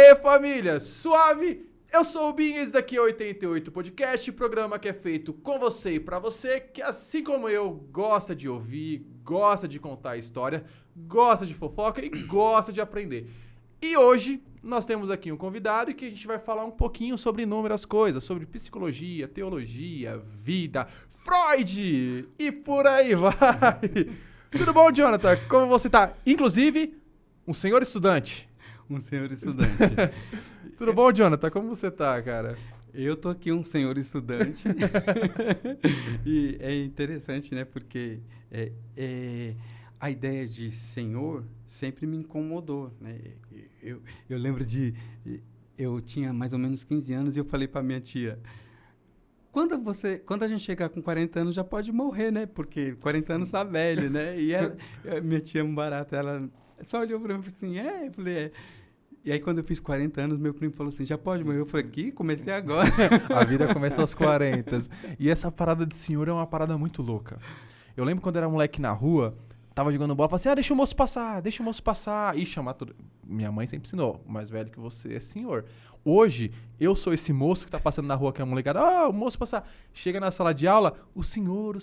aí, família? Suave? Eu sou o Binho, esse daqui é o 88 Podcast, programa que é feito com você e pra você, que assim como eu, gosta de ouvir, gosta de contar história, gosta de fofoca e gosta de aprender. E hoje nós temos aqui um convidado que a gente vai falar um pouquinho sobre inúmeras coisas, sobre psicologia, teologia, vida, Freud e por aí vai. Tudo bom, Jonathan? Como você tá? Inclusive, um senhor estudante. Um senhor estudante. Tudo bom, Jonathan? Como você tá, cara? Eu tô aqui um senhor estudante. E é interessante, né? Porque a ideia de senhor sempre me incomodou, né? Eu lembro eu tinha mais ou menos 15 anos e eu falei pra minha tia, quando a gente chegar com 40 anos já pode morrer, né? Porque 40 anos tá velho, né? E minha tia barata, ela só olhou pra mim e falou assim, eu falei, E aí, quando eu fiz 40 anos, meu primo falou assim, já pode morrer? Eu falei, comecei agora. A vida começa aos 40. E essa parada de senhor é uma parada muito louca. Eu lembro quando eu era moleque na rua, tava jogando bola, falava assim, deixa o moço passar. E chamar tudo. Minha mãe sempre ensinou, mais velho que você é senhor. Hoje, eu sou esse moço que tá passando na rua com a molecada, o moço passar. Chega na sala de aula, o senhor. Eu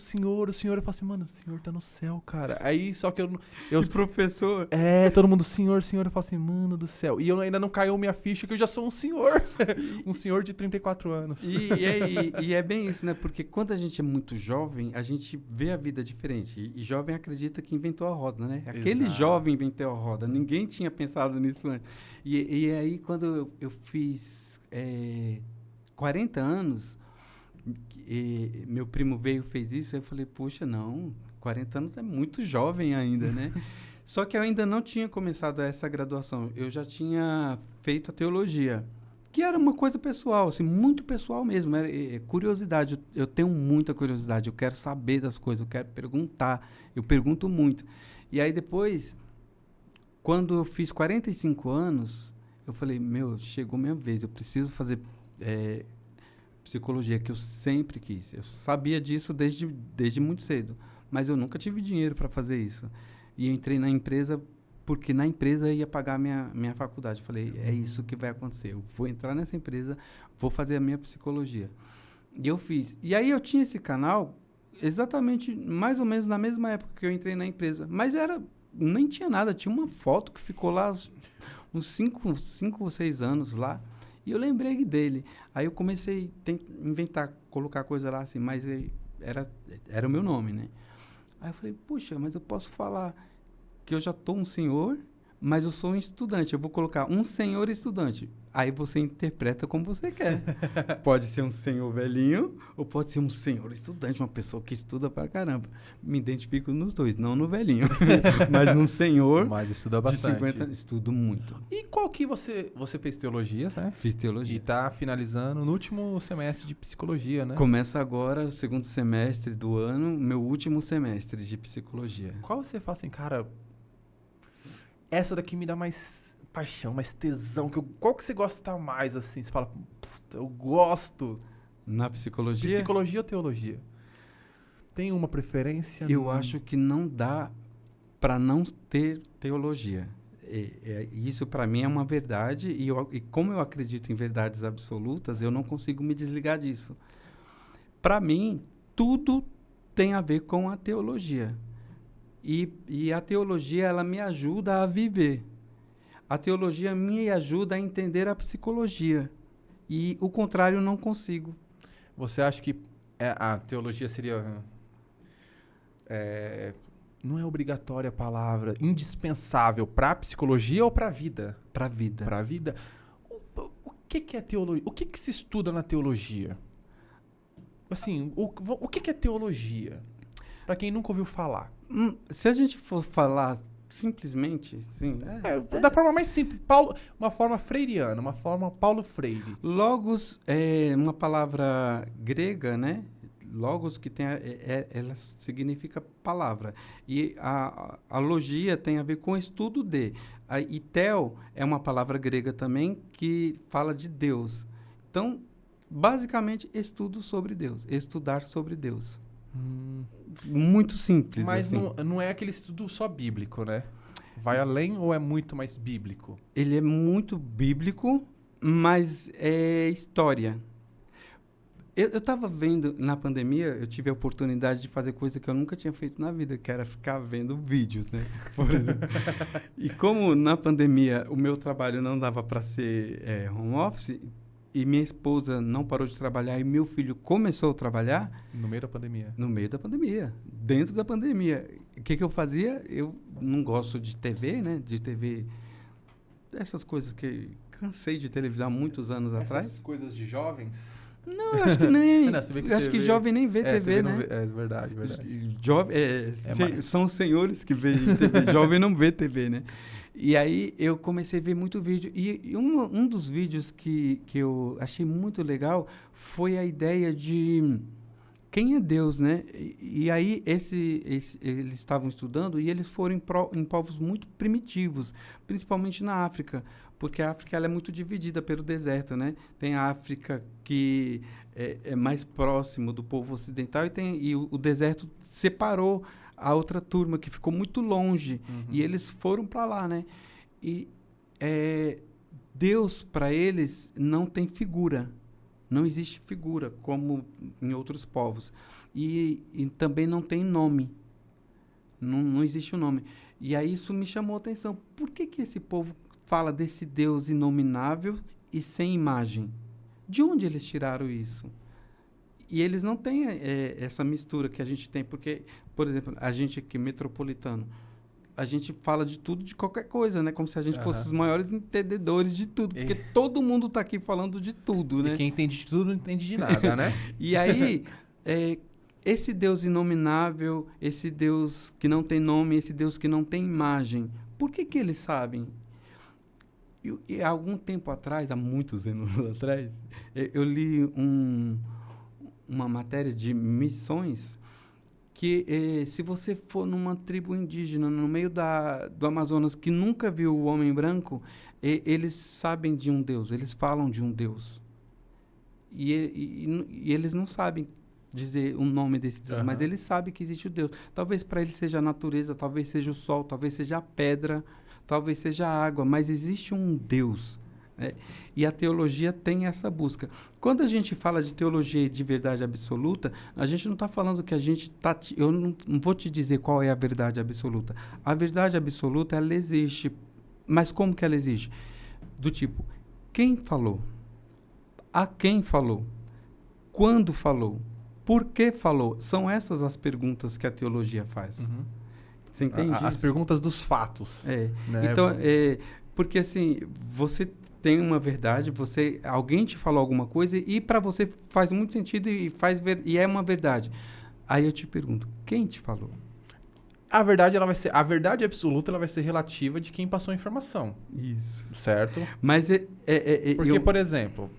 falo assim, mano, o senhor tá no céu, cara. Aí, só que eu Professor. Todo mundo, senhor. Eu falo assim, mano do céu. E eu ainda não caiu minha ficha que eu já sou um senhor. Um senhor de 34 anos. E é bem isso, né? Porque quando a gente é muito jovem, a gente vê a vida diferente. E jovem acredita que inventou a roda, né? Aquele Exato. jovem inventou a roda. Ninguém tinha pensado nisso antes. E aí, quando eu fiz 40 anos, meu primo veio e fez isso, eu falei, puxa, não, 40 anos é muito jovem ainda, né? Só que eu ainda não tinha começado essa graduação. Eu já tinha feito a teologia, que era uma coisa pessoal, assim, muito pessoal mesmo. Era curiosidade. Eu tenho muita curiosidade. Eu quero saber das coisas, eu quero perguntar. Eu pergunto muito. E aí depois, quando eu fiz 45 anos, eu falei, chegou minha vez. Eu preciso fazer psicologia, que eu sempre quis. Eu sabia disso desde muito cedo, mas eu nunca tive dinheiro para fazer isso. E eu entrei na empresa porque na empresa ia pagar minha faculdade. Eu falei, é isso que vai acontecer. Eu vou entrar nessa empresa, vou fazer a minha psicologia. E eu fiz. E aí eu tinha esse canal exatamente, mais ou menos na mesma época que eu entrei na empresa. Mas nem tinha nada. Tinha uma foto que ficou lá uns 5 ou 6 anos lá. E eu lembrei dele. Aí eu comecei a inventar, colocar coisa lá assim, mas era o meu nome, né? Aí eu falei, puxa, mas eu posso falar que eu já estou um senhor, mas eu sou um estudante. Eu vou colocar um senhor estudante. Aí você interpreta como você quer. Pode ser um senhor velhinho ou pode ser um senhor estudante, uma pessoa que estuda pra caramba. Me identifico nos dois, não no velhinho. Mas um senhor Mas estuda bastante. de 50 estudo muito. E qual que você fez teologia, né? Fiz teologia. E tá finalizando no último semestre de psicologia, né? Começa agora o segundo semestre do ano, meu último semestre de psicologia. Qual você fala assim, cara, essa daqui me dá mais paixão, mais tesão. Qual que você gosta mais, assim? Você fala, eu gosto. Na psicologia? Psicologia ou teologia? Tem uma preferência? Eu acho que não dá para não ter teologia. Isso para mim é uma verdade e como eu acredito em verdades absolutas, eu não consigo me desligar disso. Para mim, tudo tem a ver com a teologia. E a teologia, ela me ajuda a viver. A teologia me ajuda a entender a psicologia. E o contrário, eu não consigo. Você acha que a teologia seria... não é obrigatória a palavra, indispensável para a psicologia ou para a vida? Para a vida. Para a vida. O que é teologia? O que se estuda na teologia? Assim, o que é teologia? Para quem nunca ouviu falar. Se a gente for falar simplesmente, sim, da forma mais simples, uma forma freiriana, uma forma Paulo Freire. Logos é uma palavra grega, né? Logos que tem ela significa palavra. E a logia tem a ver com estudo de. E tel é uma palavra grega também que fala de Deus. Então, basicamente, estudo sobre Deus, estudar sobre Deus. Muito simples. Mas assim. não é aquele estudo só bíblico, né? Vai além ou é muito mais bíblico? Ele é muito bíblico, mas é história. Eu estava vendo, na pandemia, eu tive a oportunidade de fazer coisa que eu nunca tinha feito na vida, que era ficar vendo vídeos, né? Por exemplo. E como na pandemia o meu trabalho não dava para ser home office, e minha esposa não parou de trabalhar e meu filho começou a trabalhar... No meio da pandemia? No meio da pandemia, dentro da pandemia. O que eu fazia? Eu não gosto de TV, né? De TV... Essas coisas que cansei de televisar muitos anos atrás. Essas coisas de jovens? Não, eu acho que nem. Não, eu acho que jovem nem vê TV, né? É verdade, verdade. São os senhores que veem TV. Jovem não vê TV, né? E aí eu comecei a ver muito vídeo. E um dos vídeos que eu achei muito legal foi a ideia de quem é Deus, né? E aí eles estavam estudando e eles foram em povos muito primitivos, principalmente na África. Porque a África ela é muito dividida pelo deserto, né? Tem a África que é mais próximo do povo ocidental e o deserto separou a outra turma que ficou muito longe. E eles foram para lá, né? E Deus, para eles, não tem figura. Não existe figura, como em outros povos. E também não tem nome. Não existe um nome. E aí isso me chamou a atenção. Por que esse povo fala desse Deus inominável e sem imagem? De onde eles tiraram isso? E eles não têm essa mistura que a gente tem, porque, por exemplo, a gente aqui, metropolitano, a gente fala de tudo, de qualquer coisa, né? Como se a gente fosse os maiores entendedores de tudo, porque todo mundo está aqui falando de tudo, né? E quem entende de tudo não entende de nada, né? E aí, esse Deus inominável, esse Deus que não tem nome, esse Deus que não tem imagem, por que eles sabem? E há algum tempo atrás, há muitos anos atrás, eu li uma matéria de missões que se você for numa tribo indígena, no meio do Amazonas, que nunca viu o homem branco, eles sabem de um Deus, eles falam de um Deus. E eles não sabem dizer o nome desse Deus, mas eles sabem que existe o Deus. Talvez para eles seja a natureza, talvez seja o sol, talvez seja a pedra, talvez seja a água, mas existe um Deus. Né? E a teologia tem essa busca. Quando a gente fala de teologia de verdade absoluta, a gente não está falando que a gente está... Eu não vou te dizer qual é a verdade absoluta. A verdade absoluta, ela existe. Mas como que ela existe? Do tipo, quem falou? A quem falou? Quando falou? Por que falou? São essas as perguntas que a teologia faz. Você entende As isso? perguntas dos fatos. Né? Então, porque assim, você tem uma verdade, alguém te falou alguma coisa e para você faz muito sentido e é uma verdade. Aí eu te pergunto, quem te falou? A verdade absoluta, ela vai ser relativa de quem passou a informação. Isso. Certo? Mas porque, por exemplo,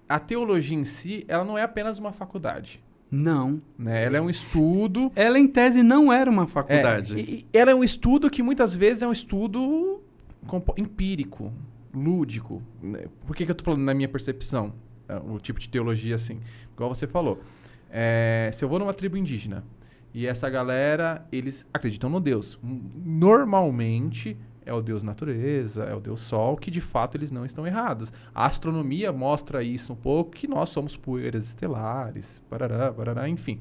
a teologia em si, ela não é apenas uma faculdade. Não. Né? Ela é um estudo... Ela, em tese, não era uma faculdade. E ela é um estudo que, muitas vezes, é um estudo empírico, lúdico. Né? Por que eu estou falando na minha percepção? O tipo de teologia, assim. Igual você falou. Se eu vou numa tribo indígena e essa galera, eles acreditam no Deus. Normalmente... é o Deus natureza, é o Deus sol, que de fato eles não estão errados. A astronomia mostra isso um pouco, que nós somos poeiras estelares, barará, enfim.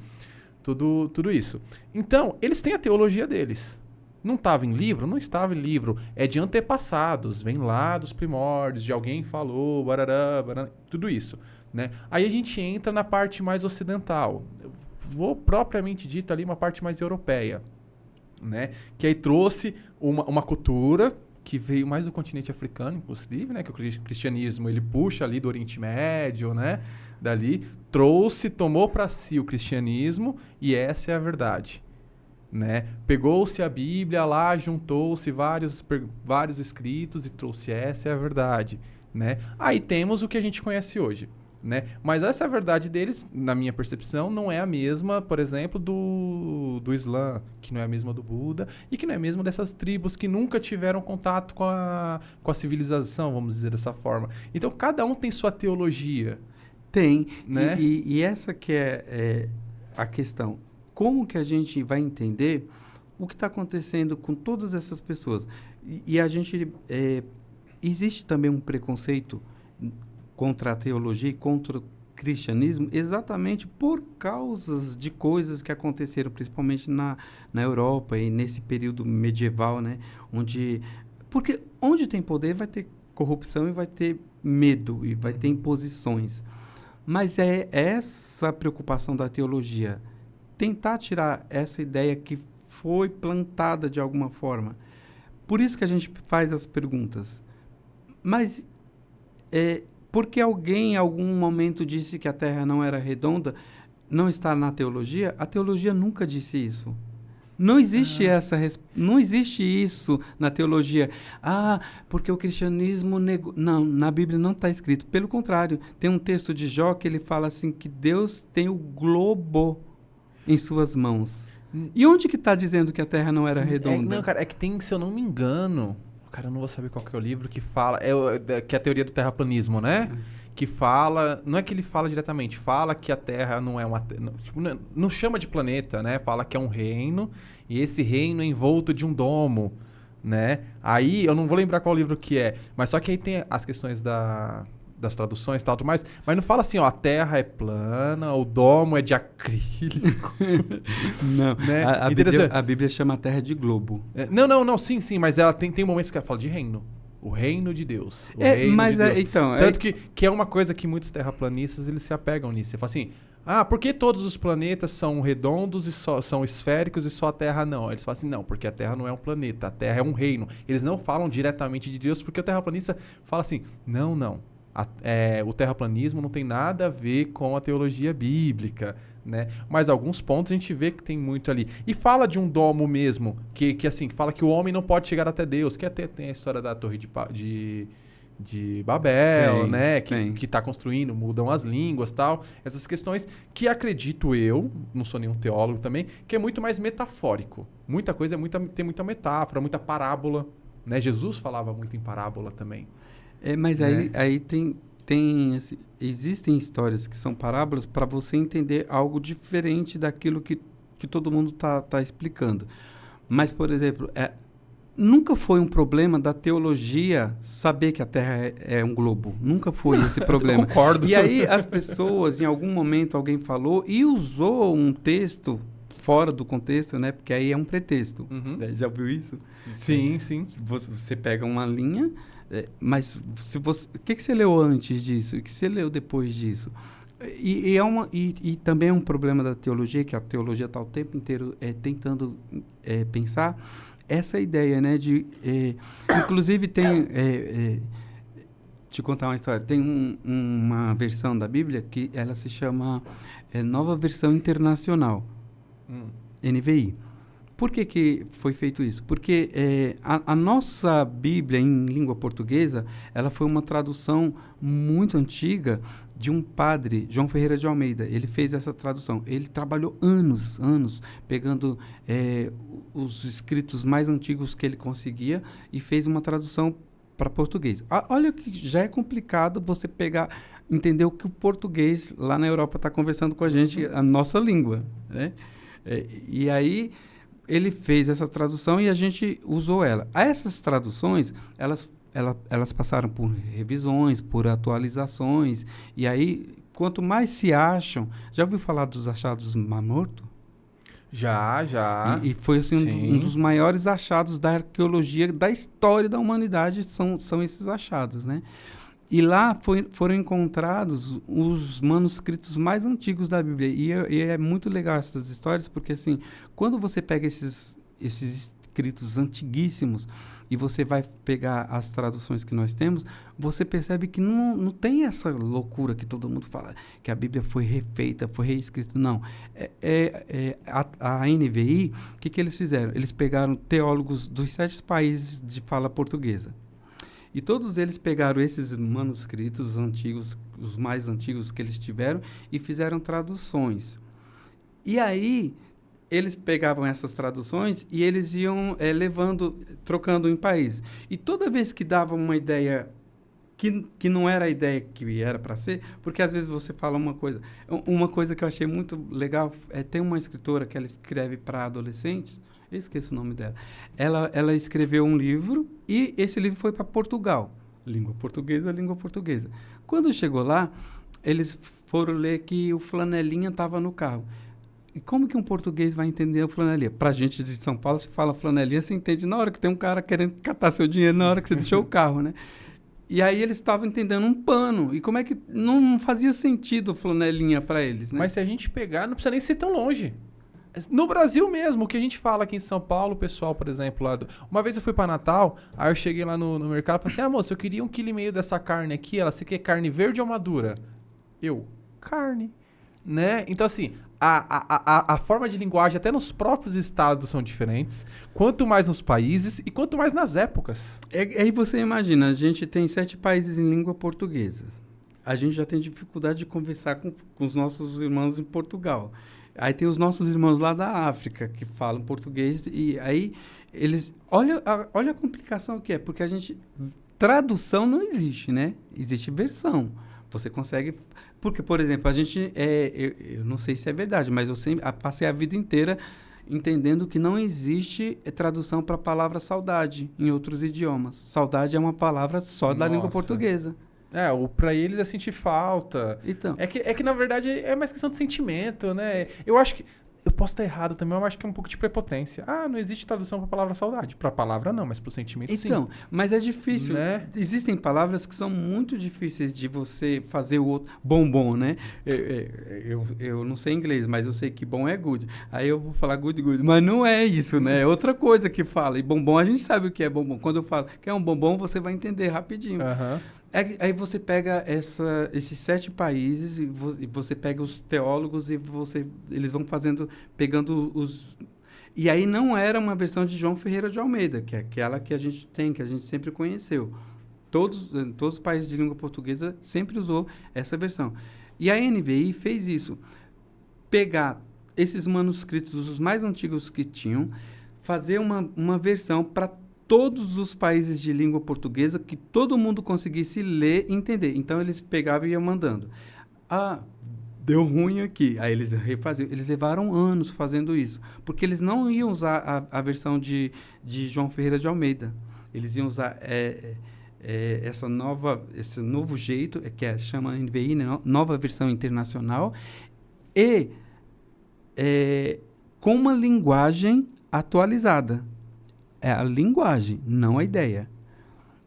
Tudo isso. Então, eles têm a teologia deles. Não estava em livro? Não estava em livro. É de antepassados, vem lá dos primórdios, de alguém falou, barará, tudo isso. Né? Aí a gente entra na parte mais ocidental. Vou propriamente dito ali uma parte mais europeia. Né? Que aí trouxe uma cultura que veio mais do continente africano, inclusive, né? Que o cristianismo ele puxa ali do Oriente Médio, né? Dali, tomou para si o cristianismo e essa é a verdade. Né? Pegou-se a Bíblia lá, juntou-se vários escritos e trouxe essa é a verdade. Né? Aí temos o que a gente conhece hoje. Né? Mas essa verdade deles, na minha percepção, não é a mesma, por exemplo, do Islã, que não é a mesma do Buda, e que não é a mesma dessas tribos que nunca tiveram contato com a civilização, vamos dizer dessa forma. Então, cada um tem sua teologia. Tem. Né? E essa que é a questão. Como que a gente vai entender o que está acontecendo com todas essas pessoas. E a gente... existe também um preconceito contra a teologia e contra o cristianismo exatamente por causas de coisas que aconteceram, principalmente na Europa e nesse período medieval, né? Porque onde tem poder vai ter corrupção e vai ter medo e vai ter imposições. Mas é essa preocupação da teologia, tentar tirar essa ideia que foi plantada de alguma forma. Por isso que a gente faz as perguntas. Mas porque alguém em algum momento disse que a Terra não era redonda, não está na teologia? A teologia nunca disse isso. Não existe não existe isso na teologia. Porque o cristianismo negou. Não, na Bíblia não está escrito. Pelo contrário, tem um texto de Jó que ele fala assim que Deus tem o globo em suas mãos. E onde que está dizendo que a Terra não era redonda? Não, cara, é que tem, se eu não me engano... Cara, eu não vou saber qual que é o livro que fala... que é a teoria do terraplanismo, né? Que fala... Não é que ele fala diretamente. Fala que a Terra não é uma... Não chama de planeta, né? Fala que é um reino. E esse reino é envolto de um domo, né? Aí, eu não vou lembrar qual livro que é. Mas só que aí tem as questões das traduções e tal, tudo mais. Mas não fala assim, ó, a Terra é plana, o domo é de acrílico. Não, né? a Bíblia chama a Terra de globo. Não, sim, mas ela tem momentos que ela fala de reino. O reino de Deus. Reino de Deus. Então, tanto que é uma coisa que muitos terraplanistas, eles se apegam nisso. Você fala assim, por que todos os planetas são redondos e são esféricos e só a Terra não? Eles falam assim, não, porque a Terra não é um planeta, a Terra é um reino. Eles não falam diretamente de Deus, porque o terraplanista fala assim, não. O terraplanismo não tem nada a ver com a teologia bíblica, né? Mas alguns pontos a gente vê que tem muito ali. E fala de um domo mesmo, que fala que o homem não pode chegar até Deus, que até tem a história da Torre de Babel, né? Que está construindo, mudam as línguas e tal. Essas questões que acredito eu, não sou nenhum teólogo também, que é muito mais metafórico. Muita coisa tem muita metáfora, muita parábola, né? Jesus falava muito em parábola também. Mas né? aí tem assim, existem histórias que são parábolas para você entender algo diferente daquilo que todo mundo tá explicando. Mas, por exemplo, nunca foi um problema da teologia saber que a Terra é um globo. Nunca foi esse problema. Eu concordo. E aí as pessoas, em algum momento, alguém falou e usou um texto fora do contexto, né? Porque aí é um pretexto. Uhum. Já ouviu isso? Sim. Você pega uma linha... mas o que você leu antes disso? O que você leu depois disso? E também é um problema da teologia, que a teologia está o tempo inteiro tentando pensar essa ideia, né? Inclusive tem... te contar uma história. Tem uma versão da Bíblia que ela se chama Nova Versão Internacional, NVI. Por que foi feito isso? Porque a nossa Bíblia em língua portuguesa, ela foi uma tradução muito antiga de um padre, João Ferreira de Almeida. Ele fez essa tradução. Ele trabalhou anos, pegando os escritos mais antigos que ele conseguia e fez uma tradução para português. Olha que já é complicado você entender o que o português lá na Europa está conversando com a gente, a nossa língua, né? E aí... ele fez essa tradução e a gente usou ela. Essas traduções, elas passaram por revisões, por atualizações, e aí, quanto mais se acham... Já ouviu falar dos achados do Mar Morto? Já. E foi assim, um dos maiores achados da arqueologia, da história da humanidade, são esses achados, né? E lá foram encontrados os manuscritos mais antigos da Bíblia. E é muito legal essas histórias, porque assim, quando você pega esses escritos antiguíssimos e você vai pegar as traduções que nós temos, você percebe que não tem essa loucura que todo mundo fala, que a Bíblia foi refeita, foi reescrita. Não. A NVI, o que eles fizeram? Eles pegaram teólogos dos 7 países de fala portuguesa. E todos eles pegaram esses manuscritos antigos, os mais antigos que eles tiveram, e fizeram traduções. E aí, eles pegavam essas traduções e eles iam trocando em países. E toda vez que davam uma ideia que não era a ideia que era para ser, porque às vezes você fala uma coisa que eu achei muito legal, tem uma escritora que ela escreve para adolescentes, Eu esqueço o nome dela. Ela escreveu um livro e esse livro foi para Portugal. Língua portuguesa. Quando chegou lá, eles foram ler que o flanelinha estava no carro. E como que um português vai entender o flanelinha? Pra gente de São Paulo, se fala flanelinha, você entende na hora que tem um cara querendo catar seu dinheiro na hora que você deixou o carro, né? E aí eles estavam entendendo um pano. E como é que não fazia sentido flanelinha para eles, né? Mas se a gente pegar, não precisa nem ser tão longe. No Brasil mesmo, o que a gente fala aqui em São Paulo, o pessoal, por exemplo, uma vez eu fui para Natal, aí eu cheguei lá no mercado e falei assim, moça, eu queria 1,5 kg dessa carne aqui, você quer carne verde ou madura? Carne. Né? Então, assim, a forma de linguagem até nos próprios estados são diferentes, quanto mais nos países e quanto mais nas épocas. Aí você imagina, a gente tem 7 países em língua portuguesa. A gente já tem dificuldade de conversar com os nossos irmãos em Portugal. Aí tem os nossos irmãos lá da África que falam português e aí eles... Olha a complicação que é, porque a gente... Tradução não existe, né? Existe versão. Você consegue... Porque, por exemplo, a gente... eu não sei se é verdade, mas eu sempre passei a vida inteira entendendo que não existe tradução para a palavra saudade em outros idiomas. Saudade é uma palavra só da língua portuguesa. Pra eles é sentir falta. Então. É que, na verdade, é mais questão de sentimento, né? Eu acho que... Eu posso estar errado também, eu acho que é um pouco de prepotência. Não existe tradução para a palavra saudade. Para a palavra não, mas para o sentimento sim. Então, mas é difícil. Né? Existem palavras que são muito difíceis de você fazer o outro... Bombom, né? Eu não sei inglês, mas eu sei que bom é good. Aí eu vou falar good. Mas não é isso, né? É outra coisa que fala. E bombom, a gente sabe o que é bombom. Quando eu falo que é um bombom, você vai entender rapidinho. Aí você pega esses 7 países e você pega os teólogos e eles vão pegando os... E aí não era uma versão de João Ferreira de Almeida, que é aquela que a gente tem, que a gente sempre conheceu. Todos os países de língua portuguesa sempre usou essa versão. E a NVI fez isso. Pegar esses manuscritos, os mais antigos que tinham, fazer uma versão para todos os países de língua portuguesa que todo mundo conseguisse ler e entender. Então, eles pegavam e iam mandando. Deu ruim aqui. Aí eles refaziam. Eles levaram anos fazendo isso, porque eles não iam usar a versão de João Ferreira de Almeida. Eles iam usar esse novo jeito, que chama NVI, né? Nova Versão Internacional, e com uma linguagem atualizada. É a linguagem, não a ideia.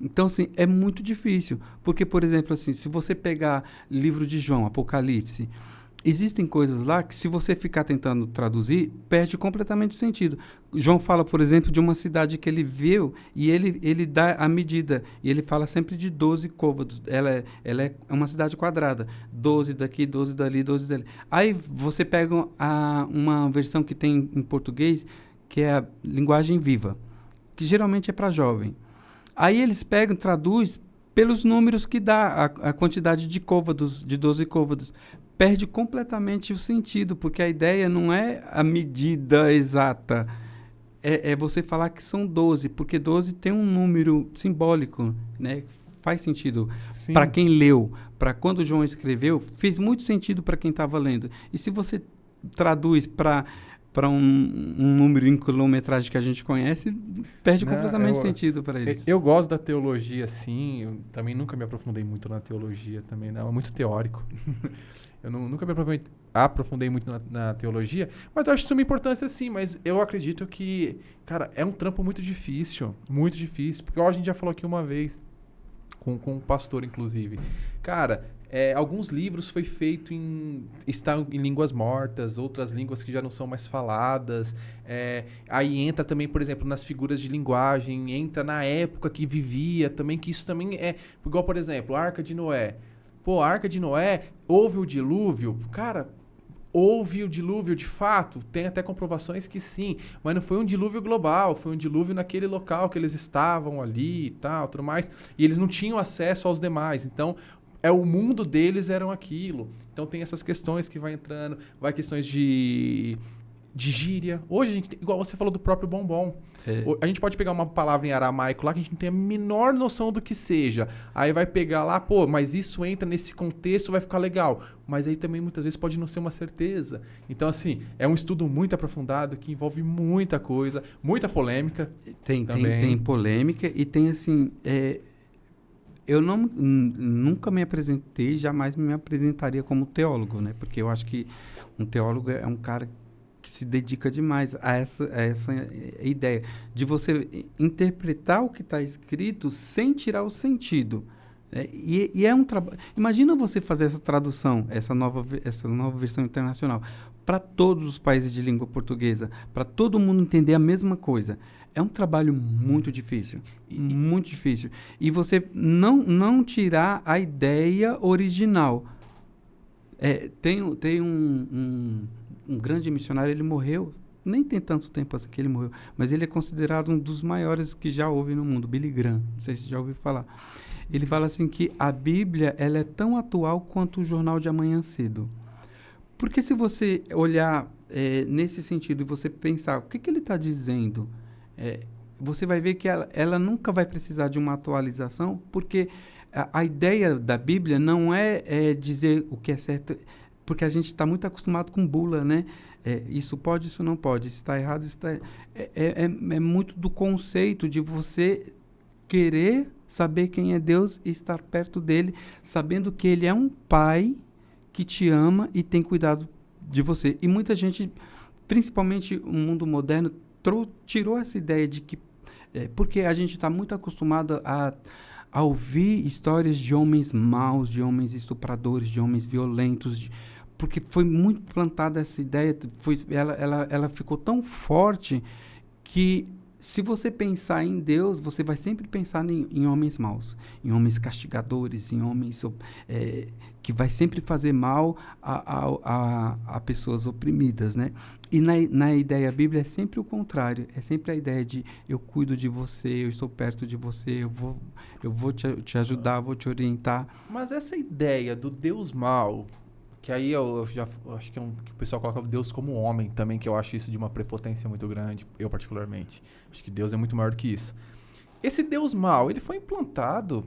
Então, assim, é muito difícil. Porque, por exemplo, assim, se você pegar livro de João, Apocalipse, existem coisas lá que, se você ficar tentando traduzir, perde completamente o sentido. João fala, por exemplo, de uma cidade que ele viu e ele dá a medida. E ele fala sempre de 12 côvados. Ela é uma cidade quadrada. 12 daqui, 12 dali, 12 dali. Aí você pega uma versão que tem em português, que é a linguagem viva, que geralmente é para jovem. Aí eles pegam, traduz pelos números que dá, a quantidade de côvados, de 12 côvados. Perde completamente o sentido, porque a ideia não é a medida exata. É você falar que são 12, porque 12 tem um número simbólico, né? Faz sentido para quem leu. Para quando João escreveu, fez muito sentido para quem estava lendo. E se você traduz para um número em quilometragem que a gente conhece, perde completamente sentido para eles. Eu gosto da teologia, sim. Eu também nunca me aprofundei muito na teologia também, não. É muito teórico. Eu nunca me aprofundei muito na teologia, mas eu acho isso uma importância, sim. Mas eu acredito que, cara, é um trampo muito difícil, porque a gente já falou aqui uma vez, com um pastor, inclusive. Cara... alguns livros foi feito estão em línguas mortas, outras línguas que já não são mais faladas. Aí entra também, por exemplo, nas figuras de linguagem, entra na época que vivia também, que isso também é... Igual, por exemplo, a Arca de Noé. A Arca de Noé, houve o dilúvio? Cara, houve o dilúvio de fato? Tem até comprovações que sim, mas não foi um dilúvio global, foi um dilúvio naquele local que eles estavam ali e tal, tudo mais. E eles não tinham acesso aos demais, então... o mundo deles eram aquilo. Então tem essas questões que vai entrando, vai questões de de gíria. Hoje, a gente, igual você falou do próprio bombom. A gente pode pegar uma palavra em aramaico lá que a gente não tem a menor noção do que seja. Aí vai pegar lá, pô, mas isso entra nesse contexto, vai ficar legal. Mas aí também muitas vezes pode não ser uma certeza. Então, assim, é um estudo muito aprofundado que envolve muita coisa, muita polêmica. Tem polêmica e tem, assim... eu nunca me apresentei, jamais me apresentaria como teólogo, né? Porque eu acho que um teólogo é um cara que se dedica demais a essa ideia de você interpretar o que está escrito sem tirar o sentido. E é um trabalho... Imagina você fazer essa tradução, essa nova versão internacional, para todos os países de língua portuguesa, para todo mundo entender a mesma coisa. É um trabalho muito difícil, muito difícil. E você não tirar a ideia original. Tem um grande missionário, ele morreu, nem tem tanto tempo assim que ele morreu, mas ele é considerado um dos maiores que já houve no mundo, Billy Graham, não sei se já ouviu falar. Ele fala assim que a Bíblia ela é tão atual quanto o jornal de amanhã cedo. Porque se você olhar nesse sentido e você pensar, o que ele está dizendo... você vai ver que ela nunca vai precisar de uma atualização, porque a ideia da Bíblia não é dizer o que é certo, porque a gente está muito acostumado com bula, né? Isso pode, isso não pode, isso está errado, isso está... É muito do conceito de você querer saber quem é Deus e estar perto dele, sabendo que ele é um pai que te ama e tem cuidado de você. E muita gente, principalmente o mundo moderno, tirou essa ideia de que... porque a gente está muito acostumado a ouvir histórias de homens maus, de homens estupradores, de homens violentos, porque foi muito plantada essa ideia, ela ficou tão forte que se você pensar em Deus, você vai sempre pensar em homens maus, em homens castigadores, em homens que vai sempre fazer mal a pessoas oprimidas, né? E na ideia bíblica é sempre o contrário, é sempre a ideia de eu cuido de você, eu estou perto de você, eu vou te ajudar, vou te orientar. Mas essa ideia do Deus mau, que aí eu já acho que que o pessoal coloca Deus como homem também, que eu acho isso de uma prepotência muito grande, eu particularmente. Acho que Deus é muito maior do que isso. Esse Deus mau, ele foi implantado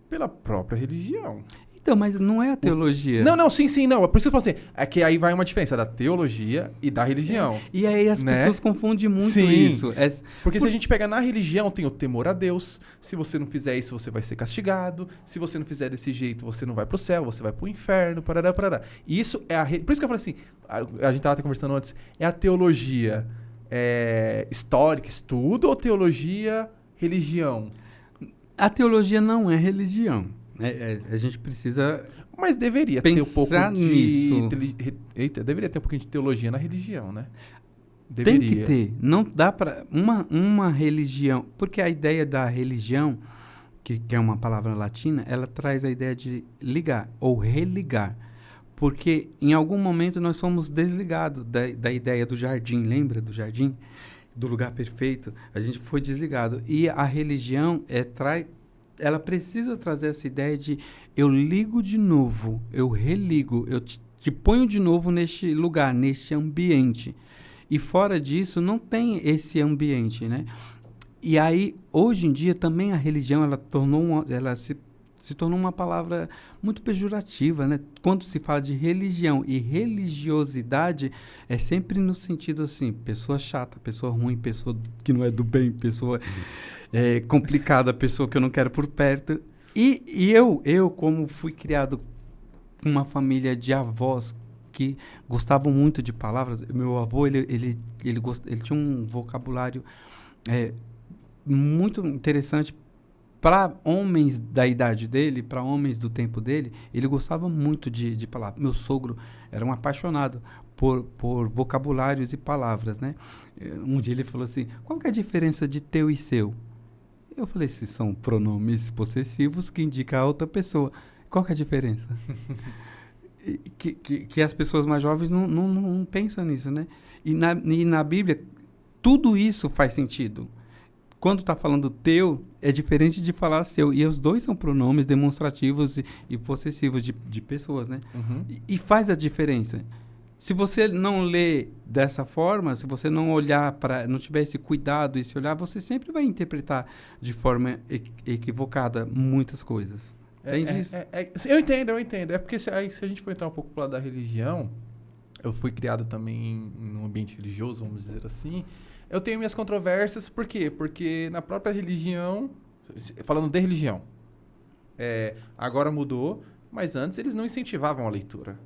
pela própria religião. Então, mas não é a teologia. Não, sim, não. Por isso que eu falo assim, é que aí vai uma diferença da teologia e da religião. E aí as pessoas confundem muito isso. Porque se a gente pega na religião, tem o temor a Deus. Se você não fizer isso, você vai ser castigado. Se você não fizer desse jeito, você não vai pro céu, você vai pro inferno, parará. E isso é por isso que eu falo assim, a gente tava até conversando antes, é a teologia histórica, estudo, ou teologia, religião? A teologia não é religião. A gente precisa... Mas deveria ter um pouco nisso. Deveria ter um pouquinho de teologia na religião, né? Deveria. Tem que ter. Não dá para... Uma religião... Porque a ideia da religião, que é uma palavra latina, ela traz a ideia de ligar ou religar. Porque em algum momento nós somos desligados da ideia do jardim. Lembra do jardim? Do lugar perfeito? A gente foi desligado. E a religião ela precisa trazer essa ideia de eu ligo de novo, eu religo, eu te ponho de novo neste lugar, neste ambiente. E fora disso, não tem esse ambiente, né? E aí, hoje em dia, também a religião, ela se tornou uma palavra muito pejorativa, né? Quando se fala de religião e religiosidade, é sempre no sentido assim, pessoa chata, pessoa ruim, pessoa que não é do bem, pessoa... complicada, pessoa que eu não quero por perto. E eu, como fui criado com uma família de avós que gostavam muito de palavras, meu avô, ele tinha um vocabulário muito interessante para homens da idade dele, para homens do tempo dele. Ele gostava muito de palavras. Meu sogro era um apaixonado por vocabulários e palavras, né? Um dia ele falou assim, qual que é a diferença de teu e seu? Eu falei, se são pronomes possessivos que indicam a outra pessoa. Qual que é a diferença? que as pessoas mais jovens não pensam nisso, né? E na Bíblia, tudo isso faz sentido. Quando está falando teu, é diferente de falar seu. E os dois são pronomes demonstrativos e possessivos de pessoas, né? Uhum. E faz a diferença. Se você não lê dessa forma, se você não olhar para, não tiver esse cuidado, esse olhar, você sempre vai interpretar de forma equivocada muitas coisas. Entende isso? Eu entendo. É porque se a gente for entrar um pouco pro lado da religião, eu fui criado também em um ambiente religioso, vamos dizer assim. Eu tenho minhas controvérsias, por quê? Porque na própria religião, falando de religião, agora mudou, mas antes eles não incentivavam a leitura.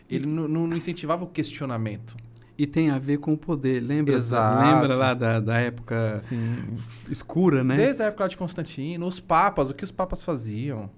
Ele não incentivava o questionamento. E tem a ver com o poder, lembra? Exato. Lembra lá da época escura, né? Desde a época lá de Constantino, os papas, o que os papas faziam,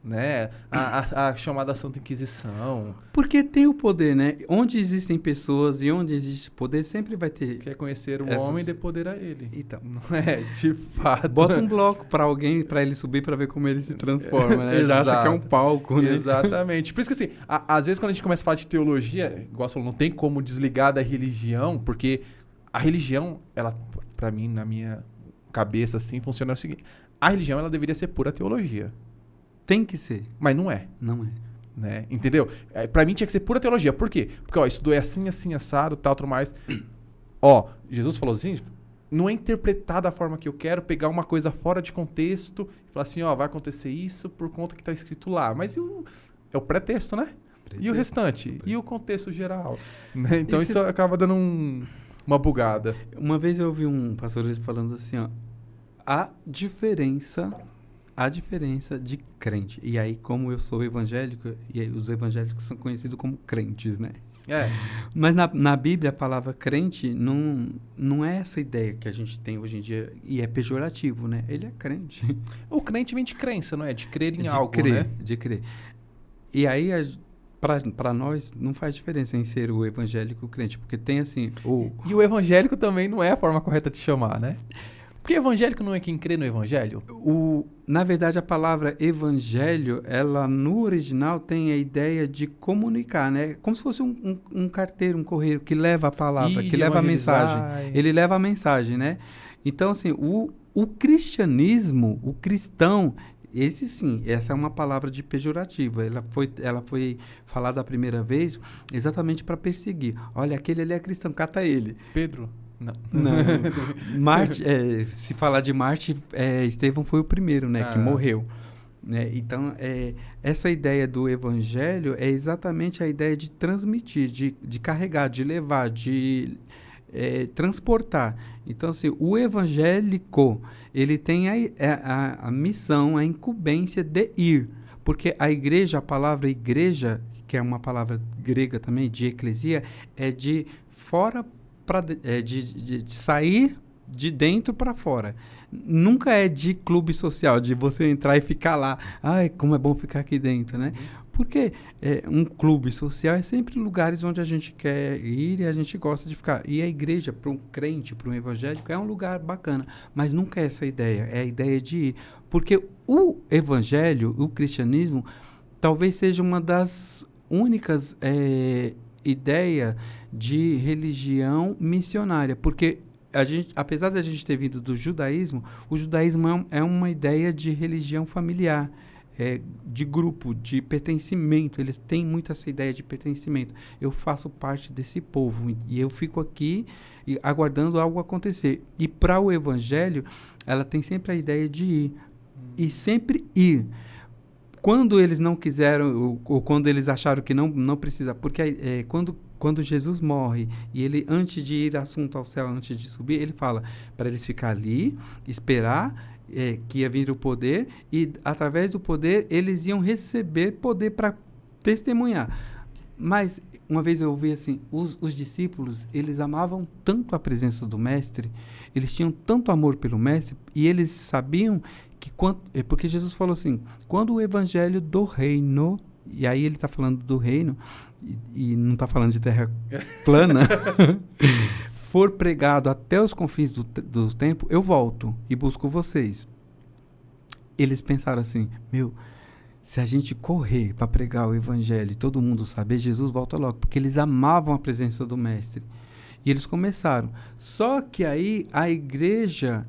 né? A chamada Santa Inquisição. Porque tem o poder, né? Onde existem pessoas e onde existe poder, sempre vai ter... Quer conhecer o homem e dê poder a ele. Então. Não é, de fato. Bota um bloco pra alguém, pra ele subir, pra ver como ele se transforma, né? Já acha que é um palco, né? Exatamente. Por isso que, assim, às vezes quando a gente começa a falar de teologia, igual você falou, não tem como desligar da religião, porque a religião, ela, pra mim, na minha cabeça, assim, funciona o seguinte. A religião, ela deveria ser pura teologia. Tem que ser. Mas não é. Não é. Né? Entendeu? Pra mim tinha que ser pura teologia. Por quê? Porque, ó, isso é assim, assim, assado, tal, tudo mais. Ó, Jesus falou assim, não é interpretar da forma que eu quero, pegar uma coisa fora de contexto e falar assim, ó, vai acontecer isso por conta que tá escrito lá. Mas é o pretexto, né? E o restante? E o contexto geral? Né? Então isso acaba dando uma bugada. Uma vez eu ouvi um pastor ele falando assim, ó, a diferença de crente. E aí, como eu sou evangélico, e aí os evangélicos são conhecidos como crentes, né? Mas na Bíblia, a palavra crente não é essa ideia que a gente tem hoje em dia, e é pejorativo, né? Ele é crente. O crente vem de crença, não é? De crer em algo, crer, né? De crer. E aí, para nós, não faz diferença em ser o evangélico crente, porque tem assim... E o evangélico também não é a forma correta de chamar, né? Porque evangélico não é quem crê no evangelho? Na verdade, a palavra evangelho, ela no original tem a ideia de comunicar, né? Como se fosse um carteiro, um correio que leva a palavra, que leva a mensagem. Ele leva a mensagem, né? Então, assim, o cristianismo, o cristão, esse sim, essa é uma palavra de pejorativa. Ela foi falada a primeira vez exatamente para perseguir. Olha, aquele ali é cristão, cata ele. Pedro? Não. Marte, se falar de Marte, Estevão foi o primeiro, né, que morreu. Né? Então, essa ideia do evangelho é exatamente a ideia de transmitir, de carregar, de levar, de transportar. Então, assim, o evangélico, ele tem a missão, a incumbência de ir. Porque a igreja, a palavra igreja, que é uma palavra grega também, de eclesia, é de fora de sair de dentro para fora. Nunca é de clube social, de você entrar e ficar lá. Ai, como é bom ficar aqui dentro, né? Porque um clube social é sempre lugares onde a gente quer ir e a gente gosta de ficar. E a igreja, para um crente, para um evangélico, é um lugar bacana. Mas nunca é essa a ideia. É a ideia de ir. Porque o evangelho, o cristianismo, talvez seja uma das únicas ideias de religião missionária, porque apesar de a gente ter vindo do judaísmo, o judaísmo é uma ideia de religião familiar, de grupo, de pertencimento. Eles têm muito essa ideia de pertencimento. Eu faço parte desse povo e eu fico aqui aguardando algo acontecer. E para o evangelho, ela tem sempre a ideia de ir, e sempre ir. Quando eles não quiseram, ou quando eles acharam que não precisa, porque quando Jesus morre e ele, antes de ir assunto ao céu, antes de subir, ele fala para eles ficar ali, esperar que ia vir o poder, e através do poder eles iam receber poder para testemunhar. Mas uma vez eu ouvi assim, os discípulos, eles amavam tanto a presença do mestre, eles tinham tanto amor pelo mestre, e eles sabiam que porque Jesus falou assim, quando o evangelho do reino, e aí ele está falando do reino, e não está falando de terra plana, for pregado até os confins do tempo, eu volto e busco vocês. Eles pensaram assim, se a gente correr para pregar o evangelho e todo mundo saber, Jesus volta logo, porque eles amavam a presença do mestre. E eles começaram. Só que aí a igreja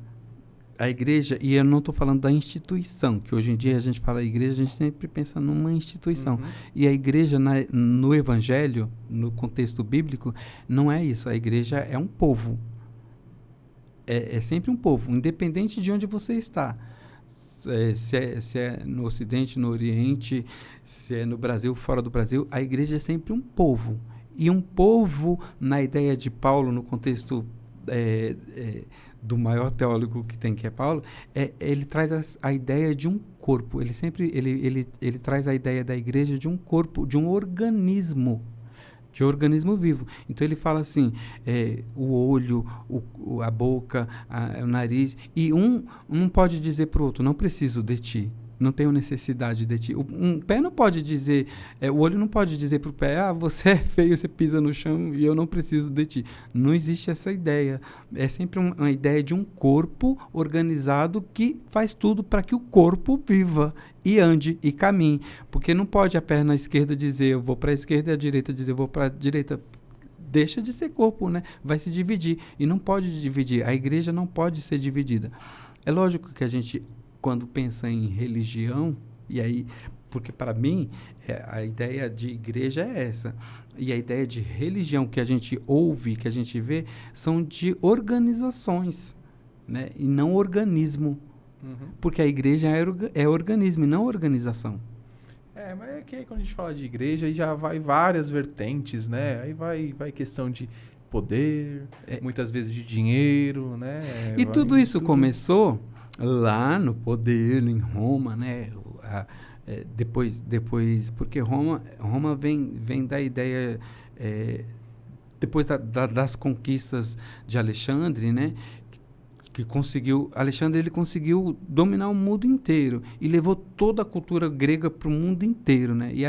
A igreja, e eu não estou falando da instituição, que hoje em dia a gente fala igreja, a gente sempre pensa numa instituição. Uhum. E a igreja, no evangelho, no contexto bíblico, não é isso. A igreja é um povo. É sempre um povo, independente de onde você está. Se é no Ocidente, no Oriente, se é no Brasil, fora do Brasil, a igreja é sempre um povo. E um povo, na ideia de Paulo, no contexto do maior teólogo que tem, que é Paulo, ele traz a ideia de um corpo. Ele traz a ideia da igreja de um corpo, de um organismo vivo. Então ele fala assim, o olho, a boca, o nariz, e um não pode dizer para o outro, não preciso de ti, não tenho necessidade de ti. Um pé não pode dizer, o olho não pode dizer para o pé, você é feio, você pisa no chão e eu não preciso de ti. Não existe essa ideia. É sempre uma ideia de um corpo organizado que faz tudo para que o corpo viva e ande e caminhe. Porque não pode a perna esquerda dizer eu vou para a esquerda e a direita dizer eu vou para a direita. Deixa de ser corpo, né? Vai se dividir. E não pode dividir. A igreja não pode ser dividida. É lógico que a gente, quando pensa em religião, e aí, porque para mim, a ideia de igreja é essa. E a ideia de religião que a gente ouve, que a gente vê, são de organizações, né? E não organismo. Uhum. Porque a igreja é organismo e não organização. Mas é que aí quando a gente fala de igreja, aí já vai várias vertentes, né? Aí vai questão de poder, muitas vezes de dinheiro, né? E tudo isso começou lá no poder, em Roma, né? Depois, porque Roma vem da ideia, depois das conquistas de Alexandre, né? Alexandre ele conseguiu dominar o mundo inteiro e levou toda a cultura grega para o mundo inteiro, né? E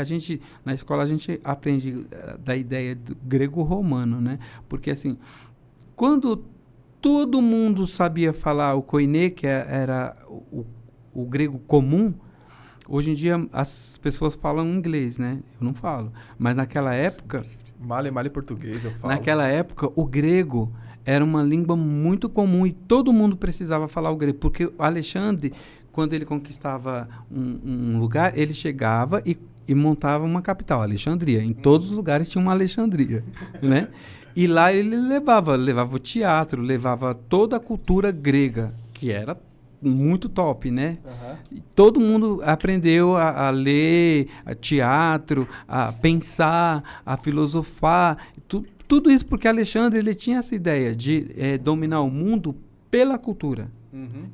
na escola a gente aprende da ideia do grego-romano, né? Porque assim, quando todo mundo sabia falar o koiné, que era o grego comum, hoje em dia as pessoas falam inglês, né? Eu não falo, mas naquela época... Male português, eu falo. Naquela época, o grego era uma língua muito comum e todo mundo precisava falar o grego, porque o Alexandre, quando ele conquistava um lugar, ele chegava e montava uma capital, Alexandria. Em todos os lugares tinha uma Alexandria, né? E lá ele levava o teatro, levava toda a cultura grega, que era muito top, né? Uhum. E todo mundo aprendeu a ler a teatro, a pensar, a filosofar, tudo isso porque Alexandre ele tinha essa ideia de dominar o mundo pela cultura. Uhum.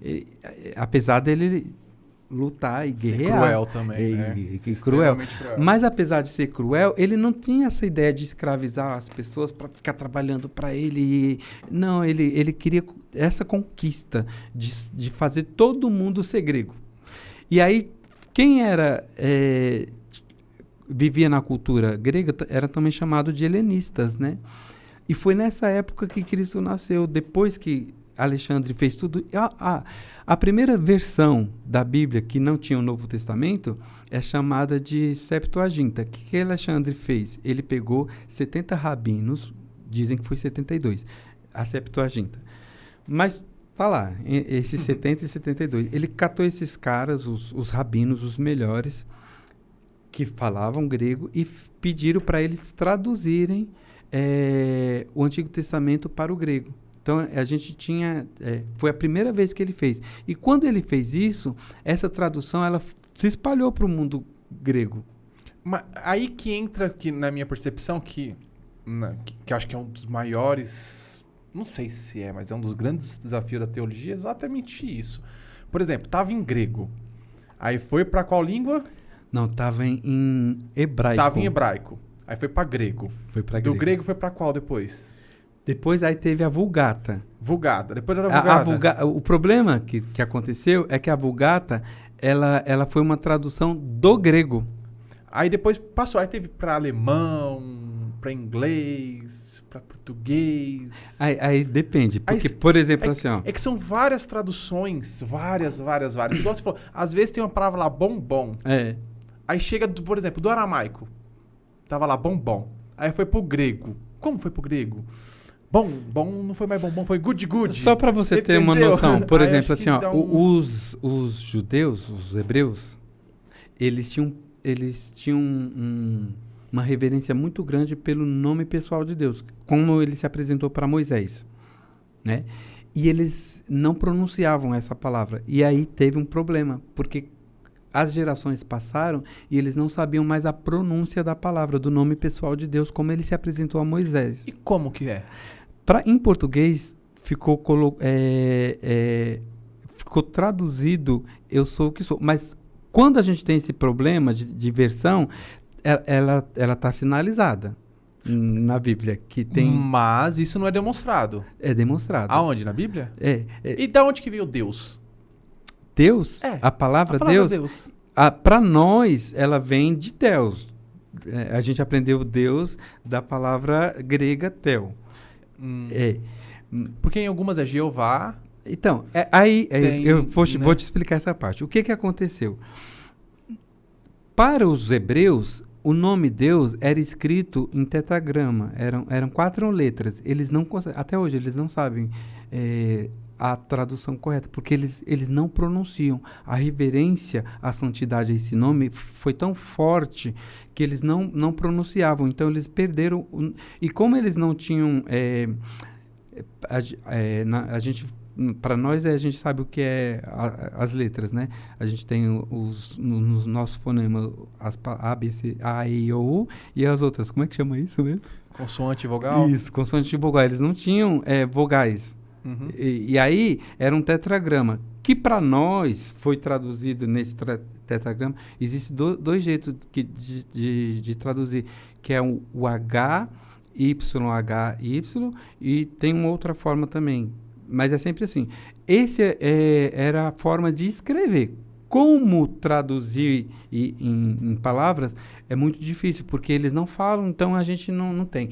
Apesar dele lutar e guerrear. Ser cruel também, né? Cruel. Mas apesar de ser cruel, ele não tinha essa ideia de escravizar as pessoas para ficar trabalhando para ele. Não, ele queria essa conquista de fazer todo mundo ser grego. E aí, quem vivia na cultura grega era também chamado de helenistas, né? E foi nessa época que Cristo nasceu, depois que Alexandre fez tudo. A primeira versão da Bíblia que não tinha o Novo Testamento é chamada de Septuaginta. O que Alexandre fez? Ele pegou 70 rabinos, dizem que foi 72, a Septuaginta. Mas tá lá, esses 70 e 72. Ele catou esses caras, os rabinos, os melhores, que falavam grego, e pediram para eles traduzirem o Antigo Testamento para o grego. Então, a gente tinha... foi a primeira vez que ele fez. E quando ele fez isso, essa tradução ela se espalhou para o mundo grego. Mas aí que entra, que, na minha percepção, que acho que é um dos maiores... Não sei se mas é um dos grandes desafios da teologia, exatamente isso. Por exemplo, estava em grego. Aí foi para qual língua? Não, estava em hebraico. Estava em hebraico. Aí foi para grego. Foi para grego. Do grego foi para qual depois? Depois aí teve a Vulgata. Depois era a Vulgata. O problema que aconteceu é que a Vulgata, ela foi uma tradução do grego. Aí depois passou, aí teve para alemão, para inglês, para português. Aí depende, porque, por exemplo, assim, ó... É que são várias traduções, várias. Igual você falou, às vezes tem uma palavra lá, bombom. Aí chega, por exemplo, do aramaico. Tava lá, bombom. Aí foi pro grego. Como foi pro grego? Bom não foi mais bom, foi good. Só para você ter uma Entendeu? noção, por Aí exemplo, acho que assim, ó, dá os judeus, os hebreus, eles tinham uma reverência muito grande pelo nome pessoal de Deus, como ele se apresentou para Moisés, né? E eles não pronunciavam essa palavra. E aí teve um problema, porque as gerações passaram e eles não sabiam mais a pronúncia da palavra, do nome pessoal de Deus, como ele se apresentou a Moisés. E como que é? Em português, ficou traduzido eu sou o que sou. Mas quando a gente tem esse problema de versão, ela está sinalizada na Bíblia. Que tem, Mas isso não é demonstrado. é demonstrado. Aonde? Na Bíblia? É E da onde que veio Deus? Deus, É, a palavra A palavra Deus, para nós, ela vem de Deus. A gente aprendeu Deus da palavra grega tel. Hum. É. Porque em algumas é Jeová. Então, Tem, eu vou né? te explicar essa parte. O que aconteceu? Para os hebreus, o nome Deus era escrito em tetragrama. Eram 4 letras. Eles não até hoje eles não sabem a tradução correta, porque eles não pronunciam. A reverência à santidade a esse nome foi tão forte que eles não pronunciavam. Então eles perderam. E como eles não tinham a gente, para nós, a gente sabe o que é as letras, né? A gente tem nos nossos fonemas A, B, C, A, E, I, O, U e as outras. Como é que chama isso mesmo? Consoante e vogal? Isso, consoante e vogal. Eles não tinham vogais. Uhum. E aí era um tetragrama, que para nós foi traduzido nesse tetragrama. Existem dois jeitos de traduzir, que é o H, Y, H, Y, e tem uma outra forma também. Mas é sempre assim. Esse era a forma de escrever. Como traduzir em palavras é muito difícil, porque eles não falam, então a gente não tem.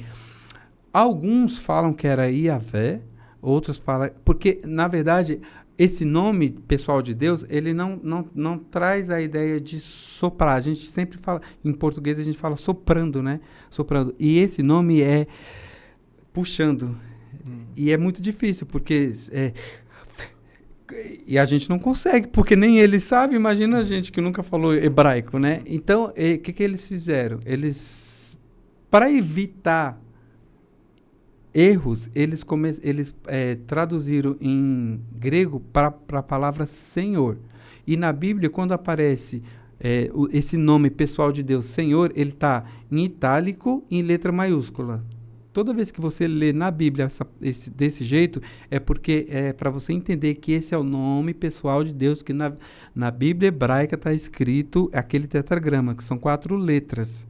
Alguns falam que era Iavé, outros falam... Porque, na verdade, esse nome pessoal de Deus, ele não traz a ideia de soprar. A gente sempre fala... Em português, a gente fala soprando, né? Soprando. E esse nome é puxando. E é muito difícil, porque... E a gente não consegue, porque nem eles sabem. Imagina a gente que nunca falou hebraico, né? Então, o que eles fizeram? Eles, para evitar erros, eles traduziram em grego para a palavra Senhor. E na Bíblia, quando aparece esse nome pessoal de Deus, Senhor, ele está em itálico e em letra maiúscula. Toda vez que você lê na Bíblia desse jeito, é porque é para você entender que esse é o nome pessoal de Deus, que na Bíblia hebraica está escrito aquele tetragrama, que são 4 letras.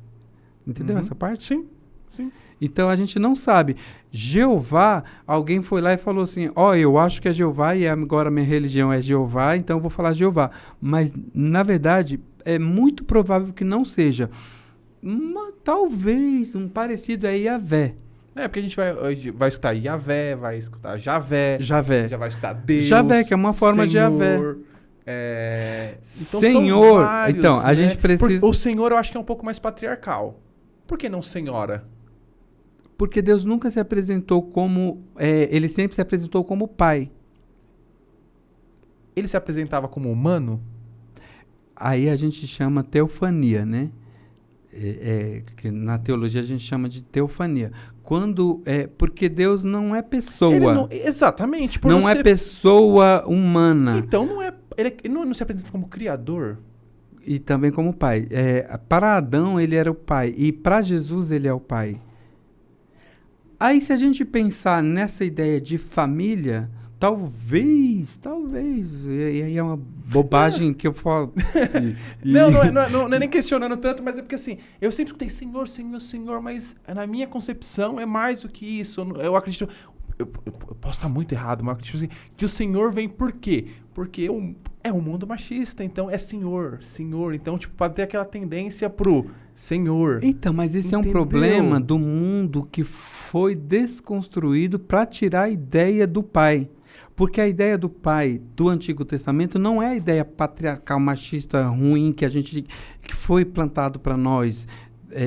Entendeu essa parte? Sim, sim. Então a gente não sabe. Jeová, alguém foi lá e falou assim: eu acho que é Jeová e agora minha religião é Jeová, então eu vou falar Jeová. Mas, na verdade, é muito provável que não seja. Talvez um parecido é Iavé. Porque a gente vai escutar Iavé, vai escutar Javé. Já vai escutar Deus. Javé, que é uma forma de Javé. Então Senhor. são vários, então, a gente precisa... O Senhor eu acho que é um pouco mais patriarcal. Por que não Senhora? Porque Deus nunca se apresentou como... ele sempre se apresentou como Pai. Ele se apresentava como humano? Aí a gente chama teofania, né? Que na teologia a gente chama de teofania. Porque Deus não é pessoa. Exatamente. Não é pessoa humana. Então ele não se apresenta como criador? E também como pai. Para Adão ele era o pai. E para Jesus ele é o pai. Aí se a gente pensar nessa ideia de família, talvez, e aí é uma bobagem que eu falo. Não é nem questionando tanto, mas é porque assim, eu sempre escutei Senhor, Senhor, Senhor, mas na minha concepção é mais do que isso. Eu acredito, eu posso estar muito errado, mas eu acredito assim, que o Senhor vem por quê? Porque é um mundo machista, então é Senhor, então tipo, pode ter aquela tendência pro Senhor. Então, mas esse Entendeu? é um problema do mundo que foi desconstruído para tirar a ideia do pai. Porque a ideia do pai do Antigo Testamento não é a ideia patriarcal, machista, ruim que foi plantado para nós.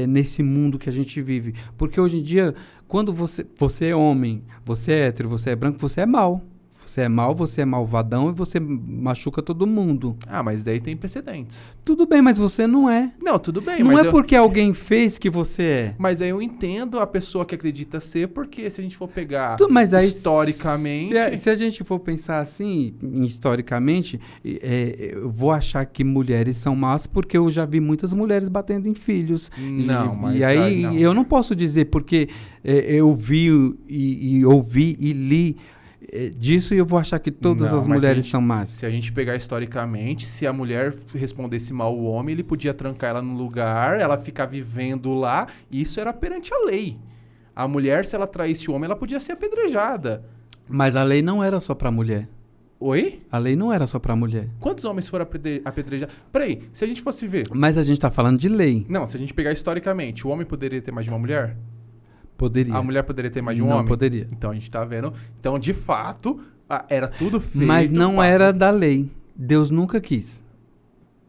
nesse mundo que a gente vive. Porque hoje em dia, quando você é homem, você é hétero, você é branco, você é mau. Você é mau, você é malvadão e você machuca todo mundo. Ah, mas daí tem precedentes. Tudo bem, mas você não é. Não, tudo bem, Não mas é porque alguém fez que você é. Mas aí eu entendo a pessoa que acredita ser, porque se a gente for pegar Mas aí, historicamente... Se a gente for pensar assim, historicamente, eu vou achar que mulheres são más porque eu já vi muitas mulheres batendo em filhos. Não, mas... E aí não. eu não posso dizer porque eu vi e ouvi e li disso e eu vou achar que todas as mulheres são más. Se a gente pegar historicamente, se a mulher respondesse mal o homem, ele podia trancar ela no lugar, ela ficar vivendo lá, e isso era perante a lei. A mulher, se ela traísse o homem, ela podia ser apedrejada. Mas a lei não era só pra mulher. Oi? A lei não era só pra mulher. Quantos homens foram apedrejados? Peraí, se a gente fosse ver... Mas a gente tá falando de lei. Não, se a gente pegar historicamente, o homem poderia ter mais de uma mulher? Poderia. A mulher poderia ter mais de um Não homem? poderia. Então a gente tá vendo. Então, de fato, era tudo feito... Mas não era da lei. Deus nunca quis.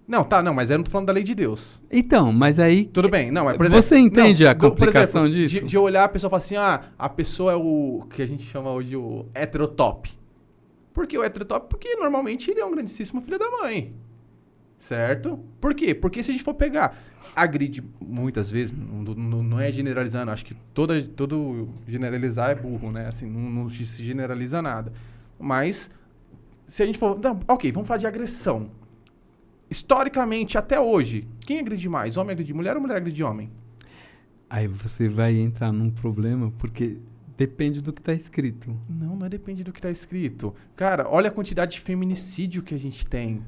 Não, mas eu não tô falando da lei de Deus. Então, mas aí... Tudo bem, não, mas por exemplo... Você entende a por complicação exemplo, disso? De olhar a pessoa e falar assim, a pessoa é o que a gente chama hoje o heterotop. Por que o heterotop? Porque normalmente ele é um grandíssimo filho da mãe. Certo? Por quê? Porque se a gente for pegar, agride muitas vezes, não é generalizando, acho que todo generalizar é burro, né? Assim, não se generaliza nada. Mas, se a gente for... Não, ok, vamos falar de agressão. Historicamente, até hoje, quem agride mais? Homem agride mulher ou mulher agride homem? Aí você vai entrar num problema, porque depende do que está escrito. Não depende do que está escrito. Cara, olha a quantidade de feminicídio que a gente tem.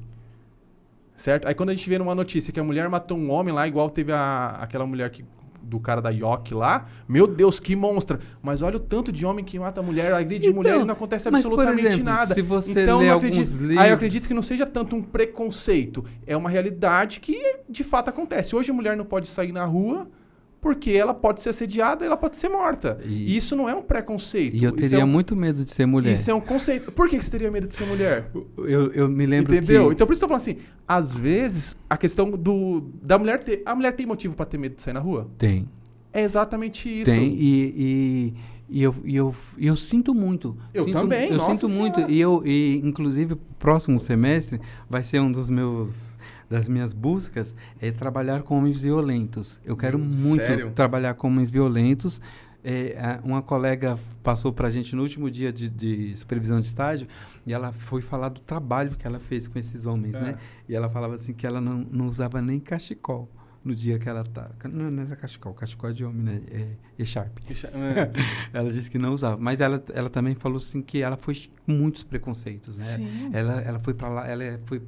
Certo? Aí quando a gente vê numa notícia que a mulher matou um homem lá, igual teve aquela mulher do cara da Yoki lá, meu Deus, que monstra. Mas olha o tanto de homem que mata a mulher, agride mulher e não acontece absolutamente por exemplo, nada. Se você então, lê alguns livros... Aí eu acredito que não seja tanto um preconceito. É uma realidade que de fato acontece. Hoje a mulher não pode sair na rua porque ela pode ser assediada e ela pode ser morta. E isso não é um preconceito. E eu teria muito medo de ser mulher. Isso é um conceito. Por que você teria medo de ser mulher? Eu me lembro Entendeu? Então por isso que eu tô falando assim, às vezes a questão da mulher ter... A mulher tem motivo pra ter medo de sair na rua? Tem. É exatamente isso. Tem, e eu sinto muito. Eu também, Eu sinto muito. E inclusive, o próximo semestre vai ser um das minhas buscas é trabalhar com homens violentos. Eu quero muito trabalhar com homens violentos. Uma colega passou para a gente no último dia de supervisão de estágio e ela foi falar do trabalho que ela fez com esses homens, né? E ela falava assim que ela não usava nem cachecol no dia que ela tá... Não era cachecol é de homem, né? É Sharp. Ela disse que não usava. Mas ela também falou assim que ela foi com muitos preconceitos, né? Sim. Ela foi para lá, ela foi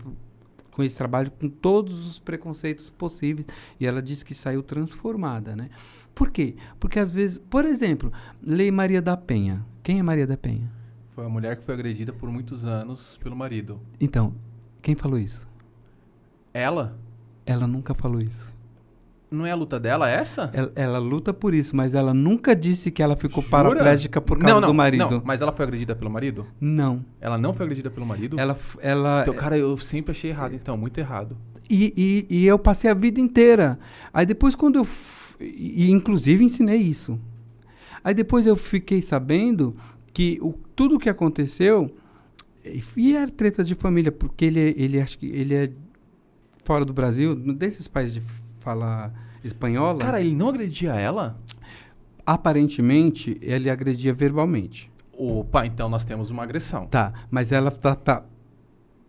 com esse trabalho com todos os preconceitos possíveis e ela disse que saiu transformada, né? Por quê? Porque às vezes, por exemplo, Lei Maria da Penha. Quem é Maria da Penha? Foi uma mulher que foi agredida por muitos anos pelo marido. Então, quem falou isso? Ela? Ela nunca falou isso. Não é a luta dela essa? Ela luta por isso, mas ela nunca disse que ela ficou paraplégica por causa do marido. Não, mas ela foi agredida pelo marido? Não. Ela não foi agredida pelo marido? Ela Então, cara, eu sempre achei errado, então, muito errado. E eu passei a vida inteira. Aí depois quando eu... E inclusive ensinei isso. Aí depois eu fiquei sabendo que tudo o que aconteceu... E era treta de família, porque ele acho que ele é fora do Brasil, desses países de fala espanhola. Cara, ele não agredia ela? Aparentemente, ele agredia verbalmente. Opa, então nós temos uma agressão. Tá, mas ela tá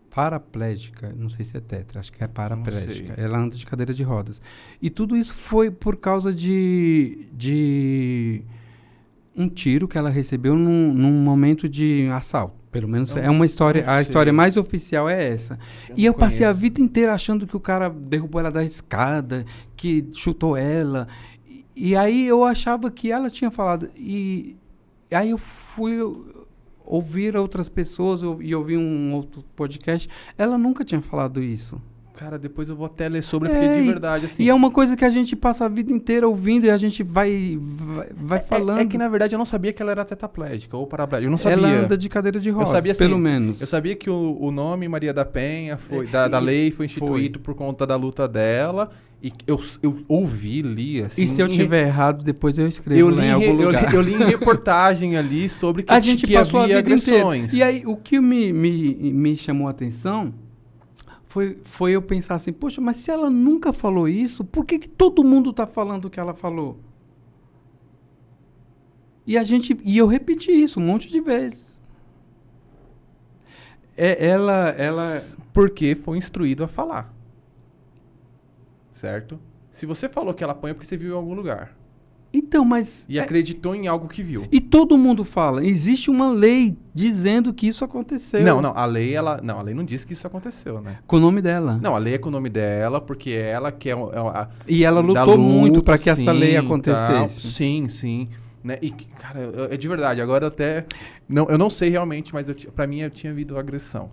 paraplégica, não sei se é tetra, acho que é paraplégica. Ela anda de cadeira de rodas. E tudo isso foi por causa de um tiro que ela recebeu num momento de assalto. Pelo menos é uma história, a história mais oficial é essa. E eu passei a vida inteira achando que o cara derrubou ela da escada, que chutou ela. E aí eu achava que ela tinha falado. E aí eu fui ouvir outras pessoas e ouvi um outro podcast. Ela nunca tinha falado isso. Cara, depois eu vou até ler sobre, porque de verdade, assim... E é uma coisa que a gente passa a vida inteira ouvindo e a gente vai falando. É que, na verdade, eu não sabia que ela era tetraplégica ou paraplégica. Eu não sabia. Ela anda de cadeira de rodas, eu sabia, assim, pelo menos. Eu sabia que o nome Maria da Penha, da lei, foi instituído por conta da luta dela. E eu ouvi, li, assim... E se eu tiver errado, depois eu escrevo lá em algum lugar. Eu li em reportagem ali sobre que, a gente passou havia a vida agressões. Inteira. E aí, o que me chamou a atenção... Foi eu pensar assim, poxa, mas se ela nunca falou isso, por que todo mundo está falando o que ela falou? E eu repeti isso um monte de vezes. Ela... Porque foi instruído a falar. Certo? Se você falou que ela apanha, é porque você viu em algum lugar. Então, mas... E acreditou em algo que viu. E todo mundo fala, existe uma lei dizendo que isso aconteceu. Não, a lei não diz que isso aconteceu, né? Com o nome dela. Não, a lei é com o nome dela, porque ela quer... E ela lutou muito para que essa lei acontecesse. Sim. Né? E, cara, é de verdade, agora eu até... eu não sei realmente, mas pra mim eu tinha havido agressão.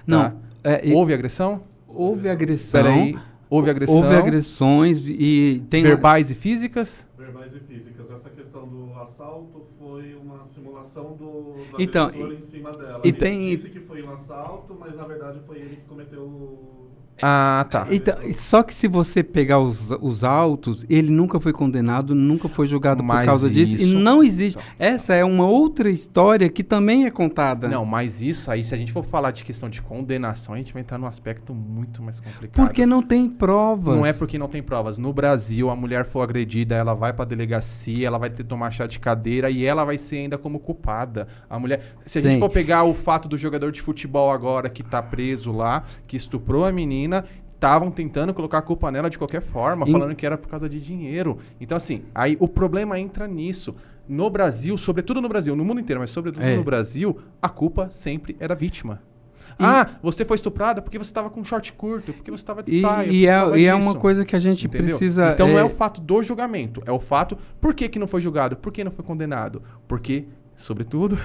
Tá? Não. Houve agressão? Houve agressão. Peraí. Houve agressão. Houve agressões e tem... Verbais e físicas? Verbais e físicas. Essa questão do assalto foi uma simulação do agressor em cima dela. Ele disse que foi um assalto, mas na verdade foi ele que cometeu o... Ah, tá. Então, só que se você pegar os autos, ele nunca foi condenado, nunca foi julgado por causa disso. E não existe. Essa é uma outra história que também é contada. Não, mas isso aí, se a gente for falar de questão de condenação, a gente vai entrar num aspecto muito mais complicado. Porque não tem provas. Não é porque não tem provas. No Brasil, a mulher for agredida, ela vai pra delegacia, ela vai ter que tomar chá de cadeira e ela vai ser ainda como culpada. A mulher... Se a gente for pegar o fato do jogador de futebol agora que tá preso lá, que estuprou a menina, estavam tentando colocar a culpa nela de qualquer forma, falando que era por causa de dinheiro. Então, assim, aí o problema entra nisso. No Brasil, sobretudo no Brasil, no mundo inteiro, mas sobretudo no Brasil, a culpa sempre era vítima. Você foi estuprada porque você estava com short curto, porque você estava de saia. E é uma coisa que a gente precisa... Então não é o fato do julgamento, é o fato... Por que não foi julgado? Por que não foi condenado? Porque, sobretudo...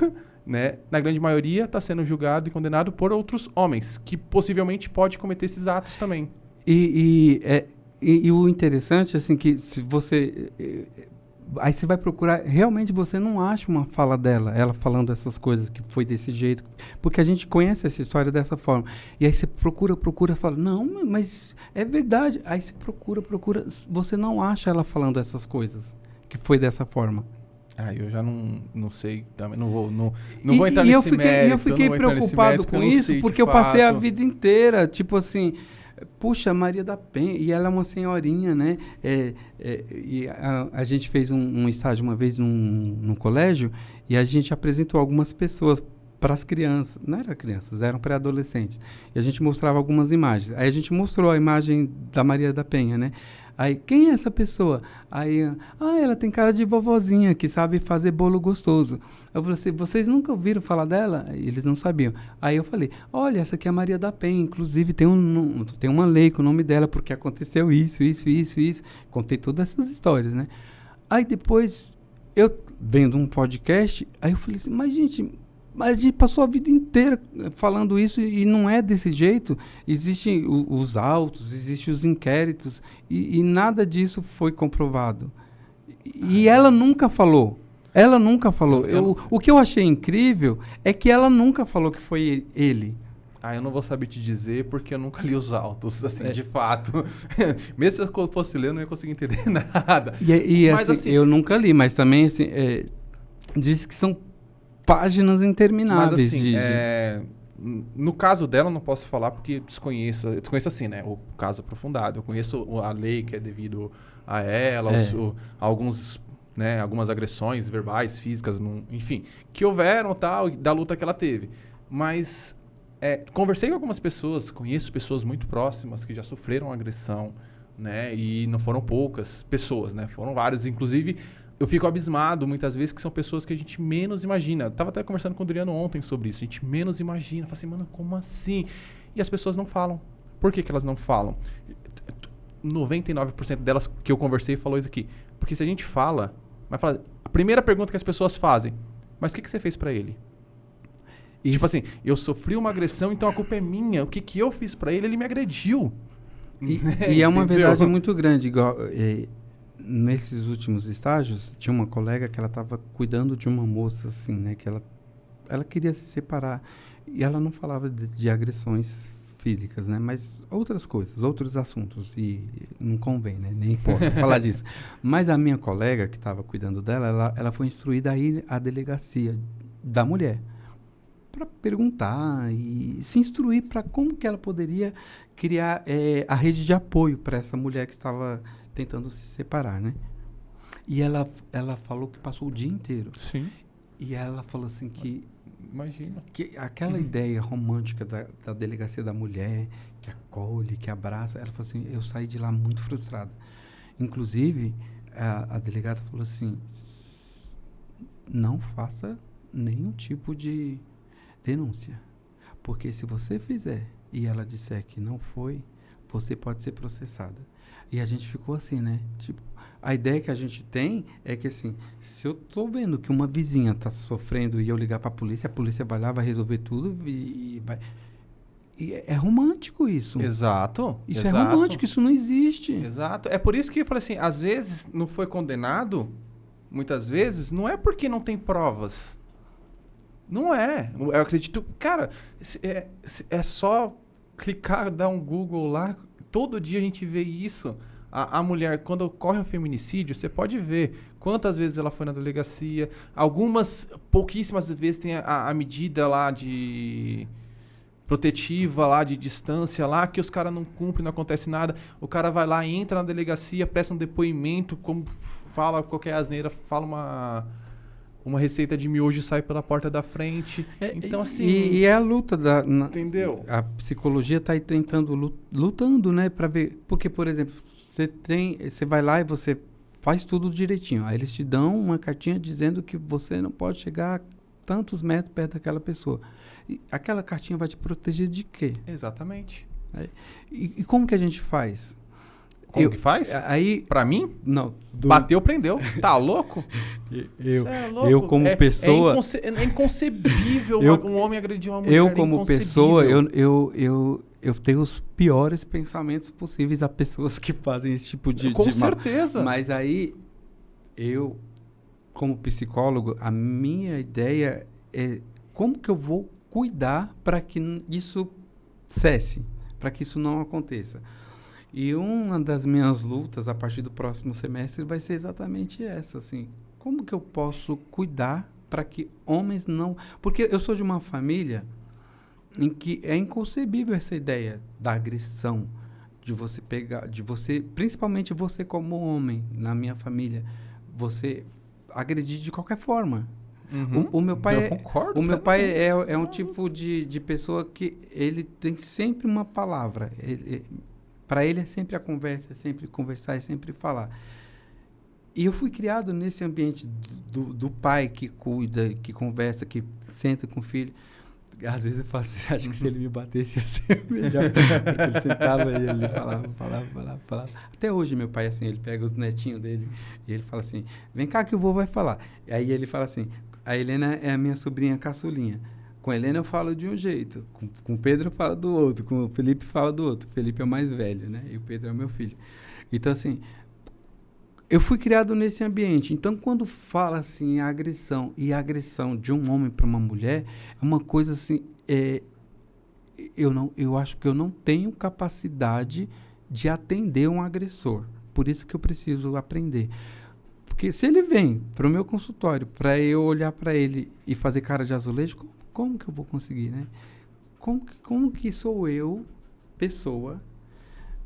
Né, na grande maioria está sendo julgado e condenado por outros homens, que possivelmente pode cometer esses atos também. E o interessante, assim, que se você... Aí você vai procurar, realmente você não acha uma fala dela, ela falando essas coisas, que foi desse jeito, porque a gente conhece essa história dessa forma. E aí você procura, fala, não, mas é verdade. Aí você procura, você não acha ela falando essas coisas, que foi dessa forma. Eu já não sei, também não vou entrar nesse mérito. E eu fiquei preocupado com isso, porque eu passei a vida inteira, tipo assim, puxa, Maria da Penha, e ela é uma senhorinha, né? E a gente fez um estágio uma vez num colégio, e a gente apresentou algumas pessoas para as crianças, não eram crianças, eram pré-adolescentes, e a gente mostrava algumas imagens. Aí a gente mostrou a imagem da Maria da Penha, né? Aí, quem é essa pessoa? Aí, ela tem cara de vovozinha, que sabe fazer bolo gostoso. Eu falei assim, vocês nunca ouviram falar dela? Eles não sabiam. Aí eu falei, olha, essa aqui é a Maria da Penha, inclusive tem uma lei com o nome dela, porque aconteceu isso. Contei todas essas histórias, né? Aí depois, eu vendo um podcast, aí eu falei assim, mas a gente passou a vida inteira falando isso e não é desse jeito. Existem os autos, existem os inquéritos e nada disso foi comprovado. E ela nunca falou. O que eu achei incrível é que ela nunca falou que foi ele. Eu não vou saber te dizer porque eu nunca li os autos, assim, de fato. Mesmo se eu fosse ler, eu não ia conseguir entender nada. Mas, assim, eu nunca li, mas também assim, diz que são páginas intermináveis. Mas assim, no caso dela, eu não posso falar porque desconheço assim, né? O caso aprofundado. Eu conheço a lei que é devido a ela, algumas agressões verbais, físicas, enfim, que houveram, tal, da luta que ela teve. Mas conversei com algumas pessoas, conheço pessoas muito próximas que já sofreram agressão, né? E não foram poucas pessoas, né? Foram várias, inclusive... Eu fico abismado, muitas vezes, que são pessoas que a gente menos imagina. Eu tava até conversando com o Adriano ontem sobre isso. A gente menos imagina. Fala assim, mano, como assim? E as pessoas não falam. Por que elas não falam? 99% delas que eu conversei falou isso aqui. Porque se a gente fala... a primeira pergunta que as pessoas fazem, mas o que você fez pra ele? Tipo assim, eu sofri uma agressão, então a culpa é minha. O que eu fiz pra ele? Ele me agrediu. E é uma Entendeu? verdade muito grande. Igual, nesses últimos estágios, tinha uma colega que ela estava cuidando de uma moça, assim, né? Que ela queria se separar. E ela não falava de agressões físicas, né? Mas outras coisas, outros assuntos. E não convém, né? Nem posso falar disso. Mas a minha colega que estava cuidando dela, ela foi instruída a ir à delegacia da mulher para perguntar e se instruir para como que ela poderia criar a rede de apoio para essa mulher que estava tentando se separar, né? E ela falou que passou o dia inteiro. Sim, E ela falou assim imagina. que aquela ideia romântica da delegacia da mulher, que acolhe, que abraça, ela falou assim, eu saí de lá muito frustrada. Inclusive, a delegada falou assim, não faça nenhum tipo de denúncia. Porque se você fizer e ela disser que não foi, você pode ser processada. E a gente ficou assim, né? Tipo, a ideia que a gente tem é que, assim, se eu tô vendo que uma vizinha tá sofrendo e eu ligar pra polícia, a polícia vai lá, vai resolver tudo e vai... E é romântico isso. Exato. Isso exato. é romântico, isso não existe. Exato. É por isso que eu falei assim, às vezes não foi condenado, muitas vezes, não é porque não tem provas. Não é. Eu acredito... Cara, é só clicar, dar um Google lá, todo dia a gente vê isso. A mulher, quando ocorre um feminicídio, você pode ver quantas vezes ela foi na delegacia. Algumas, pouquíssimas vezes tem a medida lá de... protetiva lá, de distância lá, que os caras não cumprem, não acontece nada. O cara vai lá, entra na delegacia, presta um depoimento, como fala qualquer asneira, fala uma receita de miojo e sai pela porta da frente. Então, assim... E é a luta entendeu? A psicologia está aí tentando, lutando, né, para ver... Porque, por exemplo, você vai lá e você faz tudo direitinho. Aí eles te dão uma cartinha dizendo que você não pode chegar a tantos metros perto daquela pessoa. E aquela cartinha vai te proteger de quê? Exatamente. E como que a gente faz? Como que faz? Aí, Pra mim? não. Bateu, prendeu. Tá louco? Cê é louco? Eu como pessoa... É inconcebível um homem agredir uma mulher. Eu como pessoa, inconcebível. eu tenho os piores pensamentos possíveis a pessoas que fazem esse tipo de... Com de mal. certeza. Mas aí, eu, como psicólogo, a minha ideia é como que eu vou cuidar para que isso cesse, para que isso não aconteça. E uma das minhas lutas a partir do próximo semestre vai ser exatamente essa, assim, como que eu posso cuidar para que homens não... Porque eu sou de uma família em que é inconcebível essa ideia da agressão, de você pegar, de você, principalmente você como homem, na minha família, você agredir de qualquer forma. Uhum. O meu pai, Eu concordo, o meu pai plenamente. é um tipo de pessoa que ele tem sempre uma palavra. Para ele é sempre a conversa, é sempre conversar, é sempre falar. E eu fui criado nesse ambiente do pai que cuida, que conversa, que senta com o filho. Às vezes eu falo assim, acho que se ele me batesse ia ser melhor. Porque ele sentava e ele falava. Até hoje meu pai, assim, ele pega os netinhos dele e ele fala assim, vem cá que o vô vai falar. E aí ele fala assim, a Helena é a minha sobrinha caçulinha. Com a Helena eu falo de um jeito, com o Pedro eu falo do outro, com o Felipe falo do outro. O Felipe é o mais velho, né? E o Pedro é o meu filho. Então, assim, eu fui criado nesse ambiente. Então, quando fala assim, a agressão e a agressão de um homem para uma mulher, é uma coisa assim, eu acho que eu não tenho capacidade de atender um agressor. Por isso que eu preciso aprender. Porque se ele vem para o meu consultório, para eu olhar para ele e fazer cara de azulejo, como que eu vou conseguir, né? Como que sou eu, pessoa,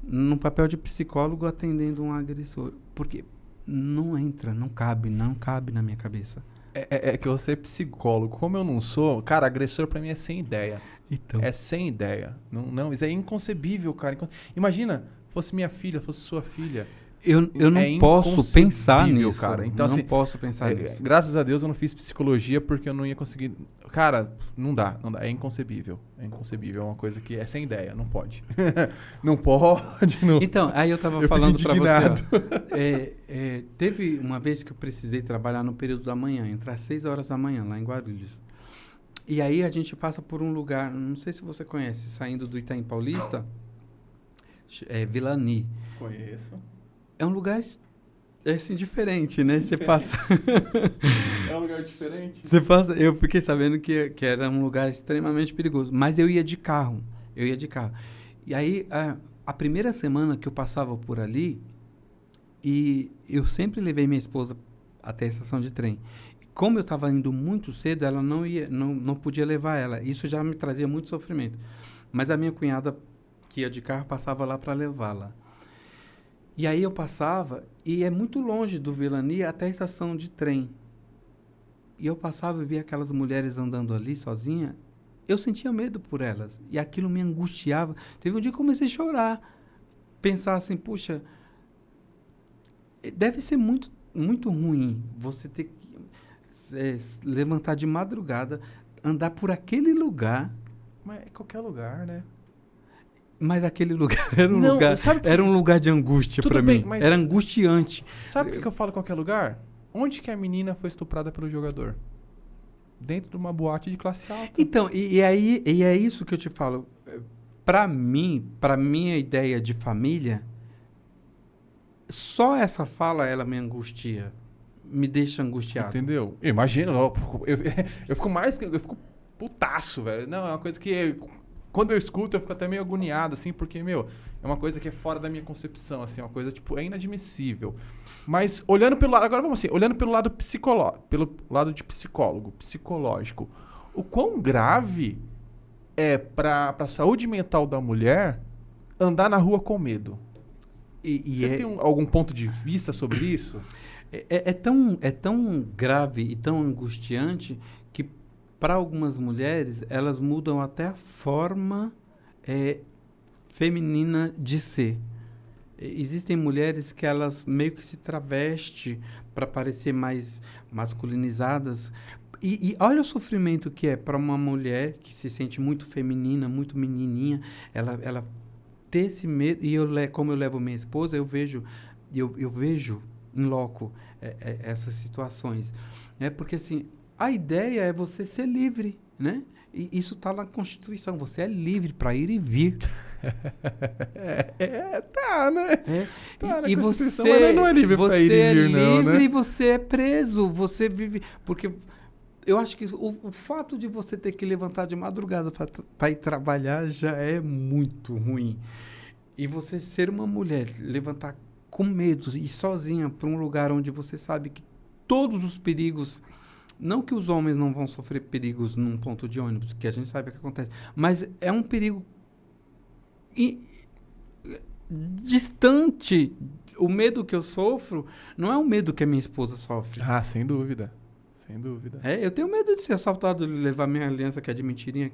no papel de psicólogo atendendo um agressor? Porque não entra, não cabe na minha cabeça. É que você é psicólogo. Como eu não sou, cara, agressor pra mim é sem ideia. Então. É sem ideia. Não, isso é inconcebível, cara. Imagina, fosse minha filha, fosse sua filha. Eu não posso pensar nisso, cara. Então, não assim, posso pensar nisso. Graças a Deus eu não fiz psicologia porque eu não ia conseguir. Cara, não dá. É inconcebível. É inconcebível. É uma coisa que é sem ideia. Não pode. Não pode. Não. Então, aí eu tava falando pra você. Ó, teve uma vez que eu precisei trabalhar no período da manhã, entre as 6 horas da manhã, lá em Guarulhos. E aí a gente passa por um lugar, não sei se você conhece, saindo do Itaim Paulista, Villani. Conheço. É um lugar assim, diferente, né? Você passa... É um lugar diferente? Você passa... Eu fiquei sabendo que era um lugar extremamente perigoso. Mas eu ia de carro. E aí, a primeira semana que eu passava por ali, e eu sempre levei minha esposa até a estação de trem. Como eu estava indo muito cedo, ela não podia levar ela. Isso já me trazia muito sofrimento. Mas a minha cunhada, que ia de carro, passava lá para levá-la. E aí eu passava, e é muito longe do Villani até a estação de trem. E eu passava e via aquelas mulheres andando ali sozinha. Eu sentia medo por elas. E aquilo me angustiava. Teve um dia que eu comecei a chorar. Pensar assim, puxa, deve ser muito, muito ruim você ter que levantar de madrugada, andar por aquele lugar. Mas é qualquer lugar, né? Mas aquele lugar era um Não, lugar, sabe- era um lugar de angústia Tudo para bem, mim. mas- Era angustiante. Sabe o que eu falo em qualquer lugar? Onde que a menina foi estuprada pelo jogador? Dentro de uma boate de classe alta. Então, e é isso que eu te falo. Para mim, para minha ideia de família, só essa fala ela me angustia, me deixa angustiado. Entendeu? Imagina, eu fico putaço, velho. Não, é uma coisa que quando eu escuto eu fico até meio agoniado, assim, porque, meu, é uma coisa que é fora da minha concepção, assim, uma coisa, tipo, é inadmissível. Mas olhando pelo lado, agora vamos assim, olhando pelo lado pelo lado de psicológico, o quão grave é pra saúde mental da mulher andar na rua com medo? Você tem algum ponto de vista sobre isso? É tão grave e tão angustiante que, para algumas mulheres, elas mudam até a forma feminina de ser. Existem mulheres que elas meio que se travestem para parecer mais masculinizadas. E olha o sofrimento que é para uma mulher que se sente muito feminina, muito menininha, ela ter esse medo. E como eu levo minha esposa, eu vejo em loco essas situações. Porque assim, a ideia é você ser livre, né? E isso está na Constituição. Você é livre para ir e vir. Tá, né? Tá na E Constituição, você, mas não é livre pra ir e vir, não, livre né? e você é preso. Você vive... Porque eu acho que o fato de você ter que levantar de madrugada para ir trabalhar já é muito ruim. E você ser uma mulher, levantar com medo e sozinha para um lugar onde você sabe que todos os perigos... Não que os homens não vão sofrer perigos num ponto de ônibus, que a gente sabe o que acontece, mas é um perigo distante. O medo que eu sofro não é o medo que a minha esposa sofre. Ah, sem dúvida. Sem dúvida. Eu tenho medo de ser assaltado, de levar minha aliança, que é de mentirinha.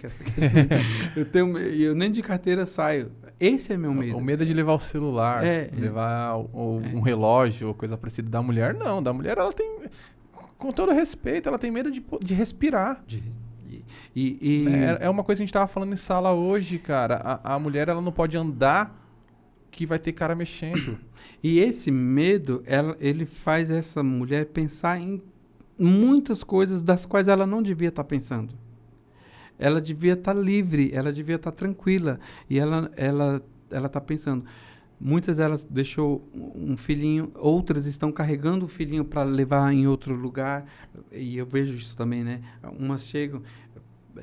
Eu nem de carteira saio. Esse é meu medo. O medo é de levar o celular, levar um relógio ou coisa parecida. Da mulher, não. Da mulher, ela tem... Com todo respeito, ela tem medo de respirar. É uma coisa que a gente tava falando em sala hoje, cara. A mulher, ela não pode andar que vai ter cara mexendo. E esse medo, ele faz essa mulher pensar em muitas coisas das quais ela não devia estar pensando. Ela devia estar livre, ela devia estar tranquila. E ela está pensando... Muitas delas deixou um filhinho, outras estão carregando o filhinho para levar em outro lugar, e eu vejo isso também, né? Umas chegam,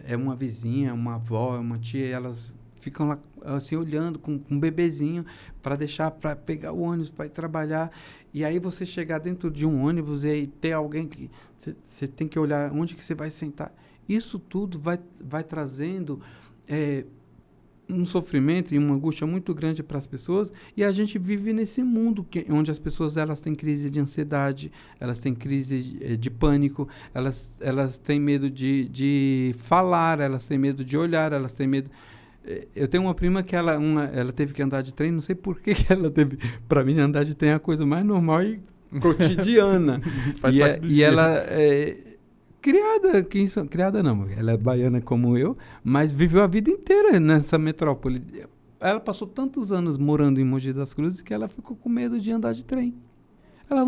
é uma vizinha, uma avó, uma tia, e elas ficam lá assim olhando com um bebezinho para deixar, para pegar o ônibus para ir trabalhar, e aí você chegar dentro de um ônibus e aí ter alguém que você tem que olhar onde que você vai sentar. Isso tudo vai trazendo um sofrimento e uma angústia muito grande para as pessoas, e a gente vive nesse mundo onde as pessoas elas têm crise de ansiedade, elas têm crise de pânico, elas têm medo de falar, elas têm medo de olhar, elas têm medo... Eu tenho uma prima que ela teve que andar de trem, não sei por que ela teve... Para mim, andar de trem é a coisa mais normal e cotidiana. Faz parte do e dia. ela... Criada não, ela é baiana como eu, mas viveu a vida inteira nessa metrópole. Ela passou tantos anos morando em Mogi das Cruzes que ela ficou com medo de andar de trem. Ela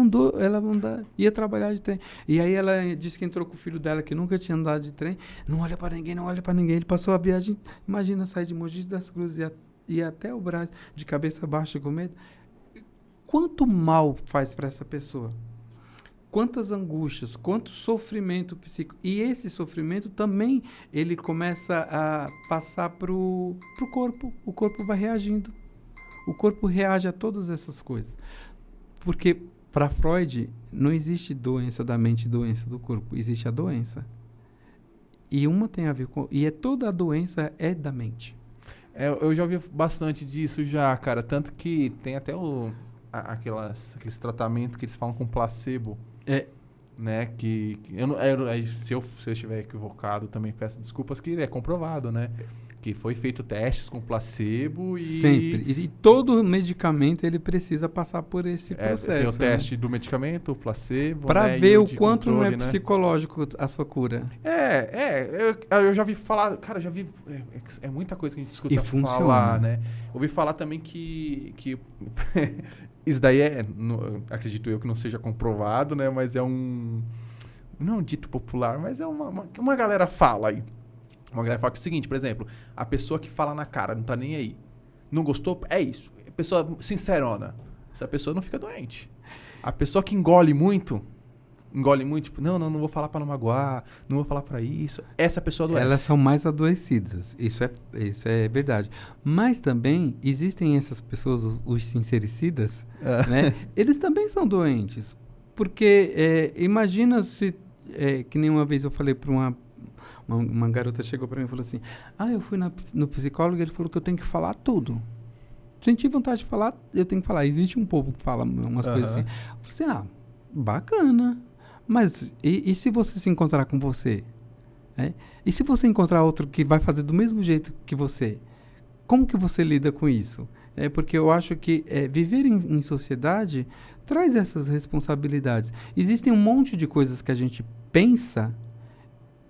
ia trabalhar de trem. E aí ela disse que entrou com o filho dela que nunca tinha andado de trem. Não olha para ninguém, não olha para ninguém. Ele passou a viagem, imagina sair de Mogi das Cruzes e até o braço de cabeça baixa com medo, quanto mal faz para essa pessoa? Quantas angústias, quanto sofrimento psíquico. E esse sofrimento também, ele começa a passar pro corpo. O corpo vai reagindo. O corpo reage a todas essas coisas. Porque, para Freud, não existe doença da mente e doença do corpo. Existe a doença. E uma tem a ver com... E toda a doença é da mente. Eu já ouvi bastante disso já, cara. Tanto que tem até aqueles tratamentos que eles falam com placebo. Né? Se eu estiver equivocado, também peço desculpas, que é comprovado, né? Que foi feito testes com placebo e... Sempre. E todo medicamento, ele precisa passar por esse processo. Tem o teste do medicamento, o placebo, para né? ver o o quanto não é controle, né? psicológico a sua cura. Eu já vi falar... Cara, já vi... É muita coisa que a gente escuta E funciona. falar, né? Ouvi falar também que isso daí acredito eu que não seja comprovado, né? Mas é um... Não é um dito popular, mas é uma galera fala aí. Uma galera fala que é o seguinte, por exemplo, a pessoa que fala na cara, não tá nem aí. Não gostou? É isso. A pessoa sincerona. Essa pessoa não fica doente. A pessoa que engole muito, tipo, não vou falar pra não magoar, não vou falar pra isso. Essa pessoa adoece. Elas são mais adoecidas. Isso é verdade. Mas também existem essas pessoas, os sincericidas, né? Eles também são doentes. Porque imagina se, que nem uma vez eu falei pra uma garota chegou pra mim e falou assim, eu fui no psicólogo e ele falou que eu tenho que falar tudo. Senti vontade de falar, eu tenho que falar. Existe um povo que fala umas coisas assim. Eu falei assim, bacana. Mas e se você se encontrar com você? E se você encontrar outro que vai fazer do mesmo jeito que você? Como que você lida com isso? Porque eu acho que viver em sociedade traz essas responsabilidades. Existem um monte de coisas que a gente pensa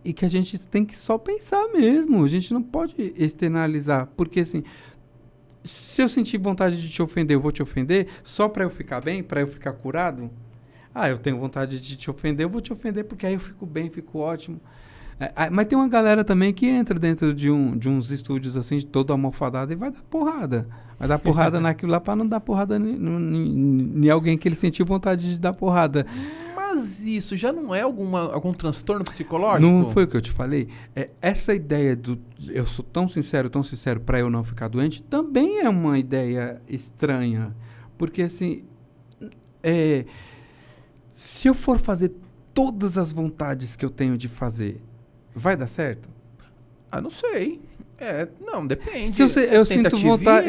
e que a gente tem que só pensar mesmo. A gente não pode externalizar. Porque, assim, se eu sentir vontade de te ofender, eu vou te ofender só para eu ficar bem, para eu ficar curado? Eu tenho vontade de te ofender, eu vou te ofender porque aí eu fico bem, fico ótimo. Mas tem uma galera também que entra dentro de uns estúdios assim, todo almofadado e vai dar porrada. Vai dar porrada naquilo lá para não dar porrada em alguém que ele sentiu vontade de dar porrada. Mas isso já não é algum transtorno psicológico? Não foi o que eu te falei? Essa ideia do eu sou tão sincero para eu não ficar doente, também é uma ideia estranha. Porque, assim, se eu for fazer todas as vontades que eu tenho de fazer, vai dar certo? Não sei. Não, depende. Se eu sinto vontade,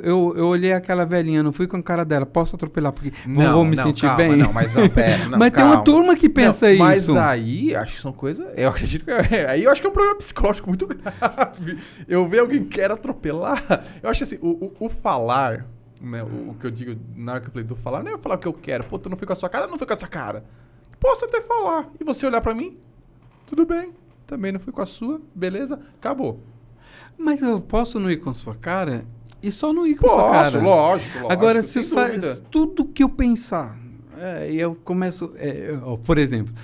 eu olhei aquela velhinha, não fui com a cara dela, posso atropelar porque vou me sentir calma, bem? Mas mas tem uma turma que pensa isso. Mas aí, acho que são coisas... Eu acredito que... Aí eu acho que é um problema psicológico muito grave. Eu ver alguém que quer atropelar... Eu acho assim, o falar... Né, o que eu digo na hora que eu falei do falar, não é eu falar o que eu quero. Pô, tu não foi com a sua cara, não foi com a sua cara. Posso até falar. E você olhar pra mim, tudo bem. Também não fui com a sua, beleza, acabou. Mas eu posso não ir com a sua cara e só não ir com a sua cara. Posso, lógico. Agora, se tudo que eu pensar, eu começo... por exemplo,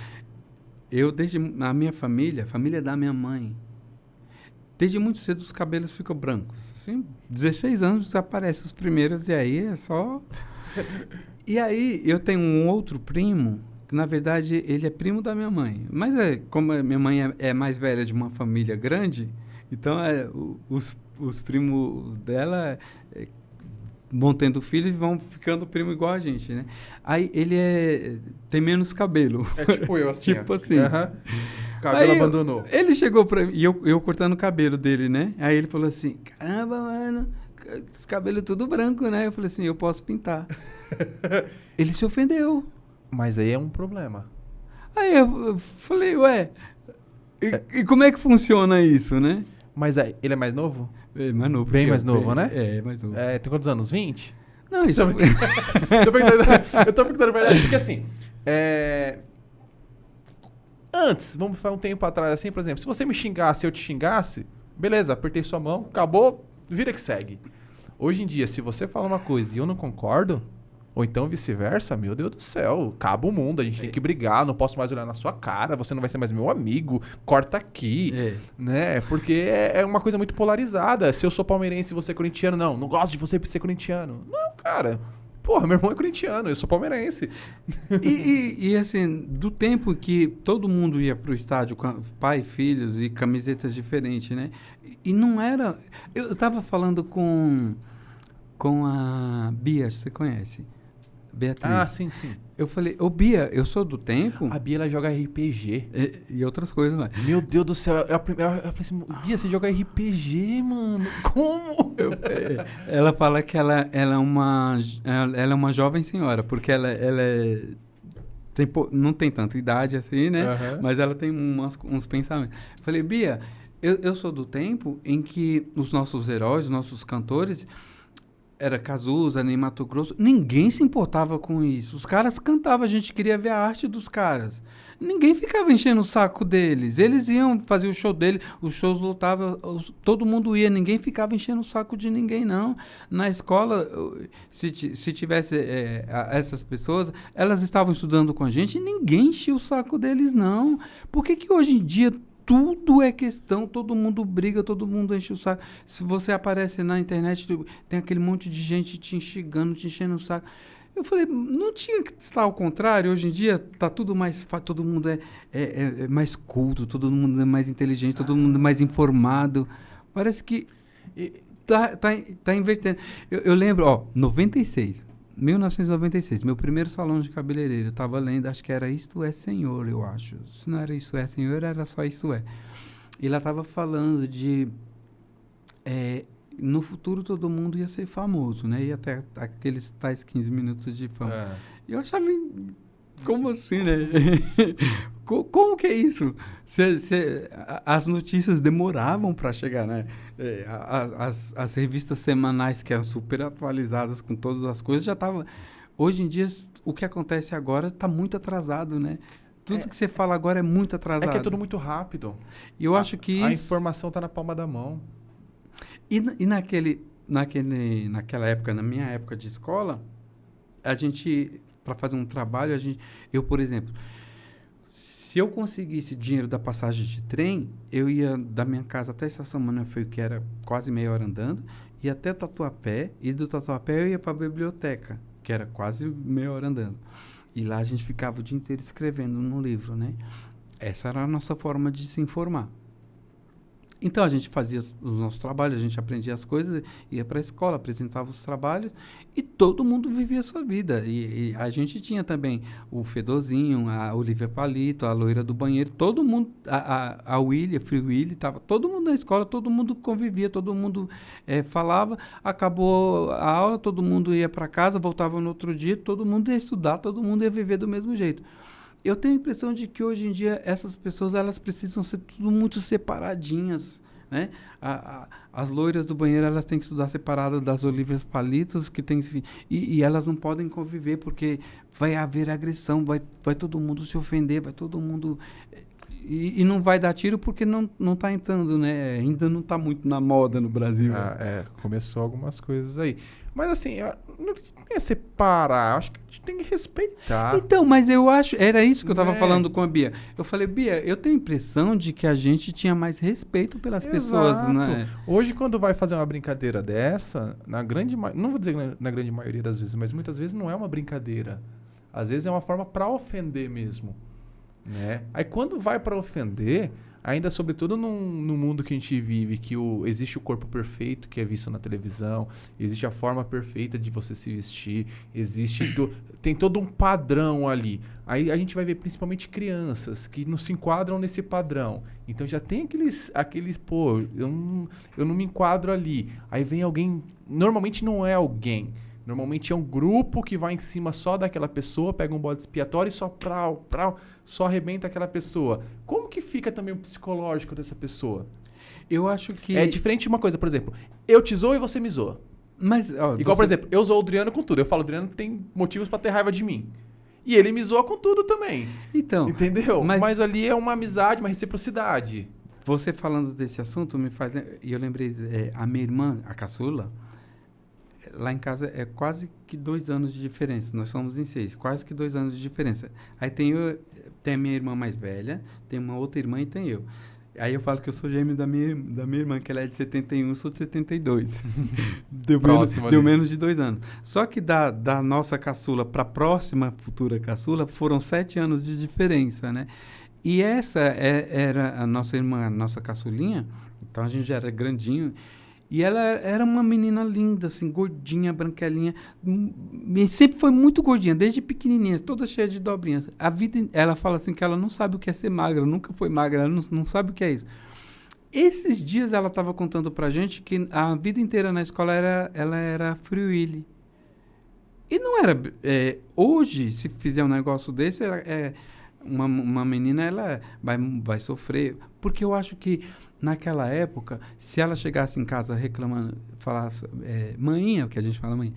desde a minha família, a família da minha mãe, desde muito cedo os cabelos ficam brancos. Assim, 16 anos desaparecem os primeiros e aí é só... E aí eu tenho um outro primo, que na verdade ele é primo da minha mãe. Mas como a minha mãe é mais velha de uma família grande, então os primos dela vão tendo filhos e vão ficando primo igual a gente, né? Aí ele tem menos cabelo. É tipo eu, assim. Tipo assim. Cabelo abandonou. Ele chegou pra mim, e eu cortando o cabelo dele, né? Aí ele falou assim, caramba, mano, os cabelos tudo branco, né? Eu falei assim, eu posso pintar. Ele se ofendeu. Mas aí é um problema. Aí eu falei, ué, e como é que funciona isso, né? Mas aí, ele é mais novo? É mais novo. Bem mais novo, né? Mais novo. Tem quantos anos? 20? Não, isso... Eu tô perguntando a verdade, porque assim... Antes, vamos falar um tempo atrás, assim, por exemplo, se você me xingasse e eu te xingasse, beleza, apertei sua mão, acabou, vida que segue. Hoje em dia, se você fala uma coisa e eu não concordo, Ou então vice-versa, meu Deus do céu, acaba o mundo, a gente tem que brigar, não posso mais olhar na sua cara, você não vai ser mais meu amigo, corta aqui, né? Porque é uma coisa muito polarizada. Se eu sou palmeirense e você é corintiano, não gosto de você por ser corintiano. Não, cara, porra, meu irmão é corintiano, eu sou palmeirense. E assim, do tempo que todo mundo ia pro estádio com pai, filhos e camisetas diferentes, né? E não era... Eu estava falando com a Bia, você conhece? Beatriz. Ah, sim. Eu falei, ô Bia, eu sou do tempo... A Bia, ela joga RPG. E outras coisas, né? Meu Deus do céu, eu falei assim, Bia, você joga RPG, mano? Como? Ela fala que ela é uma jovem senhora, porque ela não tem tanta idade assim, né? Uhum. Mas ela tem uns pensamentos. Eu falei, Bia, eu sou do tempo em que os nossos heróis, os nossos cantores... Era Cazuza, Ney Matogrosso, ninguém se importava com isso. Os caras cantavam, a gente queria ver a arte dos caras. Ninguém ficava enchendo o saco deles. Eles iam fazer o show deles, os shows lotavam, todo mundo ia, ninguém ficava enchendo o saco de ninguém, não. Na escola, se tivesse essas pessoas, elas estavam estudando com a gente e ninguém enchia o saco deles, não. Por que hoje em dia... Tudo é questão, todo mundo briga, todo mundo enche o saco. Se você aparece na internet, tem aquele monte de gente te instigando, te enchendo o saco. Eu falei, não tinha que estar ao contrário. Hoje em dia está tudo mais fácil, todo mundo é mais culto, todo mundo é mais inteligente, todo mundo é mais informado. Parece que tá invertendo. Eu lembro, 1996, meu primeiro salão de cabeleireiro, eu estava lendo, acho que era Isto é Senhor, eu acho. Se não era Isto é Senhor, era só Isto é. E lá estava falando de... no futuro todo mundo ia ser famoso, né? Ia até aqueles tais 15 minutos de fama. E eu achava... Como assim, né? Como que é isso? As notícias demoravam para chegar, né? As revistas semanais que eram super atualizadas com todas as coisas já estavam... Hoje em dia, o que acontece agora está muito atrasado, né? Tudo que você fala agora é muito atrasado. É que é tudo muito rápido. E eu acho que a informação está na palma da mão. E naquela época, na minha época de escola, a gente... Para fazer um trabalho, eu, por exemplo, se eu conseguisse dinheiro da passagem de trem, eu ia da minha casa até a Estação Manafeio, que era quase meia hora andando, ia até Tatuapé, e do Tatuapé eu ia para a biblioteca, que era quase meia hora andando. E lá a gente ficava o dia inteiro escrevendo no livro, né? Essa era a nossa forma de se informar. Então, a gente fazia os nossos trabalhos, a gente aprendia as coisas, ia para a escola, apresentava os trabalhos e todo mundo vivia a sua vida. E a gente tinha também o Fedozinho, a Olivia Palito, a loira do banheiro, todo mundo, a Willy, a Free Willy, tava todo mundo na escola, todo mundo convivia, todo mundo falava, acabou a aula, todo mundo ia para casa, voltava no outro dia, todo mundo ia estudar, todo mundo ia viver do mesmo jeito. Eu tenho a impressão de que hoje em dia essas pessoas elas precisam ser tudo muito separadinhas, né? As loiras do banheiro elas têm que estudar separadas das Olivias Palitos que tem e elas não podem conviver porque vai haver agressão, vai todo mundo se ofender, vai todo mundo e não vai dar tiro porque não está entrando, né? Ainda não está muito na moda no Brasil. Começou algumas coisas aí. Mas assim, não ia separar, acho que a gente tem que respeitar. Então, mas eu acho, era isso que eu estava falando com a Bia. Eu falei, Bia, eu tenho a impressão de que a gente tinha mais respeito pelas pessoas, né? Hoje, quando vai fazer uma brincadeira dessa, não vou dizer na grande maioria das vezes, mas muitas vezes não é uma brincadeira. Às vezes é uma forma para ofender mesmo. Né? Aí quando vai para ofender, ainda sobretudo no mundo que a gente vive, que existe o corpo perfeito que é visto na televisão, existe a forma perfeita de você se vestir, tem todo um padrão ali. Aí a gente vai ver principalmente crianças que não se enquadram nesse padrão. Então já tem aqueles pô, eu não me enquadro ali. Aí vem alguém, normalmente não é alguém. Normalmente é um grupo que vai em cima só daquela pessoa, pega um bode expiatório e só só arrebenta aquela pessoa. Como que fica também o psicológico dessa pessoa? Eu acho que... É diferente de uma coisa, por exemplo, eu te zoo e você me zoa. Mas, igual, por exemplo, eu zoo o Adriano com tudo. Eu falo, o Adriano tem motivos pra ter raiva de mim. E ele me zoa com tudo também. Então... Entendeu? Mas ali é uma amizade, uma reciprocidade. Você falando desse assunto me faz... E eu lembrei, a minha irmã, a caçula... lá em casa é quase que 2 anos de diferença. Nós somos em 6, quase que 2 anos de diferença. Aí tem a minha irmã mais velha, tem uma outra irmã e tem eu. Aí eu falo que eu sou gêmeo da minha irmã, que ela é de 71, eu sou de 72. Deu menos de 2 anos. Só que da nossa caçula para a próxima futura caçula foram 7 anos de diferença, né? E essa era a nossa irmã, a nossa caçulinha. Então a gente já era grandinho. E ela era uma menina linda, assim, gordinha, branquelinha. Sempre foi muito gordinha, desde pequenininha, toda cheia de dobrinhas. Ela fala assim que ela não sabe o que é ser magra, nunca foi magra, ela não sabe o que é isso. Esses dias ela estava contando pra gente que a vida inteira na escola ela era Free Willy. E não era... hoje, se fizer um negócio desse, uma menina ela vai sofrer. Porque eu acho que naquela época, se ela chegasse em casa reclamando, falasse, mainha, que a gente fala mãe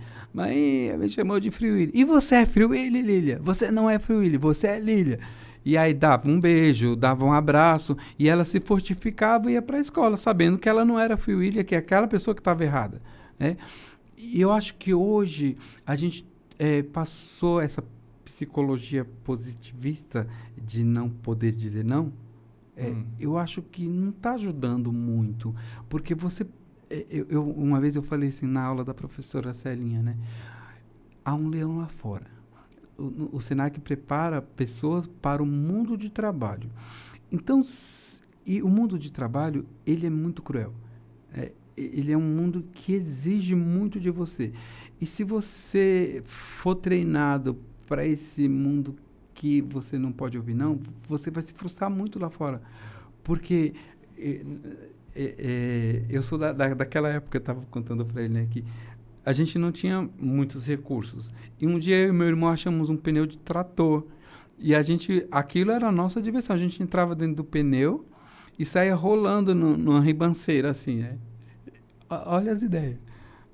me chamou de Free Willy. E você é Free Willy, Lília? Você não é Free Willy, você é Lília. E aí dava um beijo, dava um abraço, e ela se fortificava e ia para a escola, sabendo que ela não era Free Willy, que é aquela pessoa que estava errada, né? E eu acho que hoje a gente passou essa psicologia positivista de não poder dizer não. Eu acho que não está ajudando muito, porque você... uma vez eu falei assim na aula da professora Celinha, né? Há um leão lá fora. O Senac prepara pessoas para o mundo de trabalho. Então, e o mundo de trabalho, ele é muito cruel. Ele é um mundo que exige muito de você. E se você for treinado para esse mundo que você não pode ouvir não, você vai se frustrar muito lá fora. Porque eu sou daquela época, eu estava contando para ele, né, que a gente não tinha muitos recursos. E um dia eu e meu irmão achamos um pneu de trator. E aquilo era a nossa diversão. A gente entrava dentro do pneu e saía rolando numa ribanceira, assim, né? Olha as ideias.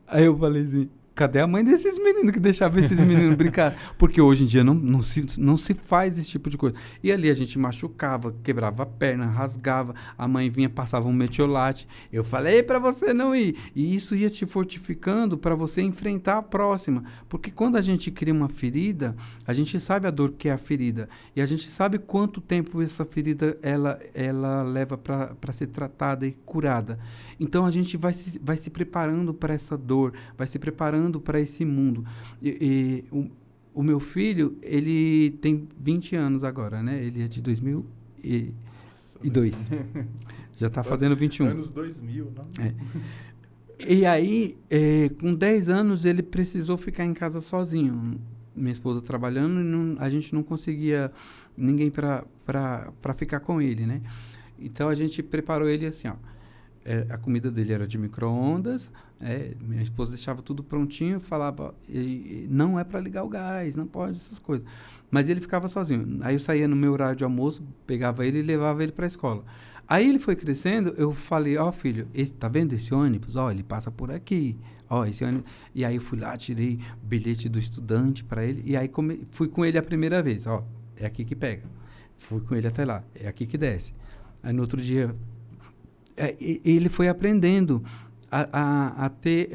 Aí eu falei assim, cadê a mãe desses meninos que deixava esses meninos brincar? Porque hoje em dia não se faz esse tipo de coisa. E ali a gente machucava, quebrava a perna, rasgava. A mãe vinha, passava um metiolate. Eu falei para você não ir. E isso ia te fortificando para você enfrentar a próxima. Porque quando a gente cria uma ferida, a gente sabe a dor que é a ferida. E a gente sabe quanto tempo essa ferida ela leva para ser tratada e curada. Então a gente vai se preparando para essa dor, vai se preparando para esse mundo. O meu filho, ele tem 20 anos agora, né? Ele é de 2002. Já está fazendo 21. Anos 2000, não? E aí, com 10 anos, ele precisou ficar em casa sozinho. Minha esposa trabalhando, e a gente não conseguia ninguém para ficar com ele, né? Então a gente preparou ele assim, ó. A comida dele era de micro-ondas, minha esposa deixava tudo prontinho, falava, não é para ligar o gás, não pode, essas coisas. Mas ele ficava sozinho. Aí eu saía no meu horário de almoço, pegava ele e levava ele para a escola. Aí ele foi crescendo, eu falei, filho, tá vendo esse ônibus? Ele passa por aqui. Esse ônibus. E aí eu fui lá, tirei o bilhete do estudante para ele, e aí fui com ele a primeira vez. É aqui que pega. Fui com ele até lá, é aqui que desce. Aí no outro dia... ele foi aprendendo a ter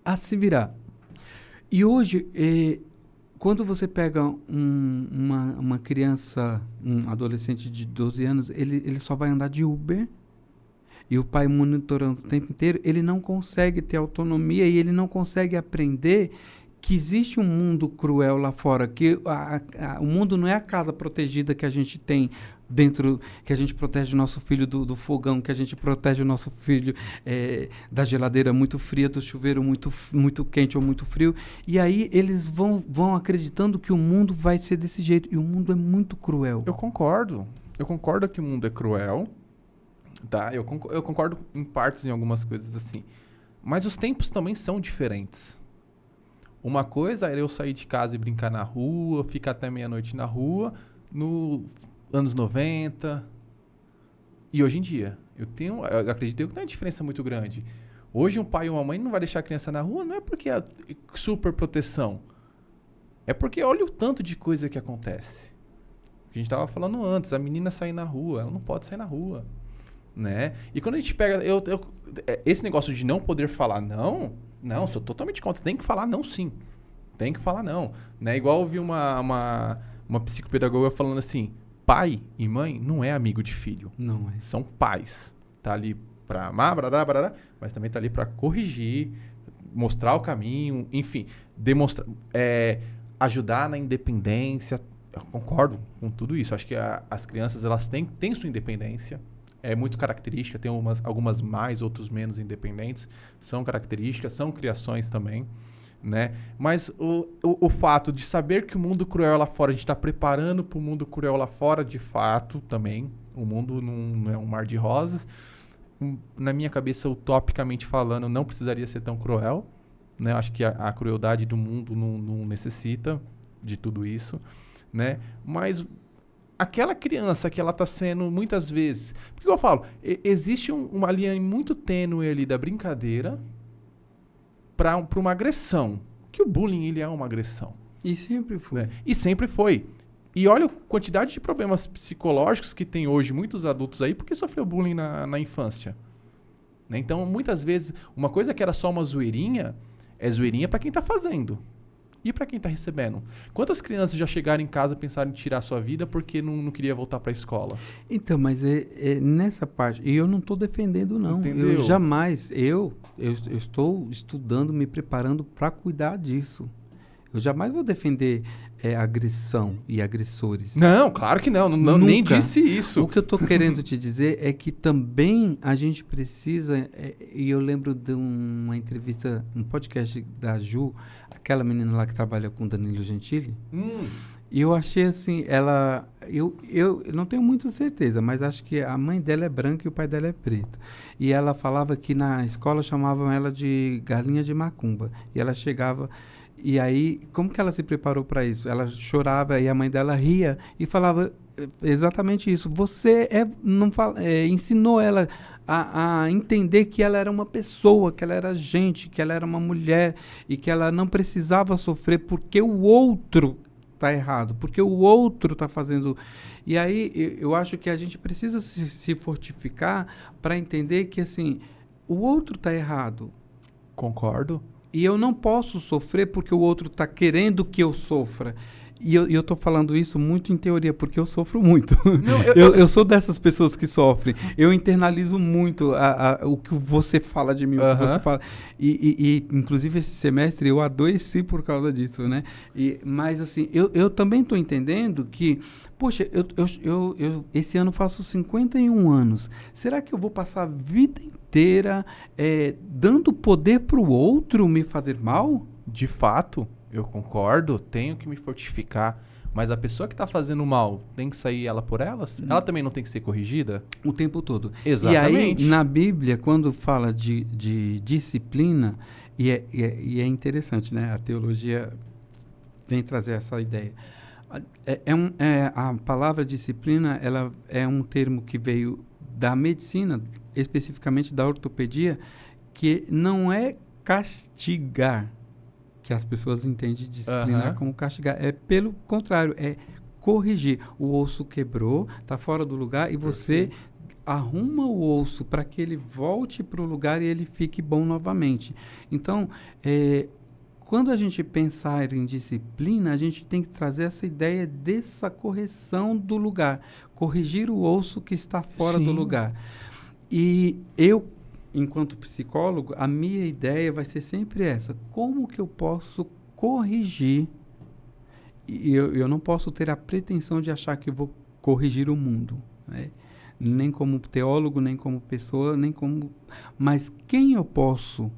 a se virar. E hoje, quando você pega uma criança, um adolescente de 12 anos, ele só vai andar de Uber, e o pai monitorando o tempo inteiro, ele não consegue ter autonomia e ele não consegue aprender que existe um mundo cruel lá fora, que o mundo não é a casa protegida que a gente tem dentro, que a gente protege o nosso filho do fogão, que a gente protege o nosso filho da geladeira muito fria, do chuveiro muito quente ou muito frio. E aí eles vão acreditando que o mundo vai ser desse jeito. E o mundo é muito cruel. Eu concordo que o mundo é cruel. Tá? Eu concordo em partes em algumas coisas assim. Mas os tempos também são diferentes. Uma coisa era eu sair de casa e brincar na rua, ficar até meia-noite na rua, no anos 90. E hoje em dia, eu acredito que tem uma diferença muito grande. Hoje um pai e uma mãe não vai deixar a criança na rua, não é porque é super proteção. É porque olha o tanto de coisa que acontece. A gente estava falando antes, a menina sair na rua, ela não pode sair na rua. Né? E quando a gente pega... esse negócio de não poder falar não, Não, sou totalmente contra. Tem que falar não, sim. Tem que falar não. Né? Igual eu ouvi uma psicopedagoga falando assim, pai e mãe não é amigo de filho. Não é. São pais. Tá ali pra amar, barará, mas também tá ali pra corrigir, mostrar o caminho, enfim, demonstrar, ajudar na independência. Eu concordo com tudo isso. Acho que as crianças elas têm sua independência. É muito característica, tem algumas mais, outros menos independentes. São características, são criações também. Né? Mas o fato de saber que o mundo cruel lá fora, a gente está preparando para o mundo cruel lá fora, de fato, também. O mundo não é um mar de rosas. Na minha cabeça, utopicamente falando, não precisaria ser tão cruel. Né? Acho que a crueldade do mundo não necessita de tudo isso. Né? Mas aquela criança que ela está sendo, muitas vezes... Porque eu falo, existe uma linha muito tênue ali da brincadeira para uma agressão. Que o bullying ele é uma agressão. E sempre foi. Né? E sempre foi. E olha a quantidade de problemas psicológicos que tem hoje muitos adultos aí porque sofreu bullying na infância. Né? Então, muitas vezes, uma coisa que era só uma zoeirinha, é zoeirinha para quem tá fazendo. E para quem tá recebendo. Quantas crianças já chegaram em casa e pensaram em tirar a sua vida porque não queria voltar para a escola? Então, mas é nessa parte. E eu não estou defendendo, não. Entendeu? Eu jamais. Eu estou estudando, me preparando para cuidar disso. Eu jamais vou defender agressão e agressores. Não, claro que não. Nem disse isso. O que eu estou querendo te dizer é que também a gente precisa... e eu lembro de uma entrevista, um podcast da Ju, aquela menina lá que trabalha com Danilo Gentili. E eu achei assim, eu não tenho muita certeza, mas acho que a mãe dela é branca e o pai dela é preto. E ela falava que na escola chamavam ela de galinha de macumba. E ela chegava... E aí, como que ela se preparou para isso? Ela chorava e a mãe dela ria e falava exatamente isso. Você ensinou ela a entender que ela era uma pessoa, que ela era gente, que ela era uma mulher e que ela não precisava sofrer porque o outro está errado, porque o outro está fazendo... E aí, eu acho que a gente precisa se fortificar para entender que, assim, o outro está errado. Concordo. E eu não posso sofrer porque o outro está querendo que eu sofra. E eu estou falando isso muito em teoria, porque eu sofro muito. Não, eu sou dessas pessoas que sofrem. Eu internalizo muito o que você fala de mim, o que você fala. E, inclusive, esse semestre eu adoeci por causa disso, né? Mas, assim, eu também estou entendendo que, poxa, eu esse ano faço 51 anos. Será que eu vou passar a vida inteira dando poder para o outro me fazer mal? De fato... Eu concordo, tenho que me fortificar. Mas a pessoa que está fazendo mal, tem que sair ela por elas? Ela também não tem que ser corrigida? O tempo todo. Exatamente. E aí, na Bíblia, quando fala de disciplina, e é interessante, né? A teologia vem trazer essa ideia. A palavra disciplina, ela é um termo que veio da medicina, especificamente da ortopedia, que não é castigar, que as pessoas entendem disciplinar como castigar. É pelo contrário, é corrigir. O osso quebrou, está fora do lugar e você arruma o osso para que ele volte para o lugar e ele fique bom novamente. Então, quando a gente pensar em disciplina, a gente tem que trazer essa ideia dessa correção do lugar. Corrigir o osso que está fora do lugar. E eu, enquanto psicólogo, a minha ideia vai ser sempre essa. Como que eu posso corrigir? E eu não posso ter a pretensão de achar que vou corrigir o mundo, né? Nem como teólogo, nem como pessoa, nem como... Mas quem eu posso?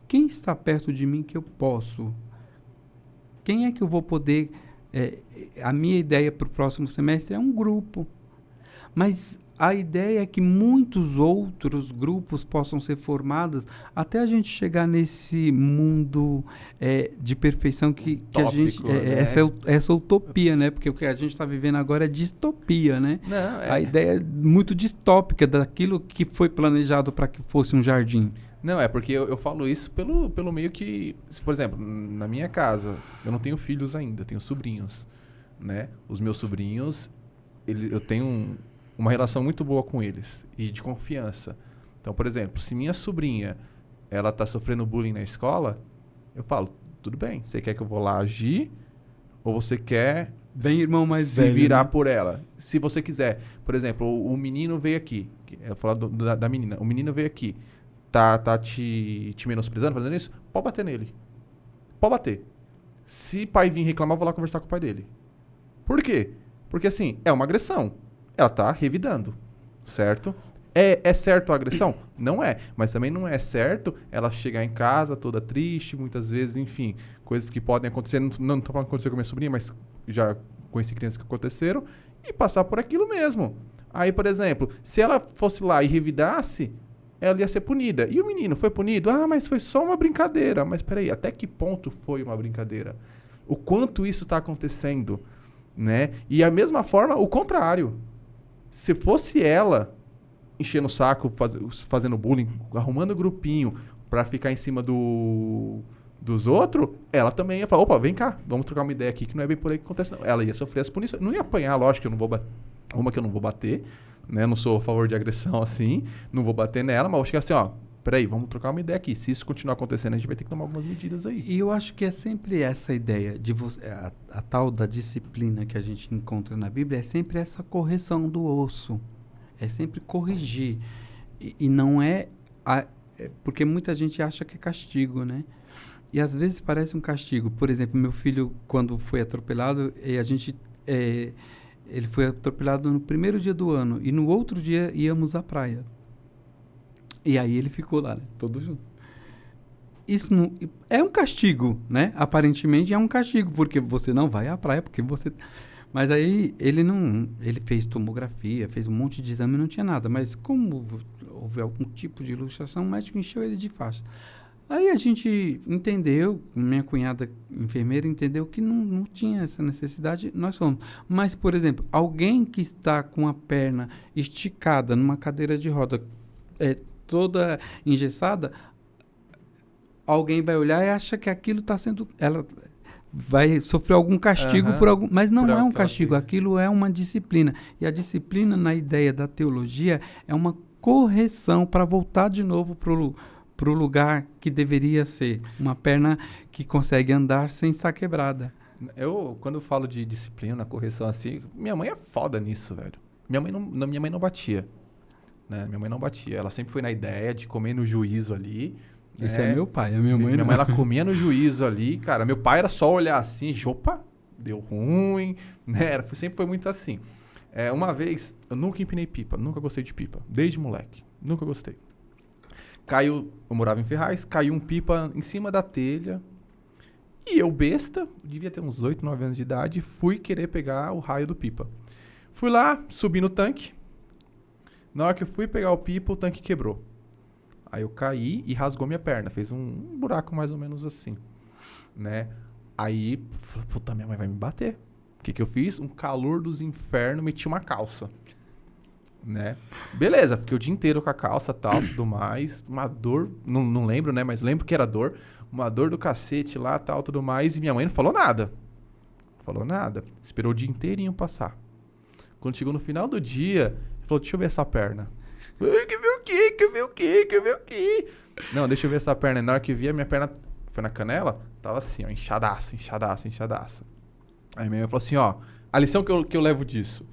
Quem está perto de mim que eu posso? Quem é que eu vou poder... a minha ideia para o próximo semestre é um grupo. Mas... a ideia é que muitos outros grupos possam ser formados até a gente chegar nesse mundo de perfeição que a gente... essa utopia, né? Porque o que a gente está vivendo agora é distopia, né? A ideia é muito distópica daquilo que foi planejado para que fosse um jardim. Não, é porque eu falo isso pelo meio que... Por exemplo, na minha casa, eu não tenho filhos ainda, eu tenho sobrinhos, né? Os meus sobrinhos, eu tenho... uma relação muito boa com eles e de confiança. Então, por exemplo, se minha sobrinha ela tá sofrendo bullying na escola, eu falo, tudo bem, você quer que eu vou lá agir ou você quer Bem irmão mais se velho, virar né? por ela? Se você quiser, por exemplo, o menino veio aqui, eu vou falar da menina, o menino veio aqui, tá te menosprezando, fazendo isso, pode bater nele. Pode bater. Se pai vir reclamar, eu vou lá conversar com o pai dele. Por quê? Porque assim, é uma agressão. Ela tá revidando, certo? É certo a agressão? Não é. Mas também não é certo ela chegar em casa toda triste, muitas vezes, enfim, coisas que podem acontecer. Não tô falando que aconteceu com a minha sobrinha, mas já conheci crianças que aconteceram, e passar por aquilo mesmo. Aí, por exemplo, se ela fosse lá e revidasse, ela ia ser punida. E o menino foi punido? Ah, mas foi só uma brincadeira. Mas peraí, até que ponto foi uma brincadeira? O quanto isso está acontecendo, né? E a mesma forma, o contrário. Se fosse ela enchendo o saco, fazendo bullying, arrumando grupinho pra ficar em cima dos outros, ela também ia falar, opa, vem cá, vamos trocar uma ideia aqui que não é bem por aí que acontece. Não. Ela ia sofrer as punições. Não ia apanhar, lógico que eu não vou bater. Uma que eu não vou bater, né? Não sou a favor de agressão assim, não vou bater nela, mas vou chegar assim, ó, peraí, vamos trocar uma ideia aqui. Se isso continuar acontecendo, a gente vai ter que tomar algumas medidas aí. E eu acho que é sempre essa ideia de a tal da disciplina que a gente encontra na Bíblia, é sempre essa correção do osso. É sempre corrigir. E não porque muita gente acha que é castigo, né? E às vezes parece um castigo. Por exemplo, meu filho, quando foi atropelado, ele foi atropelado no primeiro dia do ano. E no outro dia íamos à praia. E aí ele ficou lá, né? Todo junto. Isso não, é um castigo, né? Aparentemente é um castigo, porque você não vai à praia, porque você... Mas aí ele fez tomografia, fez um monte de exame e não tinha nada. Mas como houve algum tipo de luxação, o médico encheu ele de faixa. Aí a gente entendeu, minha cunhada enfermeira entendeu que não tinha essa necessidade, nós fomos. Mas, por exemplo, alguém que está com a perna esticada numa cadeira de roda, toda engessada, alguém vai olhar e acha que aquilo está sendo... Ela vai sofrer algum castigo por algum... Mas não é um castigo, aquilo é uma disciplina. E a disciplina, na ideia da teologia, é uma correção para voltar de novo para o lugar que deveria ser. Uma perna que consegue andar sem estar quebrada. Quando eu falo de disciplina, correção assim, minha mãe é foda nisso, velho. Minha mãe não batia. Né? Minha mãe não batia. Ela sempre foi na ideia de comer no juízo ali. Esse é meu pai, a minha mãe não. Minha mãe, ela comia no juízo ali, cara. Meu pai era só olhar assim, opa, deu ruim, né? Sempre foi muito assim. Uma vez, eu nunca empinei pipa, nunca gostei de pipa, desde moleque, nunca gostei. Eu morava em Ferraz, caiu um pipa em cima da telha, e eu, besta, devia ter uns 8, 9 anos de idade, fui querer pegar o raio do pipa. Fui lá, subi no tanque, na hora que eu fui pegar o pipa, o tanque quebrou. Aí eu caí e rasgou minha perna, fez um buraco mais ou menos assim, né? Aí, puta, minha mãe vai me bater. O que eu fiz? Um calor dos infernos, meti uma calça, né? Beleza, fiquei o dia inteiro com a calça, tal, tudo mais. Uma dor, não lembro, né? Mas lembro que era dor. Uma dor do cacete lá, tal, tudo mais. E minha mãe não falou nada. Falou nada. Esperou o dia inteirinho passar. Quando chegou no final do dia, falou, deixa eu ver essa perna. Quer ver o quê? Não, deixa eu ver essa perna. Na hora que vi, a minha perna foi na canela, tava assim, ó, inchadaça. Aí minha mãe falou assim, ó, a lição que eu levo disso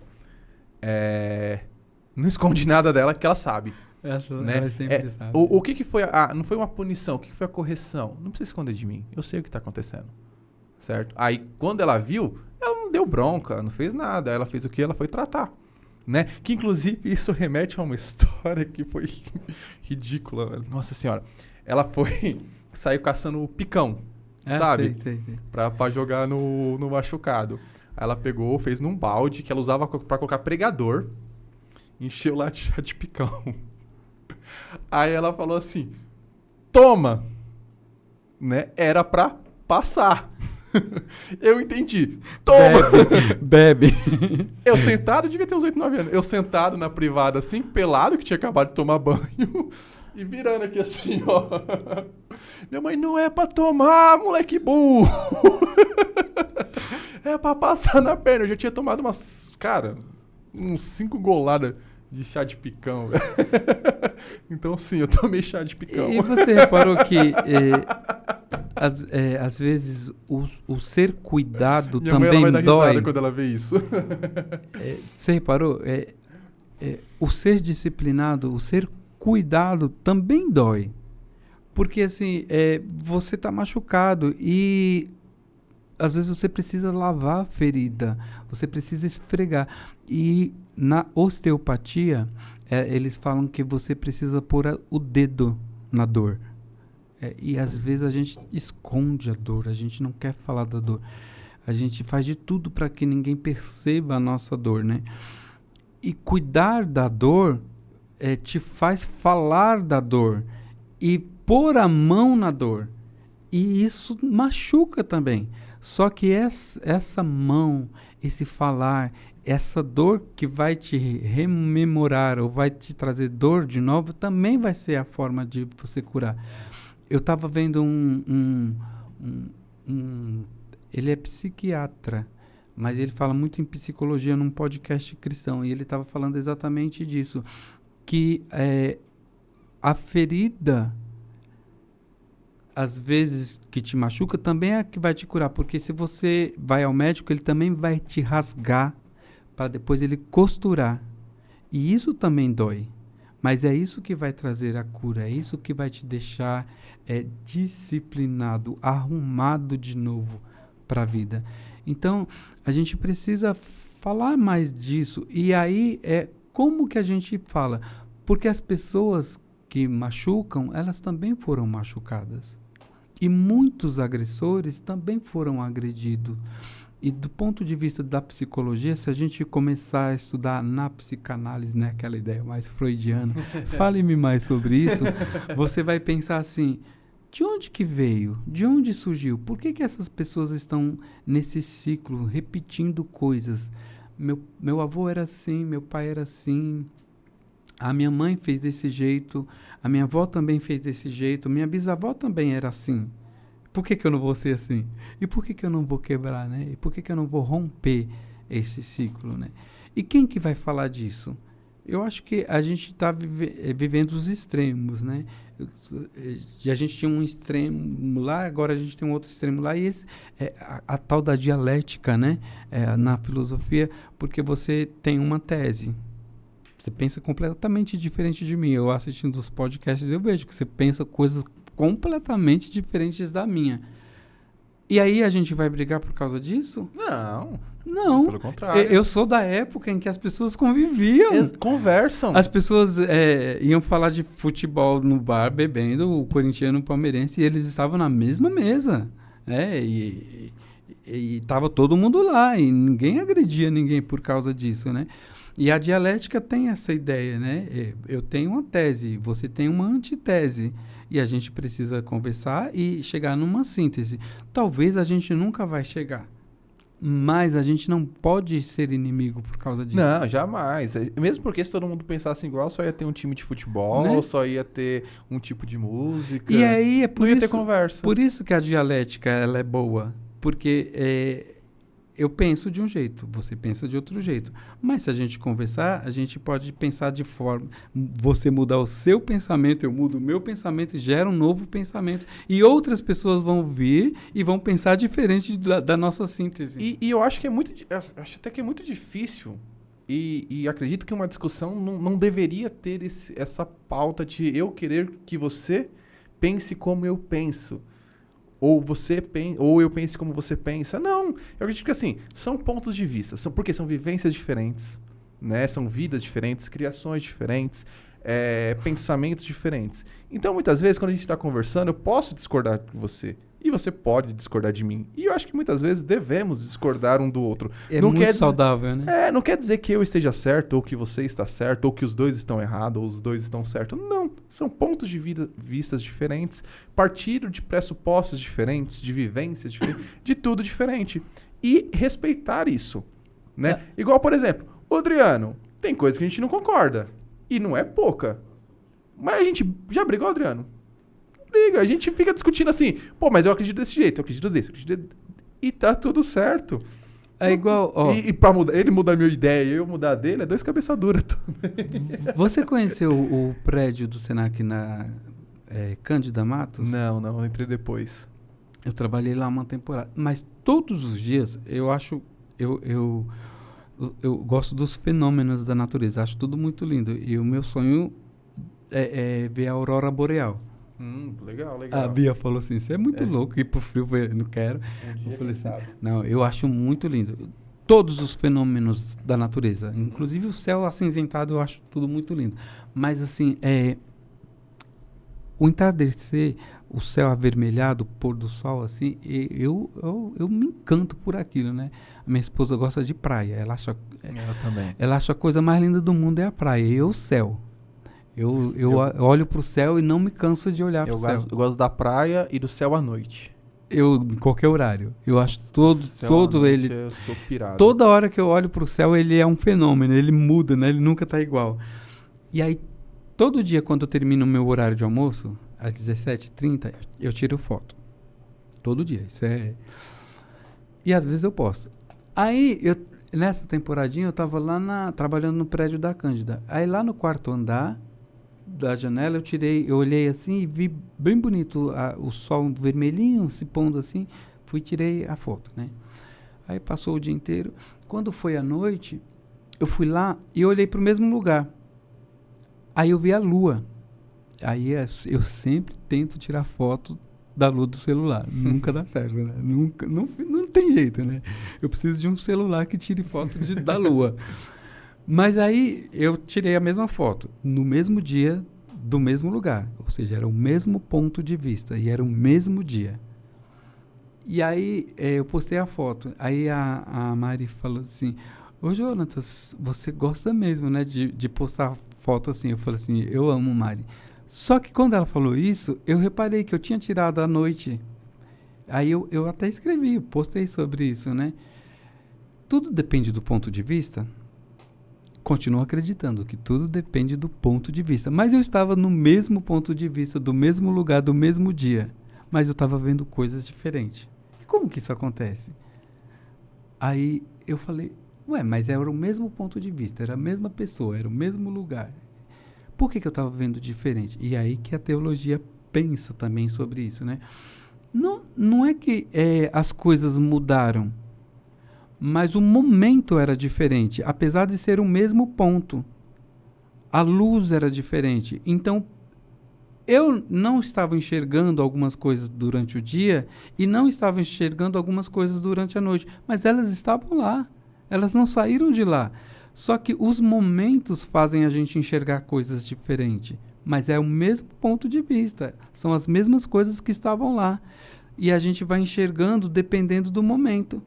não esconde nada dela que ela sabe. Né? Ela sempre sabe. O que foi não foi uma punição, o que foi a correção? Não precisa esconder de mim, eu sei o que tá acontecendo. Certo? Aí, quando ela viu, ela não deu bronca, não fez nada. Ela fez o que? Ela foi tratar. Né? Que, inclusive, isso remete a uma história que foi ridícula. Velho. Nossa Senhora. Ela saiu caçando o picão, sabe? Sei. Pra jogar no machucado. Aí ela pegou, fez num balde que ela usava pra colocar pregador, encheu lá de picão. Aí ela falou assim, toma! Né? Era pra passar. Eu entendi. Toma! Bebe. Eu sentado, devia ter uns 8, 9 anos. Eu sentado na privada, assim, pelado, que tinha acabado de tomar banho. E virando aqui assim, ó. Minha mãe, não é pra tomar, moleque burro. É pra passar na perna. Eu já tinha tomado uns 5 goladas De chá de picão. Então, sim, eu tomei chá de picão. E você reparou que, às vezes, o ser cuidado Minha mãe, ela também vai dar dói? risada quando ela vê isso. Você reparou? O ser disciplinado, o ser cuidado também dói. Porque, assim, você está machucado e, às vezes, você precisa lavar a ferida. Você precisa esfregar. E, na osteopatia, eles falam que você precisa pôr o dedo na dor. E, às vezes, a gente esconde a dor. A gente não quer falar da dor. A gente faz de tudo para que ninguém perceba a nossa dor, né? E cuidar da dor te faz falar da dor e pôr a mão na dor. E isso machuca também. Só que essa mão, esse falar, essa dor que vai te rememorar ou vai te trazer dor de novo, também vai ser a forma de você curar. Eu estava vendo ele é psiquiatra, mas ele fala muito em psicologia num podcast cristão, e ele estava falando exatamente disso, que a ferida, às vezes, que te machuca, também é a que vai te curar, porque se você vai ao médico, ele também vai te rasgar, para depois ele costurar, e isso também dói, mas é isso que vai trazer a cura, é isso que vai te deixar disciplinado, arrumado de novo para a vida. Então, a gente precisa falar mais disso. E aí, como que a gente fala? Porque as pessoas que machucam, elas também foram machucadas. E muitos agressores também foram agredidos. E do ponto de vista da psicologia, se a gente começar a estudar na psicanálise, né, aquela ideia mais freudiana, fale-me mais sobre isso, você vai pensar assim, de onde que veio? De onde surgiu? Por que essas pessoas estão nesse ciclo, repetindo coisas? Meu avô era assim, meu pai era assim, a minha mãe fez desse jeito, a minha avó também fez desse jeito, minha bisavó também era assim. Por que eu não vou ser assim? E por que eu não vou quebrar, né? E por que eu não vou romper esse ciclo, né? E quem que vai falar disso? Eu acho que a gente está vivendo os extremos, né? E a gente tinha um extremo lá, agora a gente tem um outro extremo lá, e esse a tal da dialética, né? Na filosofia, porque você tem uma tese. Você pensa completamente diferente de mim. Eu assistindo os podcasts, eu vejo que você pensa coisas completamente diferentes da minha. E aí a gente vai brigar por causa disso? Não. Pelo contrário. Eu sou da época em que as pessoas conviviam. Conversam. As pessoas iam falar de futebol no bar, bebendo, o corintiano, o palmeirense, e eles estavam na mesma mesa. E estava todo mundo lá, e ninguém agredia ninguém por causa disso, né? E a dialética tem essa ideia, né? Eu tenho uma tese, você tem uma antitese. E a gente precisa conversar e chegar numa síntese. Talvez a gente nunca vai chegar. Mas a gente não pode ser inimigo por causa disso. Não, jamais. Mesmo porque se todo mundo pensasse igual, só ia ter um time de futebol, né? Só ia ter um tipo de música. E aí não ia ter conversa. Por isso que a dialética ela é boa. Porque eu penso de um jeito, você pensa de outro jeito. Mas se a gente conversar, a gente pode pensar de forma... Você mudar o seu pensamento, eu mudo o meu pensamento, gera um novo pensamento. E outras pessoas vão vir e vão pensar diferente da nossa síntese. E eu acho que acho até que é muito difícil. E acredito que uma discussão não deveria ter essa pauta de eu querer que você pense como eu penso. Ou eu pense como você pensa. Não, eu acredito que assim, são pontos de vista, porque são vivências diferentes, né? São vidas diferentes, criações diferentes, pensamentos diferentes. Então, muitas vezes, quando a gente está conversando, eu posso discordar de você, e você pode discordar de mim. E eu acho que muitas vezes devemos discordar um do outro. Não muito saudável, né? Não quer dizer que eu esteja certo, ou que você está certo, ou que os dois estão errados, ou os dois estão certos. Não, são pontos de vistas diferentes, partindo de pressupostos diferentes, de vivências diferentes, de tudo diferente. E respeitar isso, né? Igual, por exemplo, o Adriano, tem coisa que a gente não concorda, e não é pouca. Mas a gente já brigou, Adriano? Briga, a gente fica discutindo assim, mas eu acredito desse jeito, eu acredito desse, e tá tudo certo. É igual, ó. E pra mudar, ele mudar a minha ideia e eu mudar a dele, é dois cabeça dura também. Você conheceu o prédio do Senac na Cândida Matos? Não, eu entrei depois. Eu trabalhei lá uma temporada. Mas todos os dias eu acho. Eu gosto dos fenômenos da natureza. Acho tudo muito lindo. E o meu sonho é ver a aurora boreal. Legal. A Bia falou assim: você é muito louco ir pro frio, eu não quero. Eu falei assim: não, eu acho muito lindo. Todos os fenômenos da natureza, inclusive o céu acinzentado, eu acho tudo muito lindo. Mas assim, o entardecer, o céu avermelhado, o pôr do sol, assim, eu me encanto por aquilo, né? A minha esposa gosta de praia. Ela também. Ela acha a coisa mais linda do mundo é a praia e o céu. Eu olho pro céu e não me canso de olhar pro céu. Eu gosto da praia e do céu à noite. Em qualquer horário. Eu acho todo ele. Eu sou pirado. Toda hora que eu olho pro céu, ele é um fenômeno, ele muda, né? Ele nunca tá igual. E aí, todo dia, quando eu termino o meu horário de almoço, às 17h30, eu tiro foto. Todo dia. Isso é. E às vezes eu posto. Aí, nessa temporadinha, eu tava lá trabalhando no prédio da Cândida. Aí, lá no quarto andar da janela, eu olhei assim e vi bem bonito o sol vermelhinho se pondo assim. Fui e tirei a foto, né? Aí passou o dia inteiro. Quando foi à noite, eu fui lá e olhei para o mesmo lugar. Aí eu vi a lua. Aí eu sempre tento tirar foto da lua do celular. Nunca dá certo, né? Nunca, não tem jeito, né? Eu preciso de um celular que tire foto da lua. Mas aí eu tirei a mesma foto, no mesmo dia, do mesmo lugar. Ou seja, era o mesmo ponto de vista e era o mesmo dia. E aí eu postei a foto. Aí a Mari falou assim: ô Jonatas, você gosta mesmo, né, de postar foto assim? Eu falei assim: eu amo, Mari. Só que quando ela falou isso, eu reparei que eu tinha tirado à noite. Aí eu até escrevi, postei sobre isso, né? Tudo depende do ponto de vista. Continuo acreditando que tudo depende do ponto de vista. Mas eu estava no mesmo ponto de vista, do mesmo lugar, do mesmo dia. Mas eu estava vendo coisas diferentes. E como que isso acontece? Aí eu falei: mas era o mesmo ponto de vista, era a mesma pessoa, era o mesmo lugar. Por que eu estava vendo diferente? E aí que a teologia pensa também sobre isso, né? Não é que as coisas mudaram, mas o momento era diferente, apesar de ser o mesmo ponto. A luz era diferente. Então, eu não estava enxergando algumas coisas durante o dia e não estava enxergando algumas coisas durante a noite, mas elas estavam lá. Elas não saíram de lá. Só que os momentos fazem a gente enxergar coisas diferentes, mas é o mesmo ponto de vista. São as mesmas coisas que estavam lá. E a gente vai enxergando dependendo do momento.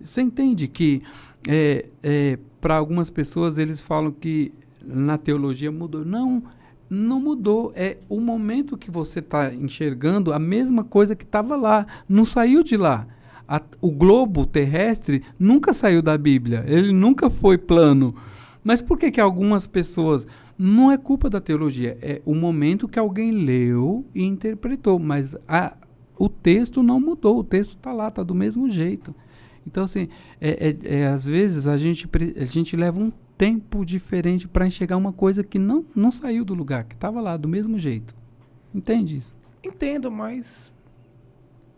Você entende que, para algumas pessoas, eles falam que na teologia mudou. Não mudou. É o momento que você está enxergando a mesma coisa que estava lá. Não saiu de lá. O globo terrestre nunca saiu da Bíblia. Ele nunca foi plano. Mas por que algumas pessoas... Não é culpa da teologia. É o momento que alguém leu e interpretou. Mas o texto não mudou. O texto está lá, está do mesmo jeito. Então, assim, às vezes a gente leva um tempo diferente para enxergar uma coisa que não saiu do lugar, que estava lá, do mesmo jeito. Entende isso? Entendo, mas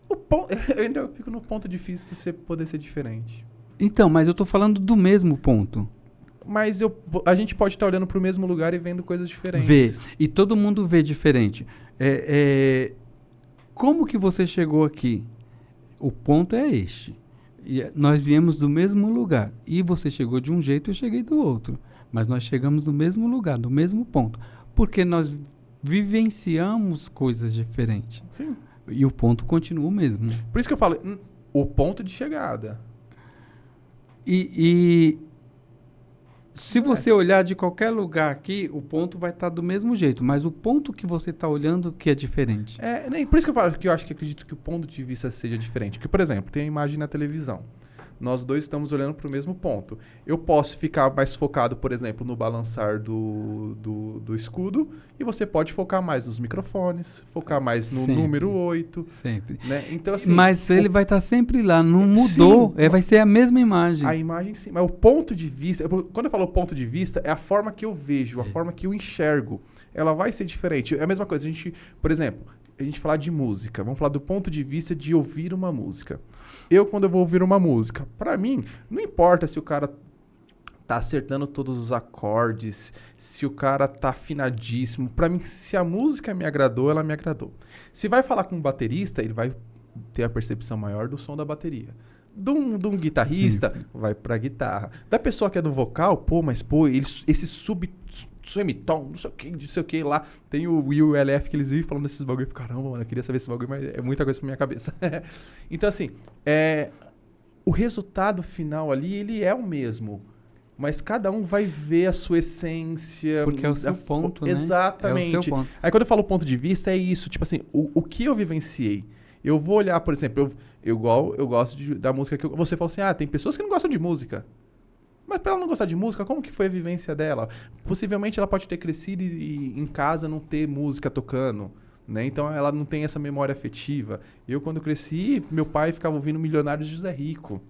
eu ainda fico no ponto de vista de poder ser diferente. Então, mas eu estou falando do mesmo ponto. Mas a gente pode estar olhando para o mesmo lugar e vendo coisas diferentes. Vê, e todo mundo vê diferente. Como que você chegou aqui? O ponto é este. E nós viemos do mesmo lugar. E você chegou de um jeito, eu cheguei do outro. Mas nós chegamos no mesmo lugar, no mesmo ponto. Porque nós vivenciamos coisas diferentes. Sim. E o ponto continua o mesmo. Por isso que eu falo, o ponto de chegada. E se você olhar de qualquer lugar aqui, o ponto vai estar do mesmo jeito. Mas o ponto que você está olhando que é diferente. Por isso que eu falo que eu acredito que o ponto de vista seja diferente. Porque, por exemplo, tem a imagem na televisão. nós dois estamos olhando para o mesmo ponto. Eu posso ficar mais focado, por exemplo, no balançar do escudo, e você pode focar mais nos microfones, focar mais no Sempre. número 8. Sempre. Né? Então, assim, Mas ele vai estar sempre lá, não mudou, Sim. vai ser a mesma imagem. a imagem sim, mas o ponto de vista, quando eu falo ponto de vista, é a forma que eu vejo, a forma que eu enxergo. Ela vai ser diferente. É a mesma coisa, por exemplo, a gente falar de música, vamos falar do ponto de vista de ouvir uma música. Quando eu vou ouvir uma música, pra mim, não importa se o cara tá acertando todos os acordes, se o cara tá afinadíssimo. Pra mim, se a música me agradou, ela me agradou. Se vai falar com um baterista, ele vai ter a percepção maior do som da bateria. De um guitarrista, vai pra guitarra. Da pessoa que é do vocal, esse semitom, não sei o que lá. Tem o Will e o LF que eles vivem falando desses bagulho. Caramba, mano, eu queria saber esse bagulho, mas é muita coisa pra minha cabeça. Então, assim, o resultado final ali, ele é o mesmo. Mas cada um vai ver a sua essência. Porque é o seu ponto, né? Exatamente. É o seu ponto. Aí quando eu falo ponto de vista, é isso. Tipo assim, o que eu vivenciei. Eu vou olhar, por exemplo, eu gosto da música que você falou assim, tem pessoas que não gostam de música. Mas pra ela não gostar de música, como que foi a vivência dela? Possivelmente ela pode ter crescido e em casa não ter música tocando, né? Então ela não tem essa memória afetiva. Eu, quando cresci, meu pai ficava ouvindo Milionários de José Rico,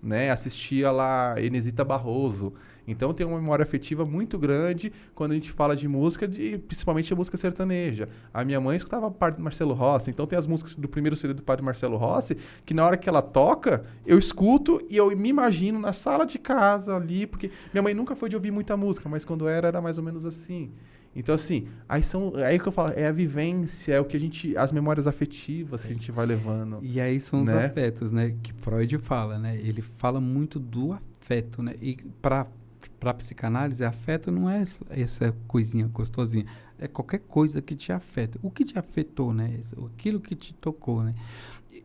né? Assistia lá Enesita Barroso. Então tem uma memória afetiva muito grande quando a gente fala de música, principalmente a música sertaneja. A minha mãe escutava Padre Marcelo Rossi, então tem as músicas do primeiro CD do Padre Marcelo Rossi, que na hora que ela toca, eu escuto e eu me imagino na sala de casa ali, porque minha mãe nunca foi de ouvir muita música, mas quando era mais ou menos assim. Então, assim, aí que eu falo, é a vivência, é o que as memórias afetivas que a gente vai levando. E aí são os né? afetos, né? Que Freud fala, né? Ele fala muito do afeto, né? E para psicanálise, afeto não é essa coisinha gostosinha. É qualquer coisa que te afeta. O que te afetou, né? Aquilo que te tocou, né?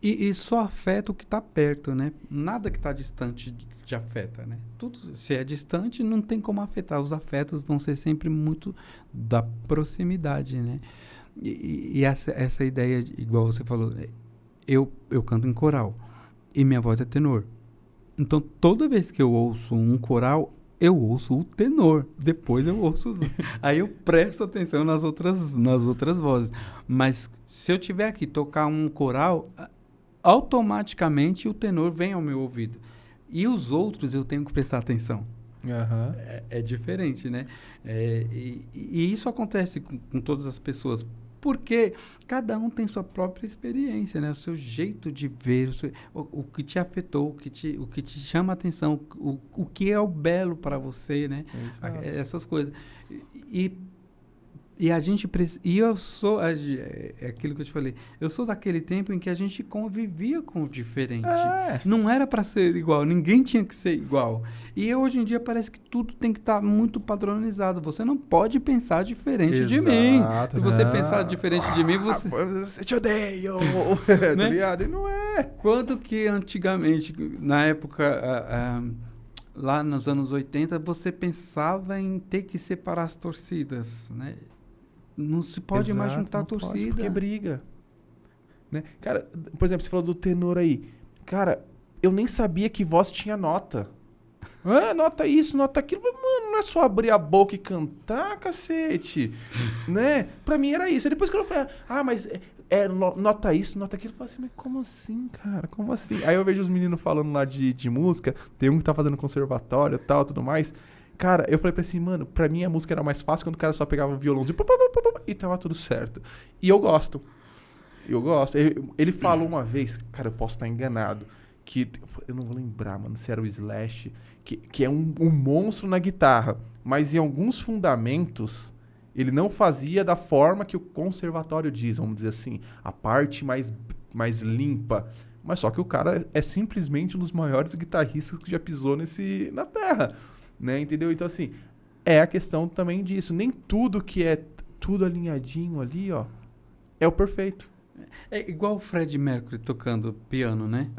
E só afeta o que está perto, né? Nada que está distante te afeta, né? Tudo, se é distante, não tem como afetar. Os afetos vão ser sempre muito da proximidade, né? E essa ideia, igual você falou, eu canto em coral e minha voz é tenor. Então, toda vez que eu ouço um coral, eu ouço o tenor, depois eu ouço... Aí eu presto atenção nas outras vozes. Mas se eu tiver que tocar um coral, automaticamente o tenor vem ao meu ouvido. E os outros eu tenho que prestar atenção. Uhum. É diferente, né? E isso acontece com todas as pessoas. Porque cada um tem sua própria experiência, né? O seu jeito de ver, o que te afetou, o que te chama a atenção, o que é o belo para você, né? Essas coisas. E a gente e eu sou é aquilo que eu te falei. Eu sou daquele tempo em que a gente convivia com o diferente. Não era para ser igual, ninguém tinha que ser igual. E hoje em dia parece que tudo tem que estar muito padronizado. Você não pode pensar diferente de mim. Se você pensar diferente de mim, você te odeio. Né? Tá ligado? E não é. Quando que antigamente, na época lá nos anos 80, você pensava em ter que separar as torcidas, né? Não se pode mais juntar a torcida. Pode, porque briga. Né? Cara, por exemplo, você falou do tenor aí. Cara, eu nem sabia que voz tinha nota. Nota isso, nota aquilo. Mano, não é só abrir a boca e cantar, cacete. Né? Pra mim era isso. Aí depois que eu falei, mas nota isso, nota aquilo. Eu falei assim, mas como assim, cara? Como assim? Aí eu vejo os meninos falando lá de música. Tem um que tá fazendo conservatório e tal, tudo mais. Cara, eu falei pra ele assim, mano, pra mim a música era mais fácil quando o cara só pegava o violãozinho e tava tudo certo. E eu gosto. Ele falou uma vez, cara, eu posso estar enganado, que eu não vou lembrar, mano, se era o Slash, que é um monstro na guitarra, mas em alguns fundamentos ele não fazia da forma que o conservatório diz, vamos dizer assim, a parte mais limpa. Mas só que o cara é simplesmente um dos maiores guitarristas que já pisou na Terra. Né, entendeu? Então, assim, é a questão também disso. Nem tudo que é tudo alinhadinho ali, ó, é o perfeito. É igual o Freddie Mercury tocando piano, né?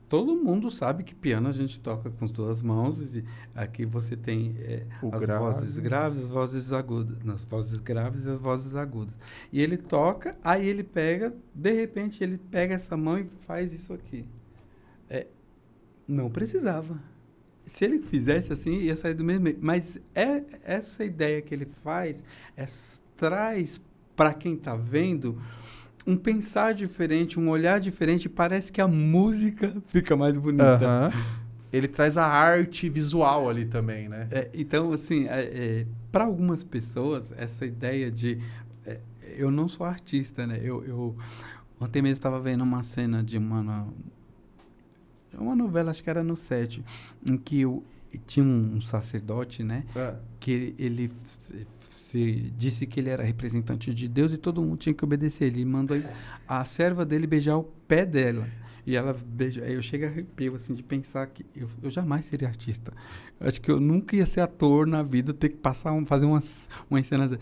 Todo mundo sabe que piano a gente toca com as duas mãos. E aqui você tem vozes graves, as vozes agudas. Nas vozes graves e as vozes agudas. E ele toca, aí ele pega, de repente ele pega essa mão e faz isso aqui. Não precisava. Se ele fizesse assim, ia sair do mesmo. Mas essa ideia que ele faz traz para quem está vendo um pensar diferente, um olhar diferente. Parece que a música fica mais bonita. Ele traz a arte visual ali também, né? Então, assim, para algumas pessoas, essa ideia de... eu não sou artista, né? Ontem mesmo estava vendo uma cena de uma novela, acho que era no 7, em que tinha um sacerdote, né? Que ele disse que ele era representante de Deus e todo mundo tinha que obedecer. Ele mandou a serva dele beijar o pé dela. E ela beija. Aí eu chego a arrepio, assim, de pensar que eu jamais seria artista. Eu acho que eu nunca ia ser ator na vida, ter que fazer umas cenas.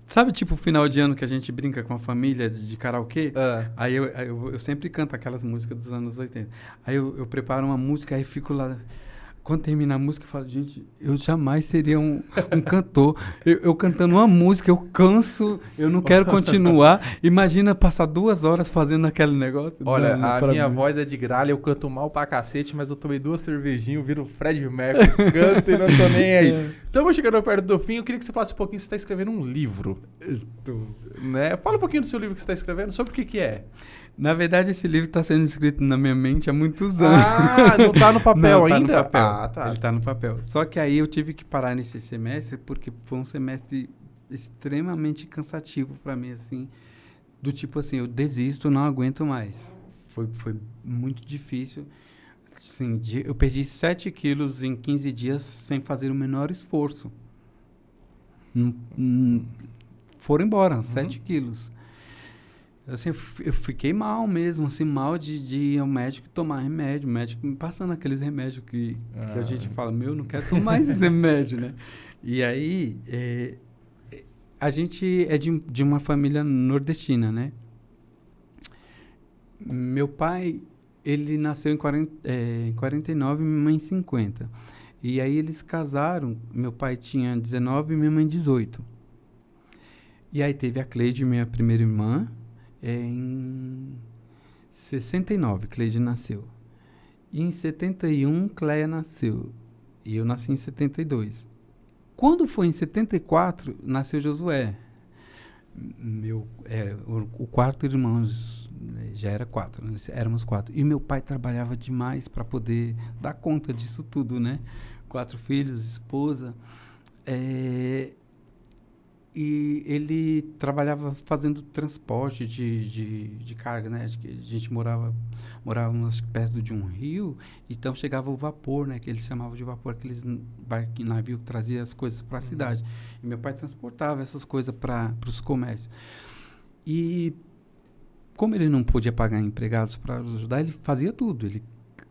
Sabe, tipo, final de ano que a gente brinca com a família de karaokê? Aí eu sempre canto aquelas músicas dos anos 80. Aí eu preparo uma música, aí fico lá. Quando termina a música, eu falo, gente, eu jamais seria um cantor. Eu cantando uma música, eu canso, eu não quero continuar. Imagina passar 2 horas fazendo aquele negócio. Olha, a minha voz é de gralha, eu canto mal pra cacete, mas eu tomei 2 cervejinhas, viro o Fred Mercury, canto e não tô nem aí. Estamos chegando perto do fim, eu queria que você falasse um pouquinho, você está escrevendo um livro. Né? Fala um pouquinho do seu livro que você está escrevendo, sobre o que é. Na verdade, esse livro está sendo escrito na minha mente há muitos anos. Não tá no papel ainda? Tá no papel. Tá. Ele tá no papel. Só que aí eu tive que parar nesse semestre, porque foi um semestre extremamente cansativo para mim, assim. Do tipo assim, eu desisto, não aguento mais. Foi muito difícil. Assim, eu perdi 7 quilos em 15 dias sem fazer o menor esforço. Foram embora, 7 quilos. Assim, eu fiquei mal mesmo, assim, mal de ir ao médico tomar remédio. O médico me passando aqueles remédios que a gente fala, não quero tomar esse remédio, né? E aí, a gente é de uma família nordestina, né? Meu pai, ele nasceu em 49 e minha mãe em 50. E aí eles casaram, meu pai tinha 19 e minha mãe 18. E aí teve a Cleide, minha primeira irmã, em 69, Cleide nasceu. E em 71, Cleia nasceu. E eu nasci em 72. Quando foi em 74, nasceu Josué. O quarto irmão, já era 4, né? Éramos 4. E meu pai trabalhava demais para poder dar conta disso tudo, né? 4 filhos, esposa. E ele trabalhava fazendo transporte de carga, né? A gente morávamos perto de um rio, então chegava o vapor, né? Que eles chamavam de vapor, aqueles navios que traziam as coisas para a cidade. E meu pai transportava essas coisas para os comércios. E como ele não podia pagar empregados para ajudar, ele fazia tudo. Ele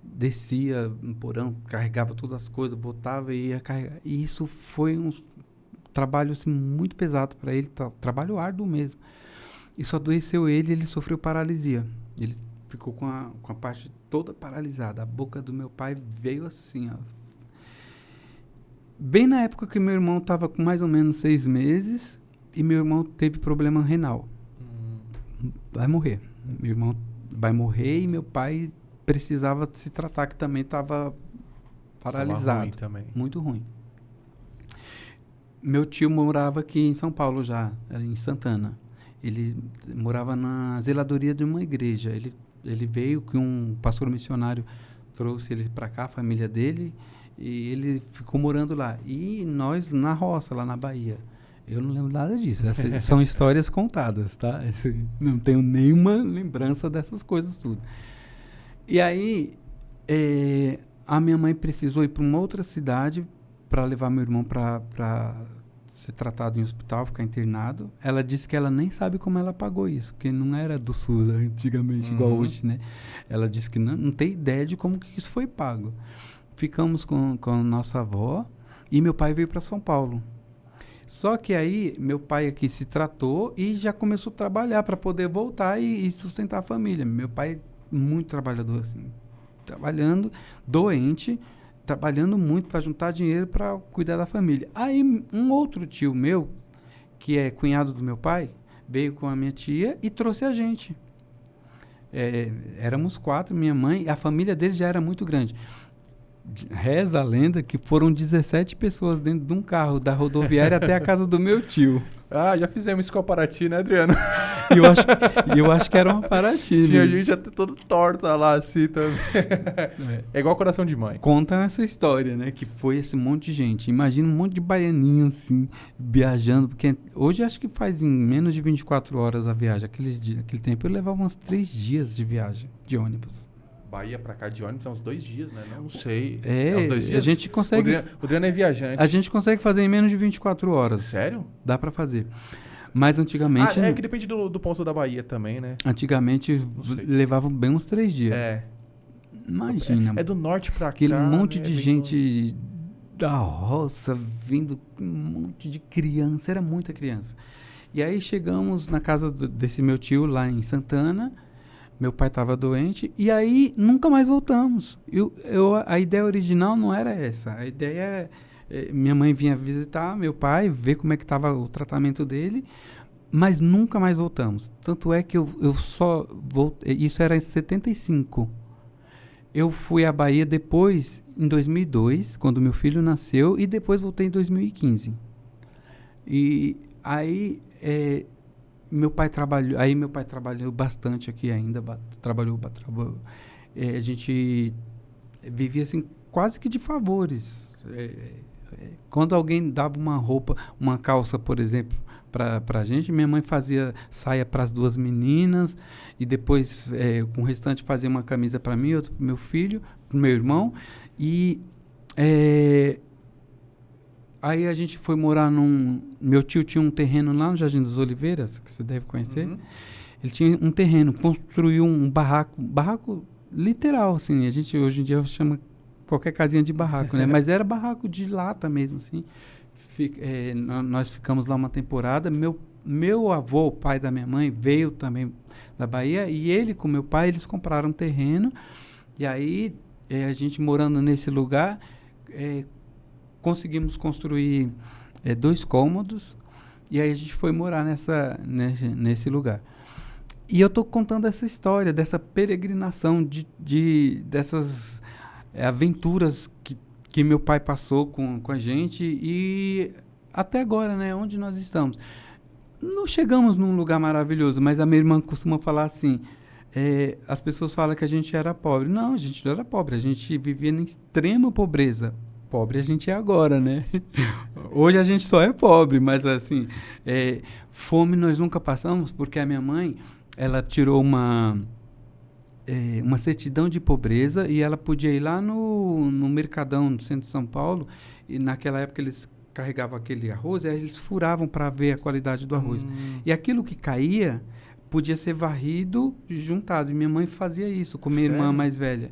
descia no porão, carregava todas as coisas, botava e ia carregar. E isso foi um trabalho assim, muito pesado para ele, trabalho árduo mesmo. E só adoeceu ele sofreu paralisia. Ele ficou com a parte toda paralisada. A boca do meu pai veio assim, ó. Bem na época que meu irmão estava com mais ou menos 6 meses e meu irmão teve problema renal. Vai morrer. Meu irmão vai morrer e meu pai precisava se tratar, que também estava paralisado. Ruim também. Muito ruim. Meu tio morava aqui em São Paulo já, em Santana. Ele morava na zeladoria de uma igreja. Ele veio que um pastor missionário trouxe ele para cá, a família dele, e ele ficou morando lá. E nós na roça, lá na Bahia. Eu não lembro nada disso. Essas são histórias contadas, tá? Não tenho nenhuma lembrança dessas coisas tudo. E aí, a minha mãe precisou ir para uma outra cidade para levar meu irmão para ser tratado em hospital, ficar internado. Ela disse que ela nem sabe como ela pagou isso, porque não era do SUS antigamente, igual hoje, né? Ela disse que não tem ideia de como que isso foi pago. Ficamos com a nossa avó e meu pai veio para São Paulo. Só que aí, meu pai aqui se tratou e já começou a trabalhar para poder voltar e sustentar a família. Meu pai, muito trabalhador, assim, trabalhando, doente, trabalhando muito para juntar dinheiro para cuidar da família. Aí, um outro tio meu, que é cunhado do meu pai, veio com a minha tia e trouxe a gente. Éramos 4, minha mãe, a família dele já era muito grande. reza a lenda que foram 17 pessoas dentro de um carro da rodoviária até a casa do meu tio. Ah, já fizemos isso com a Paraty, né, Adriano? E eu acho que era uma Paraty. Tinha né? gente até toda torta lá, assim, também. É igual coração de mãe. Conta essa história, né? Que foi esse monte de gente. Imagina um monte de baianinho, assim, viajando. Porque hoje acho que faz em menos de 24 horas a viagem. Aquele tempo eu levava uns 3 dias de viagem, de ônibus. Bahia pra cá de ônibus é uns 2 dias, né? Não sei. É, uns 2 dias? a gente consegue... O Adriano é viajante. A gente consegue fazer em menos de 24 horas. Sério? Dá pra fazer. Mas antigamente... É que depende do ponto da Bahia também, né? Antigamente sei. levava bem uns 3 dias. É. Imagina. É do norte pra Aquele cá. monte né? de Bem gente da roça, vindo, um monte de criança, era muita criança. E aí chegamos na casa desse meu tio lá em Santana, meu pai estava doente, e aí nunca mais voltamos. A ideia original não era essa, a ideia minha mãe vinha visitar meu pai, ver como é que estava o tratamento dele, mas nunca mais voltamos. Tanto é que eu só voltei, isso era em 75. Eu fui à Bahia depois, em 2002, quando meu filho nasceu, e depois voltei em 2015. E aí meu pai trabalhou bastante aqui ainda, a gente vivia assim quase que de favores. Quando alguém dava uma roupa, uma calça, por exemplo, para a gente, minha mãe fazia saia para as 2 meninas e depois com o restante fazia uma camisa para mim, outra para meu filho, para meu irmão. E aí a gente foi morar meu tio tinha um terreno lá no Jardim das Oliveiras, que você deve conhecer. Uhum. Ele tinha um terreno, construiu um barraco literal, assim. A gente hoje em dia chama qualquer casinha de barraco, né? Mas era barraco de lata mesmo, assim. Nós ficamos lá uma temporada. Meu avô, o pai da minha mãe, veio também da Bahia, e ele com meu pai, eles compraram um terreno. E aí, a gente morando nesse lugar, conseguimos construir 2 cômodos, e aí a gente foi morar nesse lugar. E eu estou contando essa história, dessa peregrinação, dessas aventuras que meu pai passou com a gente, e até agora, né, onde nós estamos. Não chegamos num lugar maravilhoso, mas a minha irmã costuma falar assim, as pessoas falam que a gente era pobre. Não, a gente não era pobre, a gente vivia em extrema pobreza. Pobre a gente é agora, né? Hoje a gente só é pobre, mas assim, fome nós nunca passamos, porque a minha mãe, ela tirou uma certidão de pobreza e ela podia ir lá no Mercadão, no centro de São Paulo, e naquela época eles carregavam aquele arroz e aí eles furavam para ver a qualidade do arroz. E aquilo que caía podia ser varrido e juntado. E minha mãe fazia isso com minha irmã mais velha.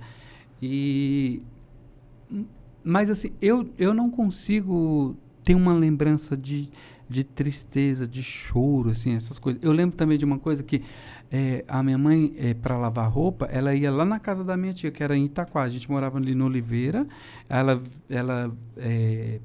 Mas assim, eu não consigo ter uma lembrança de tristeza, de choro, assim, essas coisas. Eu lembro também de uma coisa que a minha mãe, para lavar roupa, ela ia lá na casa da minha tia, que era em Itaquá. A gente morava ali no Oliveira. Ela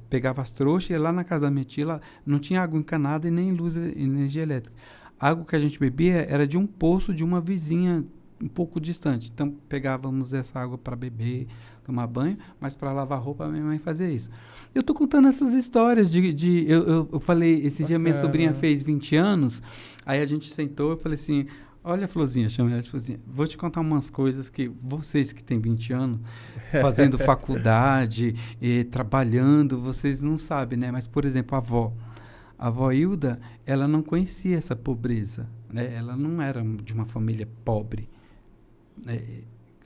pegava as trouxas e ia lá na casa da minha tia. Lá não tinha água encanada e nem luz, energia elétrica. A água que a gente bebia era de um poço de uma vizinha um pouco distante. Então, pegávamos essa água para beber, tomar banho, mas para lavar roupa a minha mãe fazia isso. Eu tô contando essas histórias eu falei, esse dia minha sobrinha fez 20 anos, aí a gente sentou, eu falei assim, olha, Florzinha, chamei ela de Florzinha, vou te contar umas coisas que vocês que têm 20 anos, fazendo faculdade, trabalhando, vocês não sabem, né? Mas, por exemplo, a avó Hilda, ela não conhecia essa pobreza, né? Ela não era de uma família pobre.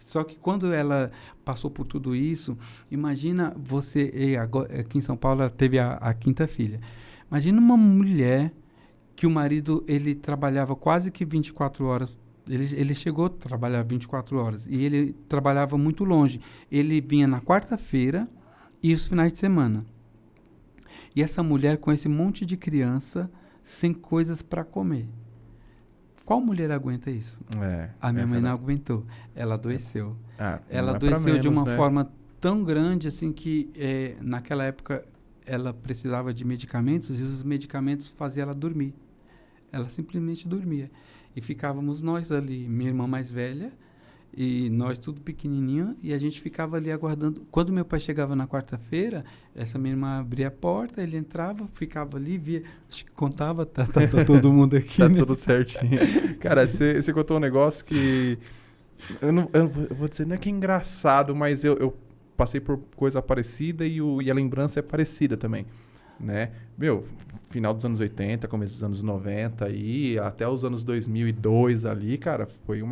Só que quando ela passou por tudo isso, imagina você, agora, aqui em São Paulo ela teve a 5ª filha. Imagina uma mulher que o marido, ele trabalhava quase que 24 horas. Ele chegou a trabalhar 24 horas e ele trabalhava muito longe. Ele vinha na quarta-feira e os finais de semana. E essa mulher com esse monte de criança sem coisas para comer. Qual mulher aguenta isso? A minha mãe não aguentou. Ela adoeceu. Ela adoeceu de uma forma tão grande assim que naquela época ela precisava de medicamentos e os medicamentos faziam ela dormir. Ela simplesmente dormia. E ficávamos nós ali, minha irmã mais velha e nós tudo pequenininho, e a gente ficava ali aguardando. Quando meu pai chegava na quarta-feira, essa minha irmã abria a porta, ele entrava, ficava ali, via, acho que contava, tá todo mundo aqui, Tá né? tudo certinho. Cara, você contou um negócio que... eu vou dizer, não é que é engraçado, mas eu passei por coisa parecida e a lembrança é parecida também, né? Meu, final dos anos 80, começo dos anos 90 e até os anos 2002 ali, cara, foi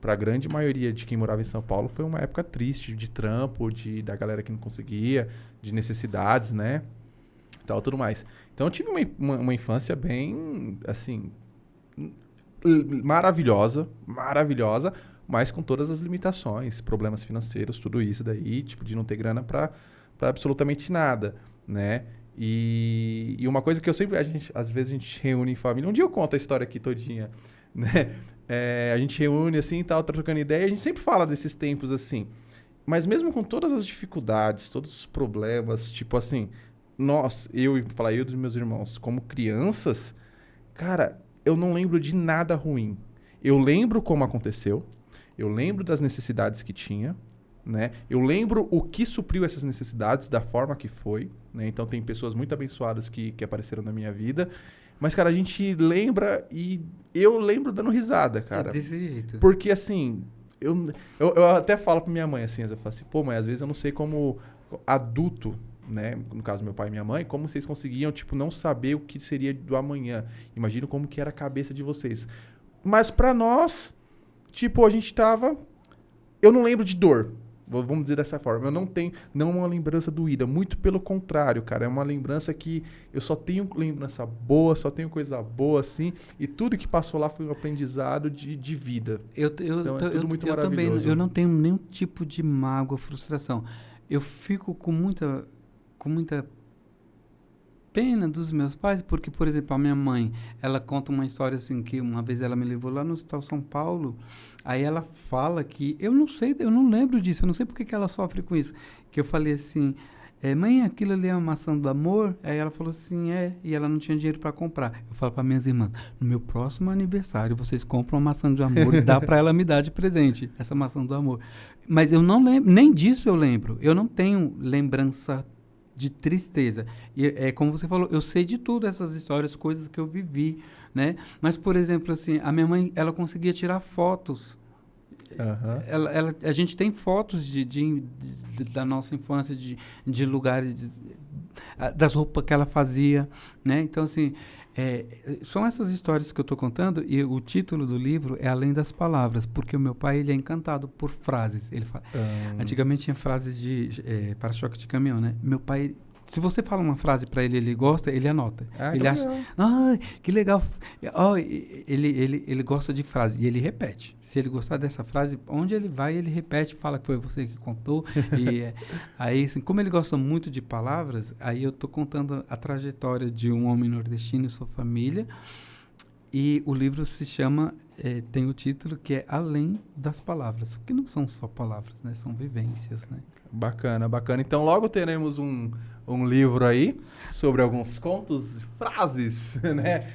pra grande maioria de quem morava em São Paulo, foi uma época triste de trampo, da galera que não conseguia, de necessidades, né? Tal, tudo mais. Então eu tive uma infância bem, assim, maravilhosa, mas com todas as limitações, problemas financeiros, tudo isso daí, tipo, de não ter grana pra absolutamente nada, né? E uma coisa que eu sempre, às vezes a gente reúne em família, um dia eu conto a história aqui todinha, né? A gente reúne assim e tal, trocando ideia, a gente sempre fala desses tempos assim, mas mesmo com todas as dificuldades, todos os problemas, tipo assim, eu e dos meus irmãos, como crianças, cara, eu não lembro de nada ruim. Eu lembro como aconteceu, eu lembro das necessidades que tinha, né? Eu lembro o que supriu essas necessidades, da forma que foi, né? Então tem pessoas muito abençoadas que apareceram na minha vida. Mas, cara, a gente lembra e eu lembro dando risada, cara. É desse jeito. Porque, assim, eu até falo pra minha mãe, assim, eu falo assim, pô, mãe, às vezes eu não sei como adulto, né? No caso, meu pai e minha mãe, como vocês conseguiam, tipo, não saber o que seria do amanhã. Imagino como que era a cabeça de vocês. Mas pra nós, tipo, a gente tava... Eu não lembro de dor. Vamos dizer dessa forma. Eu não tenho uma lembrança doída. Muito pelo contrário, cara. É uma lembrança que eu só tenho lembrança boa, só tenho coisa boa, assim. E tudo que passou lá foi um aprendizado de vida. Então é tudo muito maravilhoso. Também, eu não tenho nenhum tipo de mágoa, frustração. Eu fico com muita pena dos meus pais, porque, por exemplo, a minha mãe, ela conta uma história assim, que uma vez ela me levou lá no Hospital São Paulo, aí ela fala que, eu não lembro disso, eu não sei porque que ela sofre com isso, que eu falei assim, mãe, aquilo ali é uma maçã do amor? Aí ela falou assim, e ela não tinha dinheiro para comprar. Eu falo para minhas irmãs, no meu próximo aniversário, vocês compram uma maçã do amor e dá para ela me dar de presente, essa maçã do amor. Mas eu não lembro, nem disso eu lembro, eu não tenho lembrança de tristeza. E como você falou, eu sei de tudo essas histórias, coisas que eu vivi, né? Mas, por exemplo, assim, a minha mãe, ela conseguia tirar fotos. Uhum. A gente tem fotos da nossa infância, de lugares, das roupas que ela fazia, né? Então, assim, são essas histórias que eu estou contando, e o título do livro é Além das Palavras, porque o meu pai, ele é encantado por frases. Ele fala, antigamente tinha frases de para-choque de caminhão, né? Meu pai, se você fala uma frase para ele, ele gosta, ele anota. Ele acha, que legal. Ele gosta de frase e ele repete. Se ele gostar dessa frase, onde ele vai, ele repete, fala que foi você que contou. E aí, assim, como ele gosta muito de palavras, aí eu estou contando a trajetória de um homem nordestino e sua família. E o livro se chama, tem o título que é Além das Palavras, porque não são só palavras, né? São vivências, né? Bacana, bacana. Então logo teremos um livro aí sobre alguns contos, frases, né?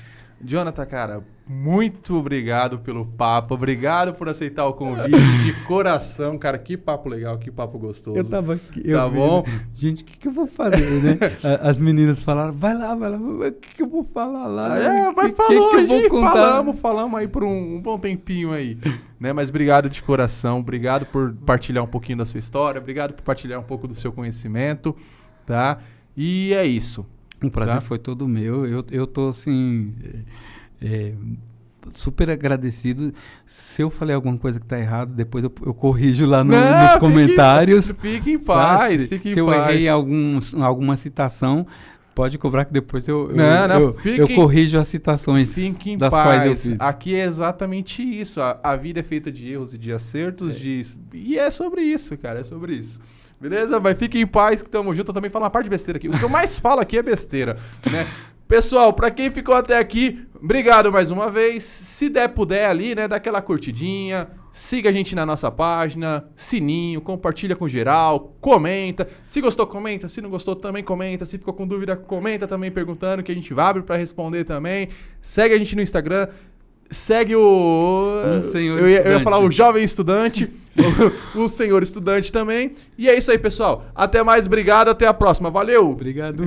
Jonathan, cara, muito obrigado pelo papo, obrigado por aceitar o convite de coração, cara, que papo legal, que papo gostoso. Eu tava aqui, tá bom? Gente, o que eu vou fazer, né? As meninas falaram, vai lá, o que eu vou falar lá? Mas falou, eu vou contar? Falamos aí por um bom tempinho aí, né? Mas obrigado de coração, obrigado por partilhar um pouquinho da sua história, obrigado por partilhar um pouco do seu conhecimento, tá? E é isso. O prazer foi todo meu. Eu tô assim, super agradecido. Se eu falei alguma coisa que tá errado, depois eu corrijo lá nos comentários. Fique em paz, fique em paz. Se eu errei alguma citação, pode cobrar que depois eu corrijo as citações das quais eu fiz. Aqui é exatamente isso. A vida é feita de erros e de acertos. E é sobre isso, cara. É sobre isso. Beleza? Mas fiquem em paz que tamo junto. Eu também falo uma parte de besteira aqui. O que eu mais falo aqui é besteira, né? Pessoal, pra quem ficou até aqui, obrigado mais uma vez. Se puder ali, né, dá aquela curtidinha. Siga a gente na nossa página, sininho, compartilha com geral, comenta. Se gostou, comenta. Se não gostou, também comenta. Se ficou com dúvida, comenta também perguntando, que a gente vai abrir pra responder também. Segue a gente no Instagram. Segue o... senhor eu ia estudante. falar o jovem estudante, o senhor estudante também. E é isso aí, pessoal. Até mais, obrigado, até a próxima. Valeu! Obrigado.